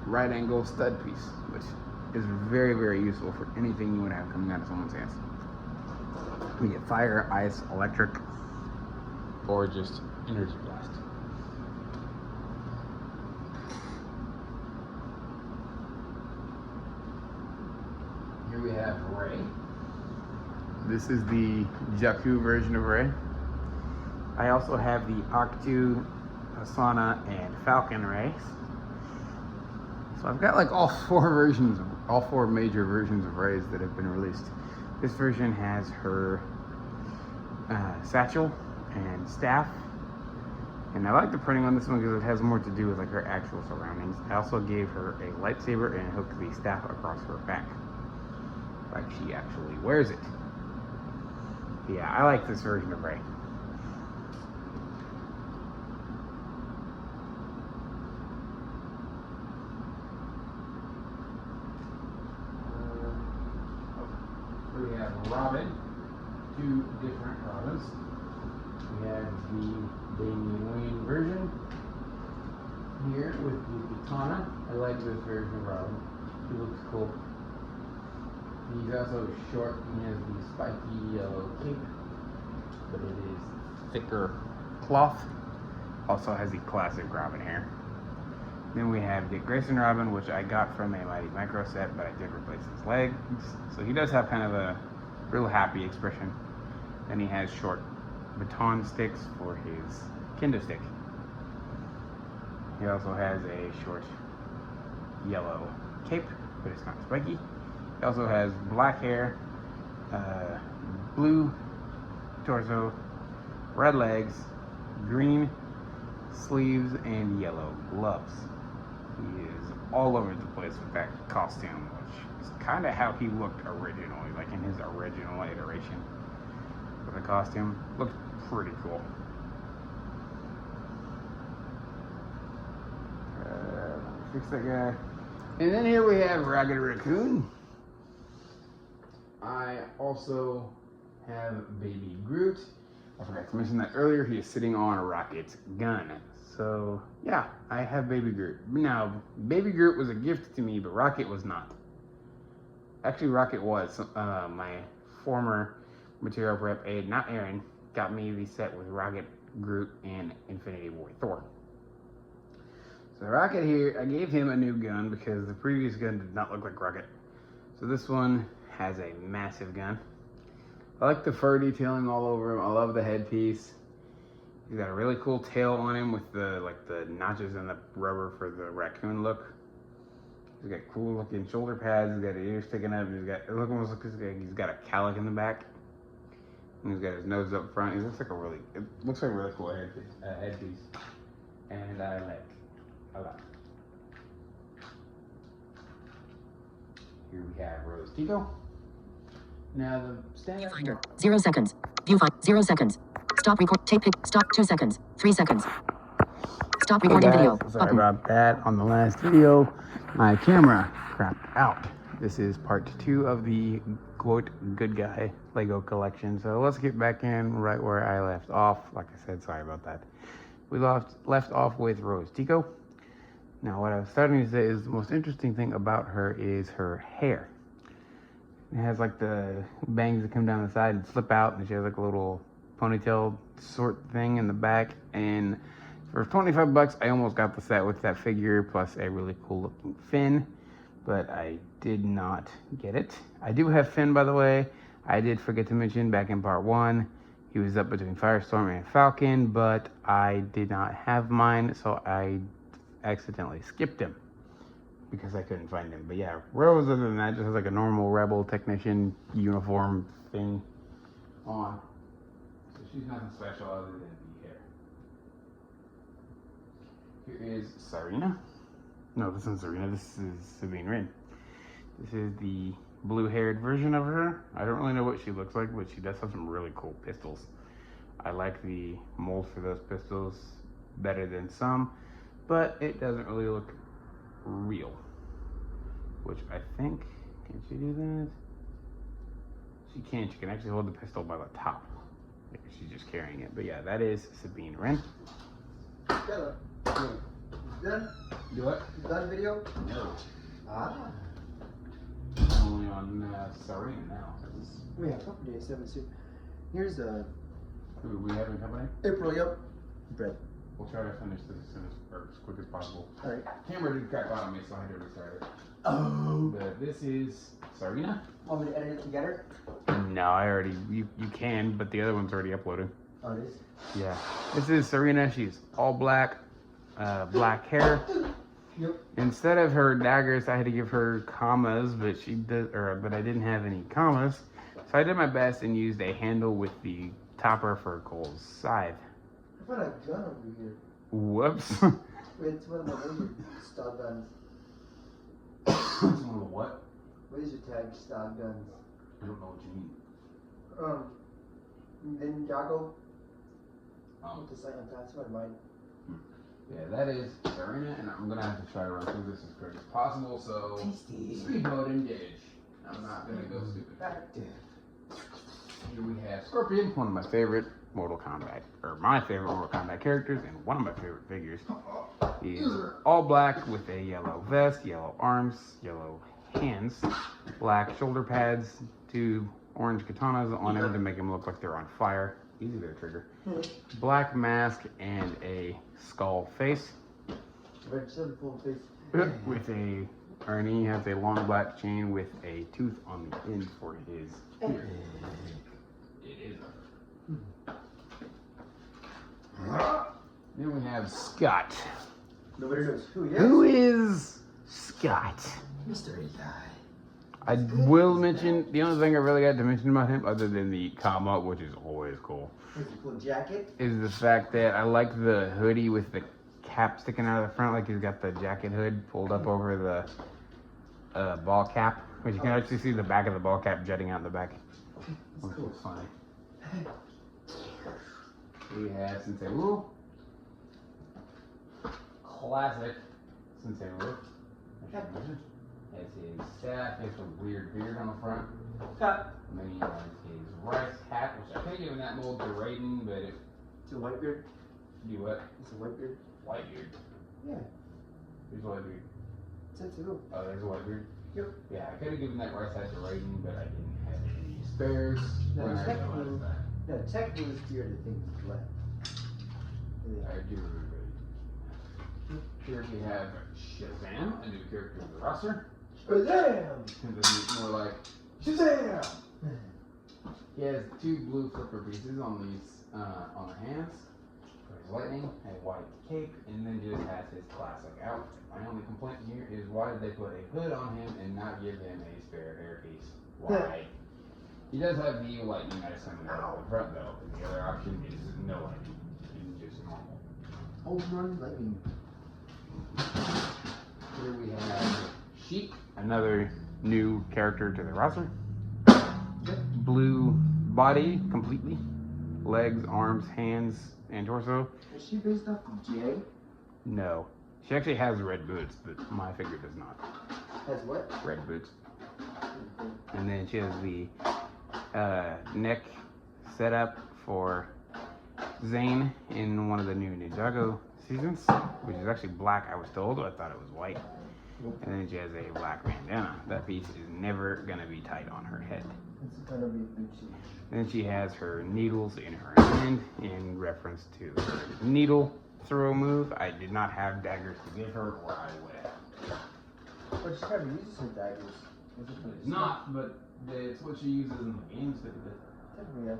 right angle stud piece, which is very, very useful for anything you would have coming out of someone's hands. We get fire, ice, electric, or just energy blast. Here we have Ray. This is the Jakku version of Ray. I also have the Octu, Asana, and Falcon Rays. So I've got like all four major versions of Rays that have been released. This version has her satchel and staff. And I like the printing on this one because it has more to do with like her actual surroundings. I also gave her a lightsaber and hooked the staff across her back, like she actually wears it. Yeah, I like this version of Ray. We have Robin, two different Robins. We have the Damian Wayne version here with the katana. I like this version of Robin. He looks cool. He's also short and has the spiky yellow cape, but it is thicker cloth. Also has the classic Robin hair. Then we have Dick Grayson Robin, which I got from a Mighty Micro set, but I did replace his legs. So he does have kind of a real happy expression. Then he has short baton sticks for his kendo stick. He also has a short yellow cape, but it's not spiky. He also has black hair, blue torso, red legs, green sleeves, and yellow gloves. He is all over the place with that costume, which is kind of how he looked originally, like in his original iteration of the costume. Looked pretty cool. Fix that guy. And then here we have Ragged Raccoon. I also have Baby Groot. I forgot to mention that earlier. He is sitting on Rocket's gun. So yeah, I have Baby Groot. Now, Baby Groot was a gift to me, but Rocket was not. Actually, Rocket was. My former material prep aide, not Aaron, got me the set with Rocket, Groot, and Infinity War Thor. So Rocket here, I gave him a new gun because the previous gun did not look like Rocket. So this one has a massive gun. I like the fur detailing all over him. I love the headpiece. He's got a really cool tail on him with the notches and the rubber for the raccoon look. He's got cool looking shoulder pads. He's got his ears sticking up. It almost looks like he's got a cowlick in the back. And he's got his nose up front. It looks like a really cool headpiece. And I like a lot. Here we have Rose Tico. Now the standard Viewfinder. 0 seconds. Viewfinder. 0 seconds. Stop record. Tape pic. Stop. 2 seconds. 3 seconds. Stop recording video. Sorry Button. about that. On the last video, my camera crapped out. This is part 2 of the quote good guy Lego collection. So let's get back in right where I left off. Like I said, sorry about that. We left off with Rose Tico. Now what I was starting to say is the most interesting thing about her is her hair. It has like the bangs that come down the side and slip out, and she has like a little ponytail sort thing in the back. And for 25 bucks, I almost got the set with that figure plus a really cool looking Finn, but I did not get it. I do have Finn, by the way. I did forget to mention back in part 1, he was up between Firestorm and Falcon, but I did not have mine, so I accidentally skipped him because I couldn't find him. But yeah, Rose, other than that, just has like a normal Rebel technician uniform thing on. So she's nothing special other than the hair. Here is Serena. No, this isn't Serena. This is Sabine Wren. This is the blue-haired version of her. I don't really know what she looks like, but she does have some really cool pistols. I like the mold for those pistols better than some, but it doesn't really look real, which I think, can she do that? She can actually hold the pistol by the top. She's just carrying it. But yeah, that is Sabine Wren. Hello. Done? Do what? Done video? No. Ah. Only on Serena now. We have company day 7 soon. Here's Who we having company? April, yep. Bread. We'll try to finish this as soon as, or as quick as possible. Alright. Camera did crap out on me, so I had to restart it. Oh. But this is Serena. Want me to edit it together? No, I already, you can, but the other one's already uploaded. Oh, it is? Yeah. This is Serena. She's all black, black hair. Yep. Instead of her daggers, I had to give her commas, but but I didn't have any commas. So I did my best and used a handle with the topper for Cole's scythe. I found a gun over here. Whoops. Wait, it's one of my laser style guns. One of the what? Laser tag style guns. I don't know what you mean. Ninjago. Um, With the sight on top, that's what mine. Yeah, that is Serena, and I'm gonna have to try to run through this as quick as possible. So Tasty. speed mode engage. I'm not gonna go stupid. Here we have Scorpion, one of my favorite Mortal Kombat, or my favorite Mortal Kombat characters, and one of my favorite figures. He's all black with a yellow vest, yellow arms, yellow hands, black shoulder pads, 2 orange katanas on him to make him look like they're on fire. Easy there, Trigger. Black mask and a skull face. Red silver full face. With a, and he has a long black chain with a tooth on the end for his ear. It is. Then we have Scott. Nobody knows who he is. Who is Scott? Mystery guy. I will mention, the only thing I really got to mention about him, other than the comma, which is always cool, With a cool jacket. is the fact that I like the hoodie with the cap sticking out of the front, like he's got the jacket hood pulled up over the ball cap, which you can actually see the back of the ball cap jutting out in the back. Which is funny. We have Sensei Wu. Classic Sensei Wu. Has his staff, he has a weird beard on the front. And then he has his rice hat, which I think in that mold to Raiden, but it. It's a white beard. Do what? It's a white beard. White beard. Yeah. Who's white beard? It's a little. Oh, there's a white beard? Yep. Yeah, I could have given that rice hat to Raiden, but I didn't have any spares No, when I technically- realized that. No, technically this beard I think is black. I do remember it. Here we have Shazam, a new character in the roster. Shazam! He's more like Shazam! he has 2 blue flipper pieces on these on the hands for his lightning, a white cape, and then just has his classic outfit. My only complaint here is why did they put a hood on him and not give him a spare hairpiece? Why? He does have the lightning nice coming out of the front though, and the other option is no lightning. It's just normal. Home run lightning. Here we have Sheik, another new character to the roster. Blue body completely, legs, arms, hands, and torso. Is she based off of Jay? No, she actually has red boots, but my figure does not. Has what? Red boots. And then she has the neck set up for Zane in one of the new Ninjago seasons, which is actually black, I was told. I thought it was white. And then she has a black bandana. That piece is never gonna be tight on her head. It's gonna be Gucci. Then she has her needles in her hand in reference to her needle throw move. I did not have daggers to give her, or I would have. But she probably uses her daggers. Is it for It's not, but it's what she uses in the games. Technically, yeah.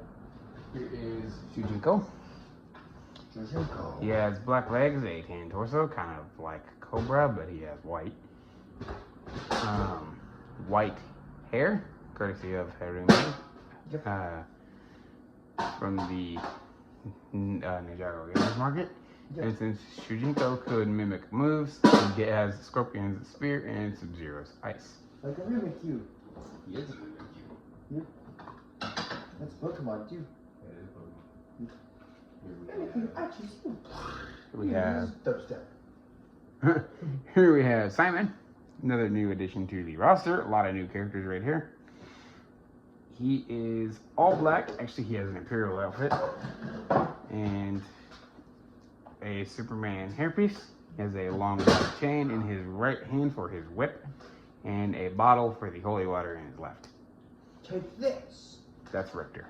Here is Shujinko. He has black legs, a tan torso, kind of like Cobra, but he has white. White hair, courtesy of Harumi. From the Ninjago Gamers Market. Yep. And since Shujinko could mimic moves, he has Scorpion's spear and Sub-Zero's ice. Like a mimic you. He is a mimic you. That's Pokemon too. That is Pokemon. Mimic you actually too. We have Dubstep. here we have Simon, another new addition to the roster. A lot of new characters right here. he is all black. Actually, he has an Imperial outfit and a Superman hairpiece. He has a long black chain in his right hand for his whip and a bottle for the holy water in his left. Take this. That's Richter.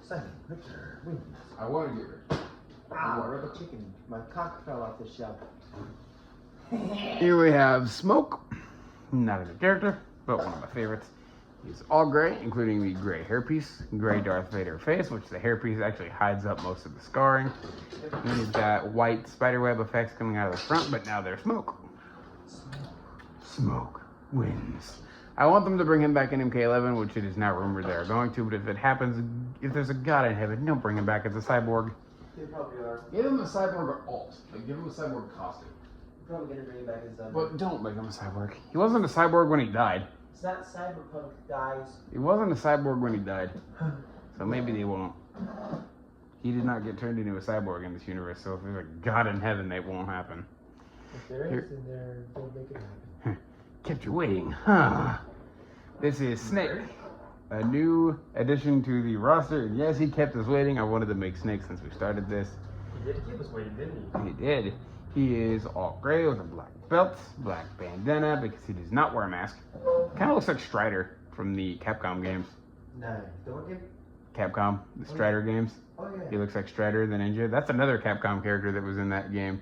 Simon, Richter, wins. I want to get Richter. Wow, the chicken. My cock fell off the shelf. Here we have Smoke. Not a good character, but one of my favorites. He's all gray, including the gray hairpiece, gray Darth Vader face, which the hairpiece actually hides up most of the scarring. And he's got white spiderweb effects coming out of the front, but now they're Smoke. Smoke wins. I want them to bring him back in MK11, which it is now rumored they are going to, but if it happens, if there's a god in heaven, don't bring him back as a cyborg. They probably are. Give him a cyborg alt. Like, give him a cyborg costume. Probably gonna bring it back as a. But don't make him a cyborg. He wasn't a cyborg when he died. It's not cyberpunk, guys. He wasn't a cyborg when he died. So maybe they won't. He did not get turned into a cyborg in this universe, so if there's a god in heaven, it won't happen. If there is, then they'll make it happen. Kept you waiting, huh? This is Snake, a new addition to the roster. And yes, he kept us waiting. I wanted to make Snake since we started this. He did keep us waiting, didn't he? He did. He is all gray with a black belt, black bandana because he does not wear a mask. Kind of looks like Strider from the Capcom games. No, the what game? Capcom, the Strider games. Oh He yeah. looks like Strider the Ninja. That's another Capcom character that was in that game.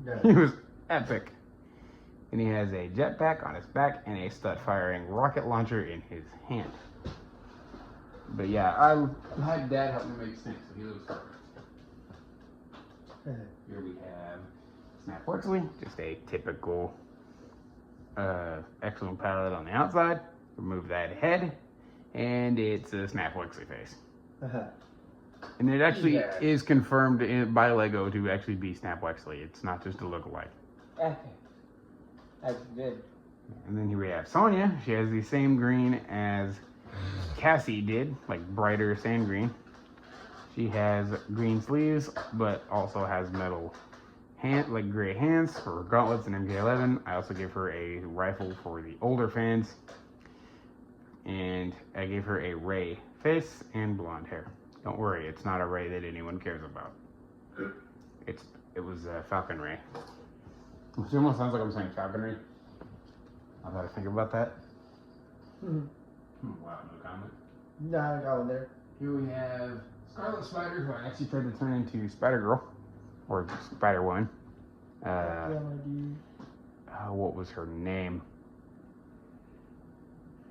No. He was epic. And he has a jetpack on his back and a stud-firing rocket launcher in his hand. But yeah, I had Dad help me make Snake, so he looks perfect. Here we have Snap Wexley, just a typical excellent palette on the outside. Remove that head, and it's a Snap Wexley face. And it actually Yeah. is confirmed by Lego to actually be Snap Wexley. It's not just a look-alike. Okay. That's good. And then here we have Sonya. She has the same green as Cassie did, like brighter sand green. She has green sleeves, but also has metal like gray hands for her gauntlets in MK11. I also gave her a rifle for the older fans. And I gave her a Rey face and blonde hair. Don't worry, it's not a Rey that anyone cares about. It was Falcon Rey. Which almost sounds like I'm saying falconry. I thought I'd think about that. Hmm. Wow, no comment. No, I got one there. Here we have Scarlet Spider, who I actually tried to turn into Spider Girl. Or Spider Woman. What was her name?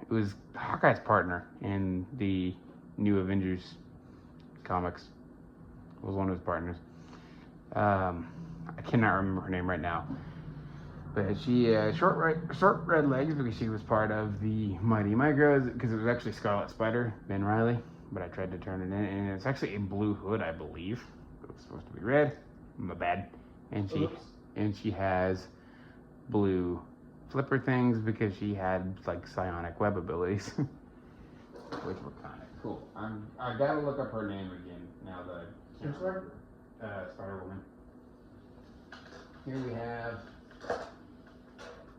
It was Hawkeye's partner in the New Avengers comics. It was one of his partners. I cannot remember her name right now. But she short red legs because she was part of the Mighty Micros, because it was actually Scarlet Spider, Ben Reilly, but I tried to turn it in, and it's actually a blue hood, I believe. It was supposed to be red. My bad. And she has blue flipper things because she had like psionic web abilities, which were kind of cool. I gotta look up her name again now that I can't remember. Spider Woman. Here we have.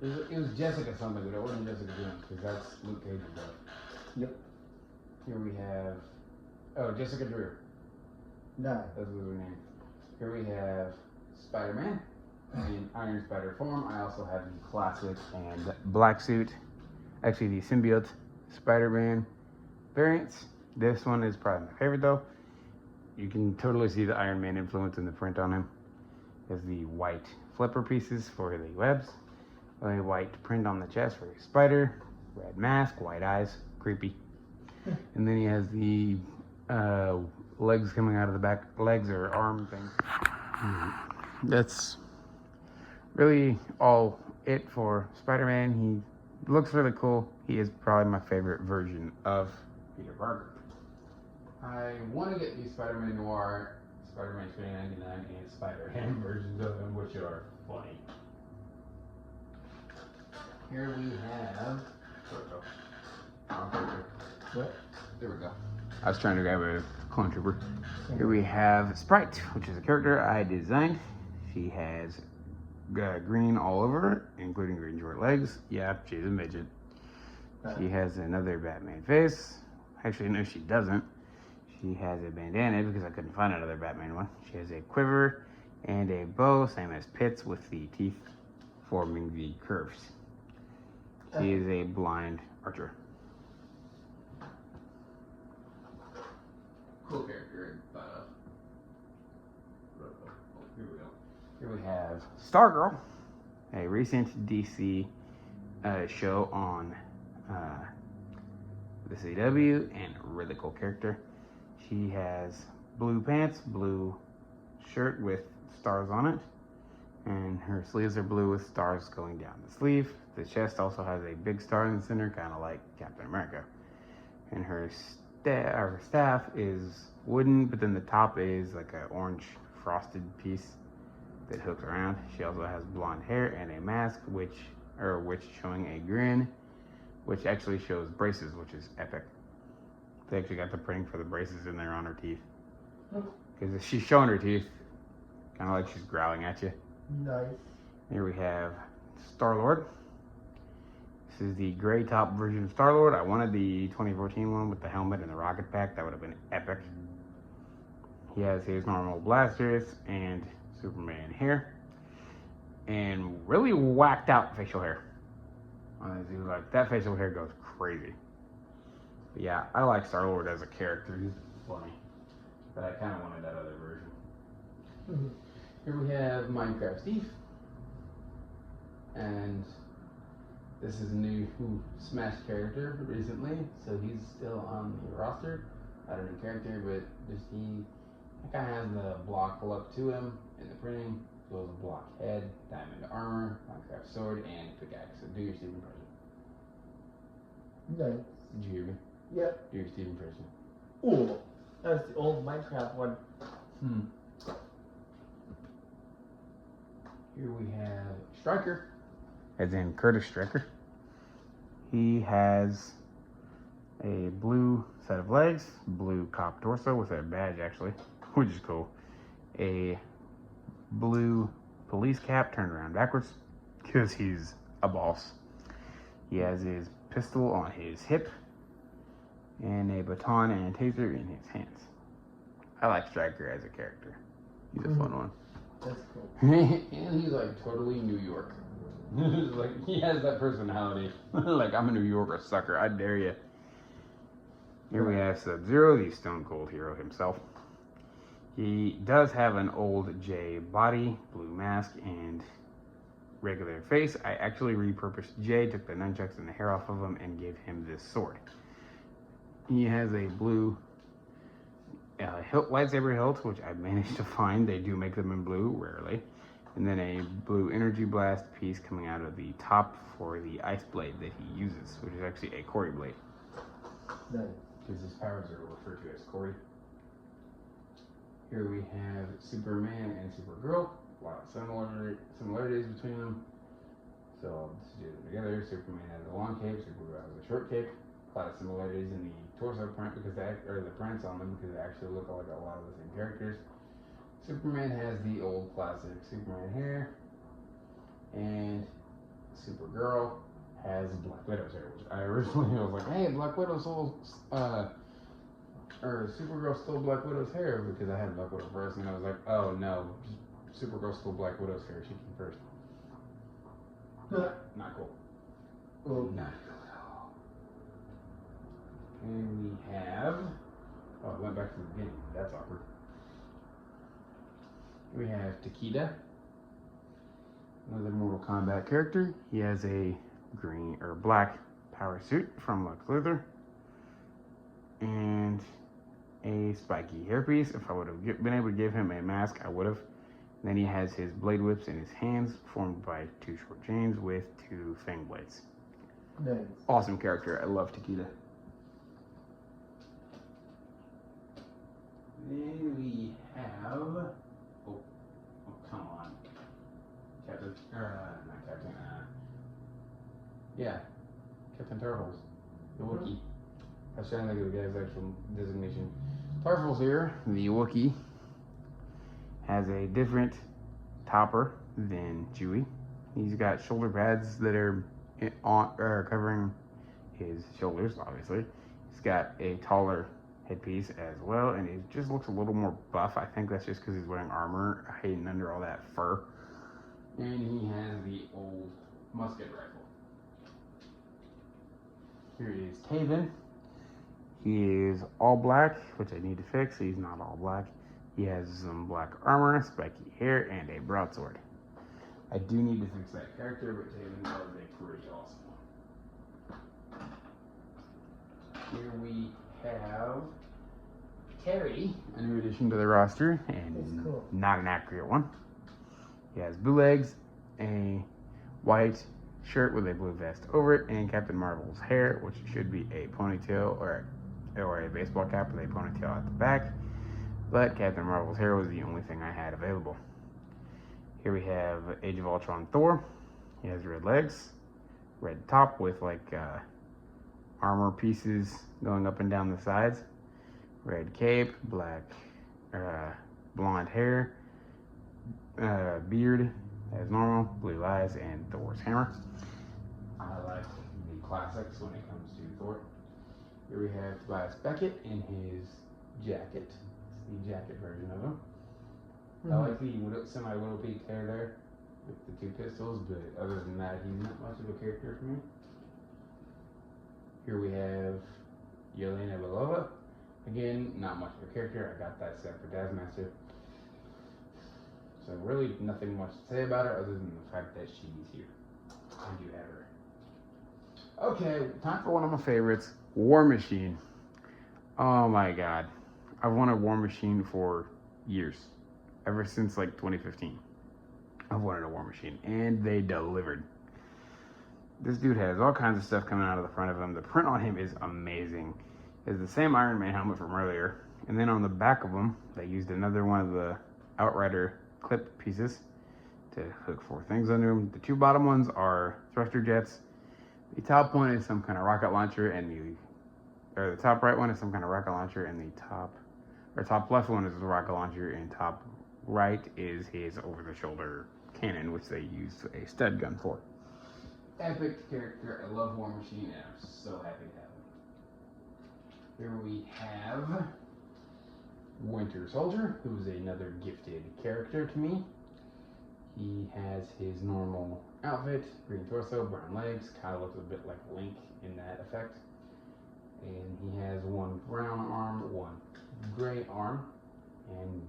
It was Jessica something, but it wasn't Jessica Jones because that's Luke Cage's wife. Yep. Here we have. Jessica Drew. No. That was her name. Here we have Spider-Man in Iron Spider form. I also have the classic and black suit. Actually, the symbiote Spider-Man variants. This one is probably my favorite though. You can totally see the Iron Man influence in the print on him. There's the white flipper pieces for the webs. A white print on the chest for his spider. Red mask, white eyes, creepy. And then he has the legs coming out of the back, legs or arm things. That's really all it for Spider-Man. He looks really cool. He is probably my favorite version of Peter Parker. I want to get the Spider-Man Noir, Spider-Man 2099, and Spider-Man versions of him, which are funny. Here we have. What? There we go. I was trying to grab a clone trooper. Here we have Sprite, which is a character I designed. She has green all over her, including green short legs. Yeah, she's a midget. She has another Batman face, Actually, no, she doesn't. She has a bandana because I couldn't find another Batman one. She has a quiver and a bow, same as Pitt's, with the teeth forming the curves. She is a blind archer. Cool character, but here we go. Here we have Stargirl, a recent DC show on the CW, and a really cool character. She has blue pants, blue shirt with stars on it, and her sleeves are blue with stars going down the sleeve. The chest also has a big star in the center, kind of like Captain America. And her staff is wooden, but then the top is like an orange frosted piece that hooks around. She also has blonde hair and a mask, which showing a grin, which actually shows braces, which is epic. They actually got the printing for the braces in there on her teeth. Because she's showing her teeth, kind of like she's growling at you. Nice. Here we have Star-Lord. This is the gray top version of Star-Lord. I wanted the 2014 one with the helmet and the rocket pack. That would have been epic. He has his normal blasters and Superman hair. And really whacked out facial hair. Honestly, like, that facial hair goes crazy. But yeah, I like Star-Lord as a character. He's funny. But I kind of wanted that other version. Here we have Minecraft Steve. And this is a new Smash character recently, so he's still on the roster. Not a new character, but just he kind of has the block look to him in the printing. So a block head, diamond armor, Minecraft sword, and pickaxe. So do your Steve impression. Nice. Did you hear me? Yep. Do your Steve impression. Ooh. That's the old Minecraft one. Here we have Stryker, as in Curtis Stryker. He has a blue set of legs, blue cop torso with a badge actually, which is cool. A blue police cap turned around backwards because he's a boss. He has his pistol on his hip and a baton and taser in his hands. I like Stryker as a character. He's a fun one. That's cool. And he's like totally New York. Like, he has that personality. Like, I'm a New Yorker sucker. I dare you. Here we have Sub-Zero, the Stone Cold hero himself. He does have an old J body, blue mask, and regular face. I actually repurposed J, took the nunchucks and the hair off of him, and gave him this sword. He has a blue lightsaber hilt, which I managed to find. They do make them in blue, rarely. And then a blue energy blast piece coming out of the top for the ice blade that he uses, which is actually a Corey blade. Nice. Because his powers are referred to as Corey. Here we have Superman and Supergirl. A lot of similarities between them. So I'll just do them together. Superman has a long cape, Supergirl has a short cape. A lot of similarities in the torso print because the prints on them because they actually look like a lot of the same characters. Superman has the old classic Superman hair, and Supergirl has Black Widow's hair, which I originally was like, hey, Supergirl stole Black Widow's hair because I had Black Widow first, and I was like, oh no, Supergirl stole Black Widow's hair, she came first. Not cool. Not cool at all. And we have, oh, I went back to the beginning, that's awkward. We have Takeda, another Mortal Kombat character. He has a green or black power suit from Lex Luthor and a spiky hairpiece. If I would have been able to give him a mask, I would have. Then he has his blade whips in his hands, formed by 2 short chains with 2 fang blades. Nice. Awesome character. I love Takeda. Then we have. Oh, come on. Captain. Not Captain. Yeah. Captain Tarfels. The Wookiee. I was trying to think of the guy's actual designation. Tarfels here, the Wookiee, has a different topper than Chewie. He's got shoulder pads that are covering his shoulders, obviously. He's got a taller headpiece as well, and he just looks a little more buff. I think that's just because he's wearing armor hiding under all that fur. And he has the old musket rifle. Here is Taven. He is all black, which I need to fix. He's not all black. He has some black armor, spiky hair, and a broadsword. I do need to fix that character, but Taven was a pretty awesome one. Here we have Terry, a new addition to the roster, and cool. not an accurate one. He has blue legs, a white shirt with a blue vest over it, and Captain Marvel's hair, which should be a ponytail or a baseball cap with a ponytail at the back. But Captain Marvel's hair was the only thing I had available. Here we have Age of Ultron Thor. He has red legs, red top with like armor pieces going up and down the sides, red cape, black blonde hair, beard as normal, blue eyes, and Thor's hammer. I like the classics when it comes to Thor. Here we have Tobias Beckett in his jacket. It's the jacket version of him. I like the semi-little peak hair there with the two pistols, but other than that, he's not much of a character for me. Here we have Yelena Belova. Again, not much of a character. I got that set for Taskmaster. So really nothing much to say about her other than the fact that she's here. I do have her. Okay, time for one of my favorites, War Machine. Oh my god. I've wanted War Machine for years. Ever since like 2015. I've wanted a War Machine, and they delivered. This dude has all kinds of stuff coming out of the front of him. The print on him is amazing. It's the same Iron Man helmet from earlier. And then on the back of him, they used another one of the Outrider clip pieces to hook 4 things under him. The 2 bottom ones are thruster jets. The top one is some kind of rocket launcher, and the top right one is some kind of rocket launcher, and the top left one is the rocket launcher, and top right is his over-the-shoulder cannon, which they use a stud gun for. Epic character. I love War Machine, and I'm so happy to have him. Here we have Winter Soldier, who's another gifted character to me. He has his normal outfit, green torso, brown legs, kind of looks a bit like Link in that effect. And he has 1 brown arm, 1 gray arm, and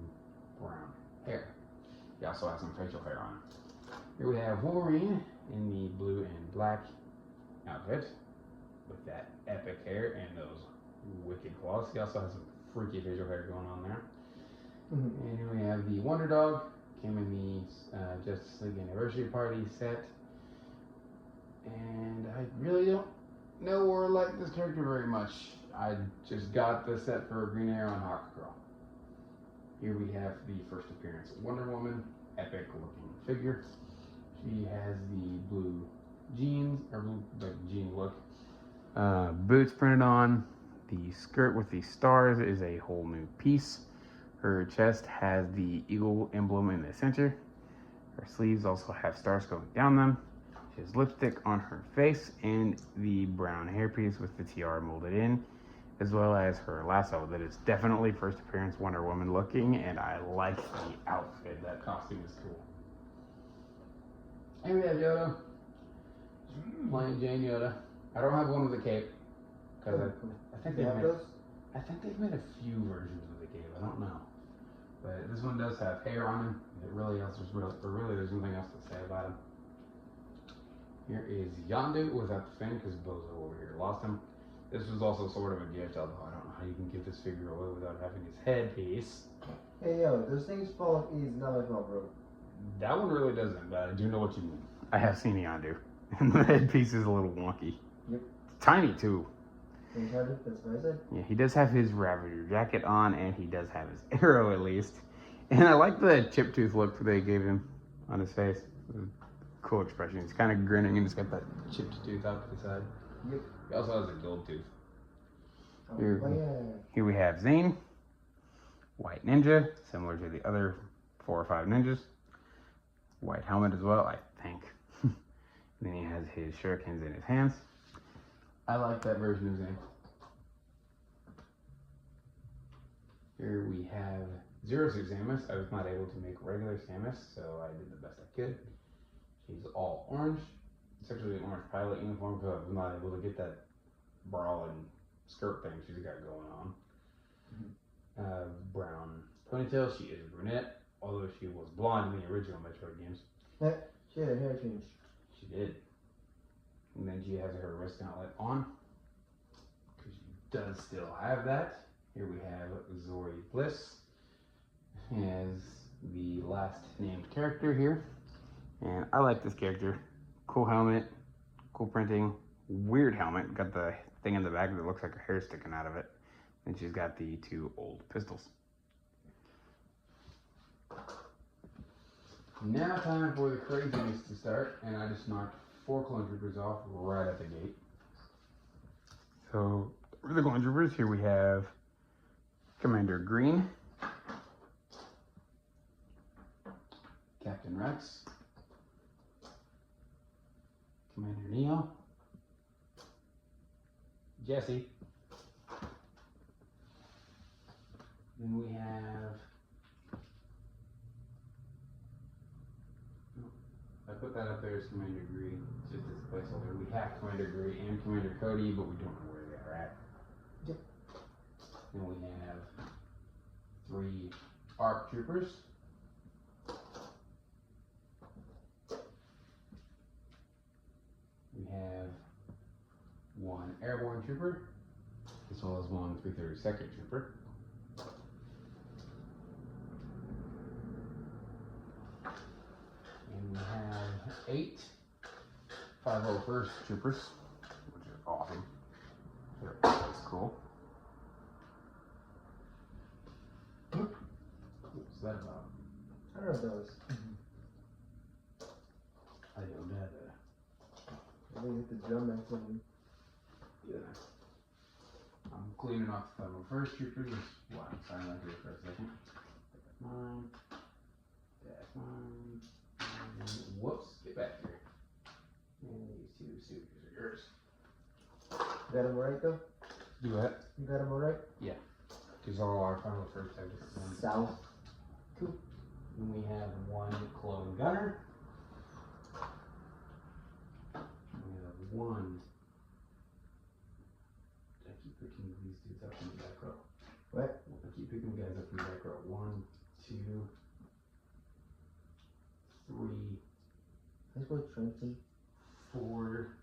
brown hair. He also has some facial hair on him. Here we have Wolverine in the blue and black outfit with that epic hair and those wicked claws. He also has some freaky facial hair going on there. And here we have the Wonder Dog. Came in the Justice League Anniversary Party set. And I really don't know or like this character very much. I just got the set for Green Arrow and Hawkgirl. Here we have the first appearance of Wonder Woman. Epic looking figure. She has the blue jeans, or blue jean look. Boots printed on. The skirt with the stars is a whole new piece. Her chest has the eagle emblem in the center. Her sleeves also have stars going down them. She has lipstick on her face and the brown hairpiece with the tiara molded in, as well as her lasso that is definitely first appearance Wonder Woman looking, and I like the outfit. That costume is cool. And we have Yoda. Plain Jane Yoda. I don't have one with a cape, because I think they've made a few versions of the cape. I don't know. But this one does have hair on him. There's nothing else to say about him. Here is Yondu without the fin, because Bozo over here lost him. This was also sort of a gift, although I don't know how you can give this figure away without having his headpiece. Hey yo, those things fall easy, not my fault, bro. That one really doesn't, but I do know what you mean. I have seen Yondu, and the headpiece is a little wonky. Yep. It's tiny too. That's what I said. Yeah, he does have his Ravager jacket on, and he does have his arrow at least. And I like the chip tooth look they gave him on his face. Cool expression. He's kind of grinning, and he's got that chipped tooth out to the side. Yep. He also has a gold tooth. Oh, Here we have Zane, white ninja, similar to the other 4 or 5 ninjas. White helmet as well, I think. Then he has his shurikens in his hands. I like that version of Zane. Here we have 06 Samus. I was not able to make regular Samus, so I did the best I could. She's all orange. It's actually an orange pilot uniform because I was not able to get that bra and skirt thing she's got going on. Brown ponytail. She is brunette, although she was blonde in the original Metroid games. She had a hair change. She did. And then she has her wrist gauntlet on, because she does still have that. Here we have Zori Bliss as the last named character here. And I like this character. Cool helmet, cool printing, weird helmet. Got the thing in the back that looks like her hair sticking out of it. And she's got the 2 old pistols. Now time for the craziness to start, and I just knocked 4 clone troopers off right at the gate. So, for the clone troopers, here we have Commander Green, Captain Rex, Commander Neo, Jesse, then we have, I put that up there as Commander Green, just as a placeholder. We have Commander Green and Commander Cody, but we don't know where they are at. Yep. Then we have 3 ARC troopers. We have 1 airborne trooper, as well as 1 332nd trooper. And we have 8 501st troopers, which is awesome. They're always cool. What's that about? I don't know what that was. I don't know. I think hit the drum and something. Yeah. I'm cleaning off the 501st troopers. Wow, I'm silent here for a second. That's mine. That's mine. And whoops, get back here. And these 2 suitors are yours. You got him all right though? Do what? You got him all right? Because all our 501st have different ones. South. Cool. And we have 1 clone gunner. We have 1. I keep picking these dudes up in the back row. What? I keep picking guys up in the back row. 1, 2, 3, Let's go Trenton. 4,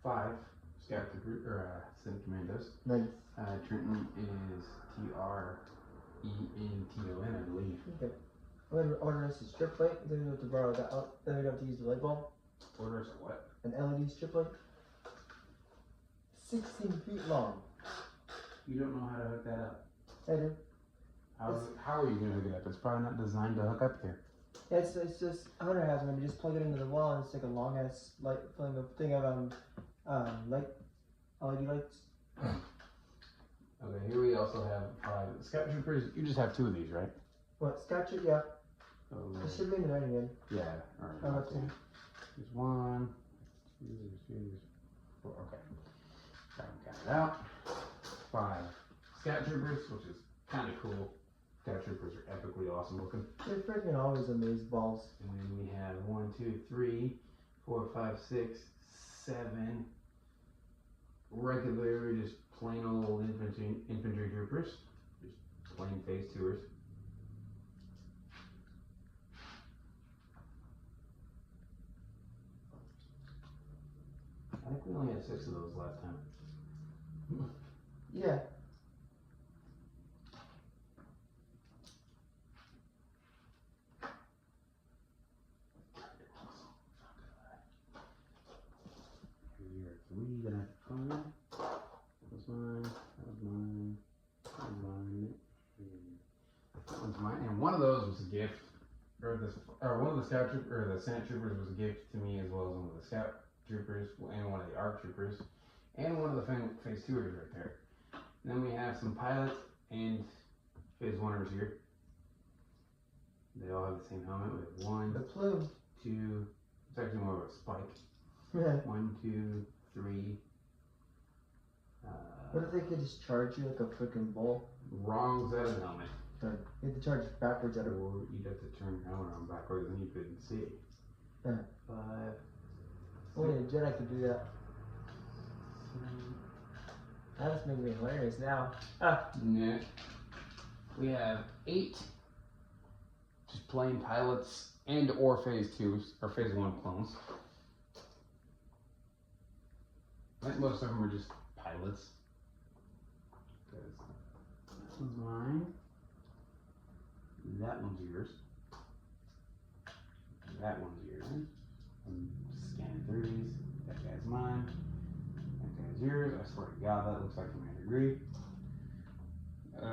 5 scout Sim Commandos. Nice. Trenton is TRENTON, I believe. Okay. I'm gonna order us a strip light, then we have to borrow that out, then we have to use the light bulb. Order us a what? An LED strip light. 16 feet long. You don't know how to hook that up. I do. How are you gonna hook it up? It's probably not designed to hook up here. Yeah, it's just Hunter has one. You just plug it into the wall and it's like a long ass light thing of light LED lights. Okay, here we also have 5 scout troopers. You just have 2 of these, right? What? Scotch it? Yeah. Oh, It should be in the writing in. yeah. All Oh, right. that's it. There's 1, 2, 3, 4. Okay. Got them counted out. 5 scout troopers, which is kind of cool. Scout troopers are epically awesome looking. They're freaking always amaze balls. And then we have 1, 2, 3, 4, 5, 6, 7 regular, just plain old infantry troopers, just plain phase 2ers. I think we only had 6 of those last time. Yeah. Here are 3 that I have to find. That was mine, that was mine, that was mine, and that one's mine. And one of those was a gift, or one of the scout troopers, or the Senate troopers was a gift to me, as well as one of the scout troopers, and one of the ARC troopers, and one of the phase 2ers right there. And then we have some pilots and phase 1ers here. They all have the same helmet. We have 1, The plume. 2, it's actually more of a spike. Yeah. 1, 2, 3, What if they could just charge you like a freaking bull? Wrong side of the helmet. You have to charge backwards at a Or you'd have to turn your helmet on backwards and you couldn't see. Yeah. 5. Only a Jedi could do that. That's making me hilarious now. Yeah. We have 8 just plain pilots and or phase 2s or phase 1 clones. I think most of them are just pilots. Because this one's mine. That one's yours. That one's yours. I'm scanning through these. That guy's mine. That guy's yours. I swear to God, that looks like Commander Gree.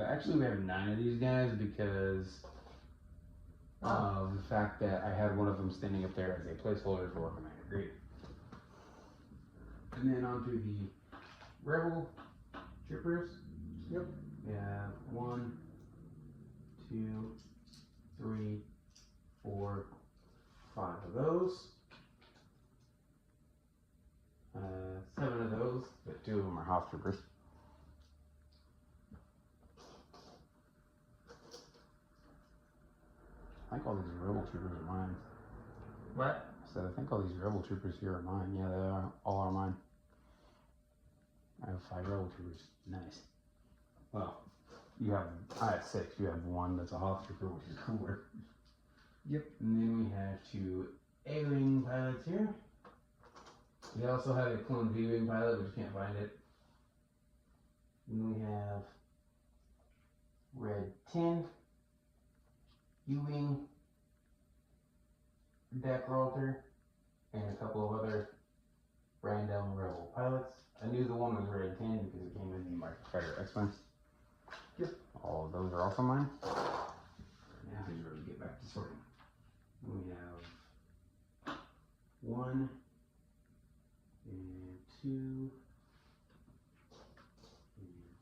Actually, we have 9 of these guys because of the fact that I had one of them standing up there as a placeholder for Commander Gree. And then onto the Rebel Troopers. Yep. We have 1, 2, 3, 4, 5 of those. 7 of those, but 2 of them are Hoth Troopers. I think all these Rebel Troopers are mine. What? So I think all these Rebel Troopers here are mine. Yeah, they are. All are mine. I have 5 Rebel Troopers. Nice. Well, I have 6. You have 1 that's a Hoth Trooper, which is cooler. Yep. And then we have 2 A-Wing pilots here. We also have a clone V-Wing pilot, but you can't find it. And we have Red 10, U-Wing, Deckralter, and a couple of other random Rebel pilots. I knew the one was Red 10 because it came in the Microfighter X-Men. Yep. All of those are also mine. Now here's where we get back to sorting. We have 1 and 2 and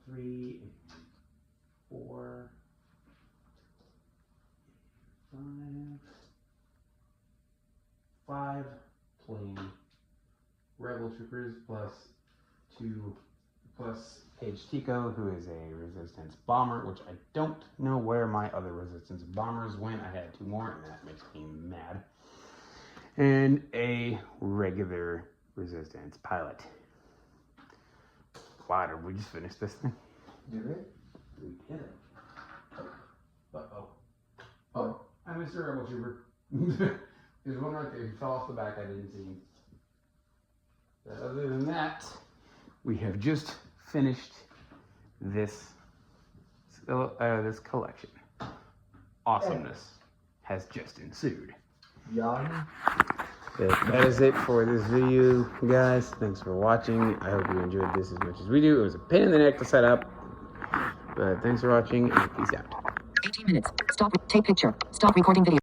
3 and 4 and 5 plain Rebel Troopers plus 2 plus Paige Tico, who is a Resistance bomber, which I don't know where my other Resistance bombers went. I had 2 more, and that makes me mad. And a regular Resistance pilot. Wow, did we just finish this thing? Did we? We did it. Oh, I missed a Rebel Trooper. There's one right there. He fell off the back. I didn't see him. But other than that, we have just finished this this collection. Awesomeness has just ensued. Yawn. That is it for this video, guys. Thanks for watching. I hope you enjoyed this as much as we do. It was a pain in the neck to set up, but thanks for watching and peace out. 18 minutes. Stop. Take picture. Stop recording video.